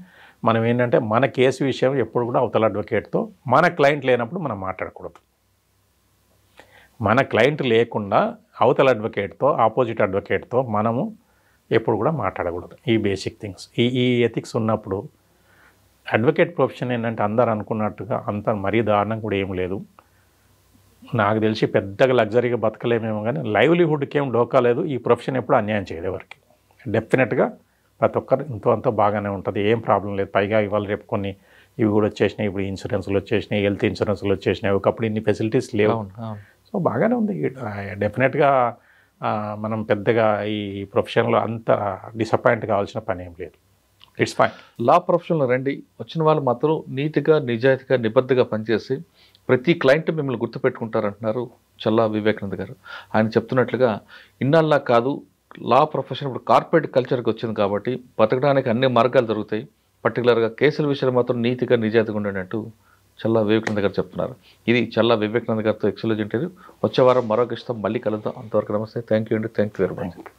మనం ఏంటంటే మన కేసు విషయం ఎప్పుడు కూడా అవతల అడ్వకేట్తో, మన క్లయింట్ లేనప్పుడు మనం మాట్లాడకూడదు. మన క్లయింట్ లేకుండా అవతల అడ్వకేట్తో, ఆపోజిట్ అడ్వకేట్తో మనము ఎప్పుడు కూడా మాట్లాడకూడదు. ఈ బేసిక్ థింగ్స్, ఈ ఎథిక్స్ ఉన్నప్పుడు అడ్వకేట్ ప్రొఫెషన్ ఏంటంటే అందరు అనుకున్నట్టుగా అంత మరీ దారుణం కూడా ఏం లేదు. నాకు తెలిసి పెద్దగా లగ్జరీగా బతకలేమేమో, కానీ లైవ్లీహుడ్కి ఏం డోకా లేదు. ఈ ప్రొఫెషన్ ఎప్పుడు అన్యాయం చేయదు ఎవరికి. డెఫినెట్గా ప్రతి ఒక్కరు ఎంతో బాగానే ఉంటుంది, ఏం ప్రాబ్లం లేదు. పైగా ఇవాళ రేపు కొన్ని ఇవి కూడా వచ్చేసినాయి, ఇప్పుడు ఇన్సూరెన్స్లు వచ్చేసినాయి, హెల్త్ ఇన్సూరెన్స్లు వచ్చేసినాయి. ఒకప్పుడు ఇన్ని ఫెసిలిటీస్ లేవు. సో బాగానే ఉంది. డెఫినెట్గా మనం పెద్దగా ఈ ప్రొఫెషన్లో అంత డిసప్పాయింట్ కావాల్సిన పని ఏం లేదు. It's fine. లా ప్రొఫెషన్లో రండి, వచ్చిన వాళ్ళు మాత్రం నీట్గా, నిజాయితీగా, నిబద్ధగా పనిచేసి ప్రతి క్లయింట్ మిమ్మల్ని గుర్తుపెట్టుకుంటారంటున్నారు చల్లా వివేకానంద గారు. ఆయన చెప్తున్నట్లుగా ఇన్నాళ్ళ కాదు, లా ప్రొఫెషన్ ఇప్పుడు కార్పొరేట్ కల్చర్కి వచ్చింది కాబట్టి బతకడానికి అన్ని మార్గాలు దొరుకుతాయి. పర్టికులర్గా కేసుల విషయంలో మాత్రం నీతిగా, నిజాయితీగా ఉండేటట్టు చల్లా వివేకానంద గారు చెప్తున్నారు. ఇది చల్లా వివేకానంద గారితో ఎక్సలెంట్ ఇంటర్వ్యూ. వచ్చే వారం మరో గెస్ట్తో మళ్ళీ కలుద్దాం. అంతవరకు నమస్తే. థ్యాంక్ యూ అండి. Thank you very much.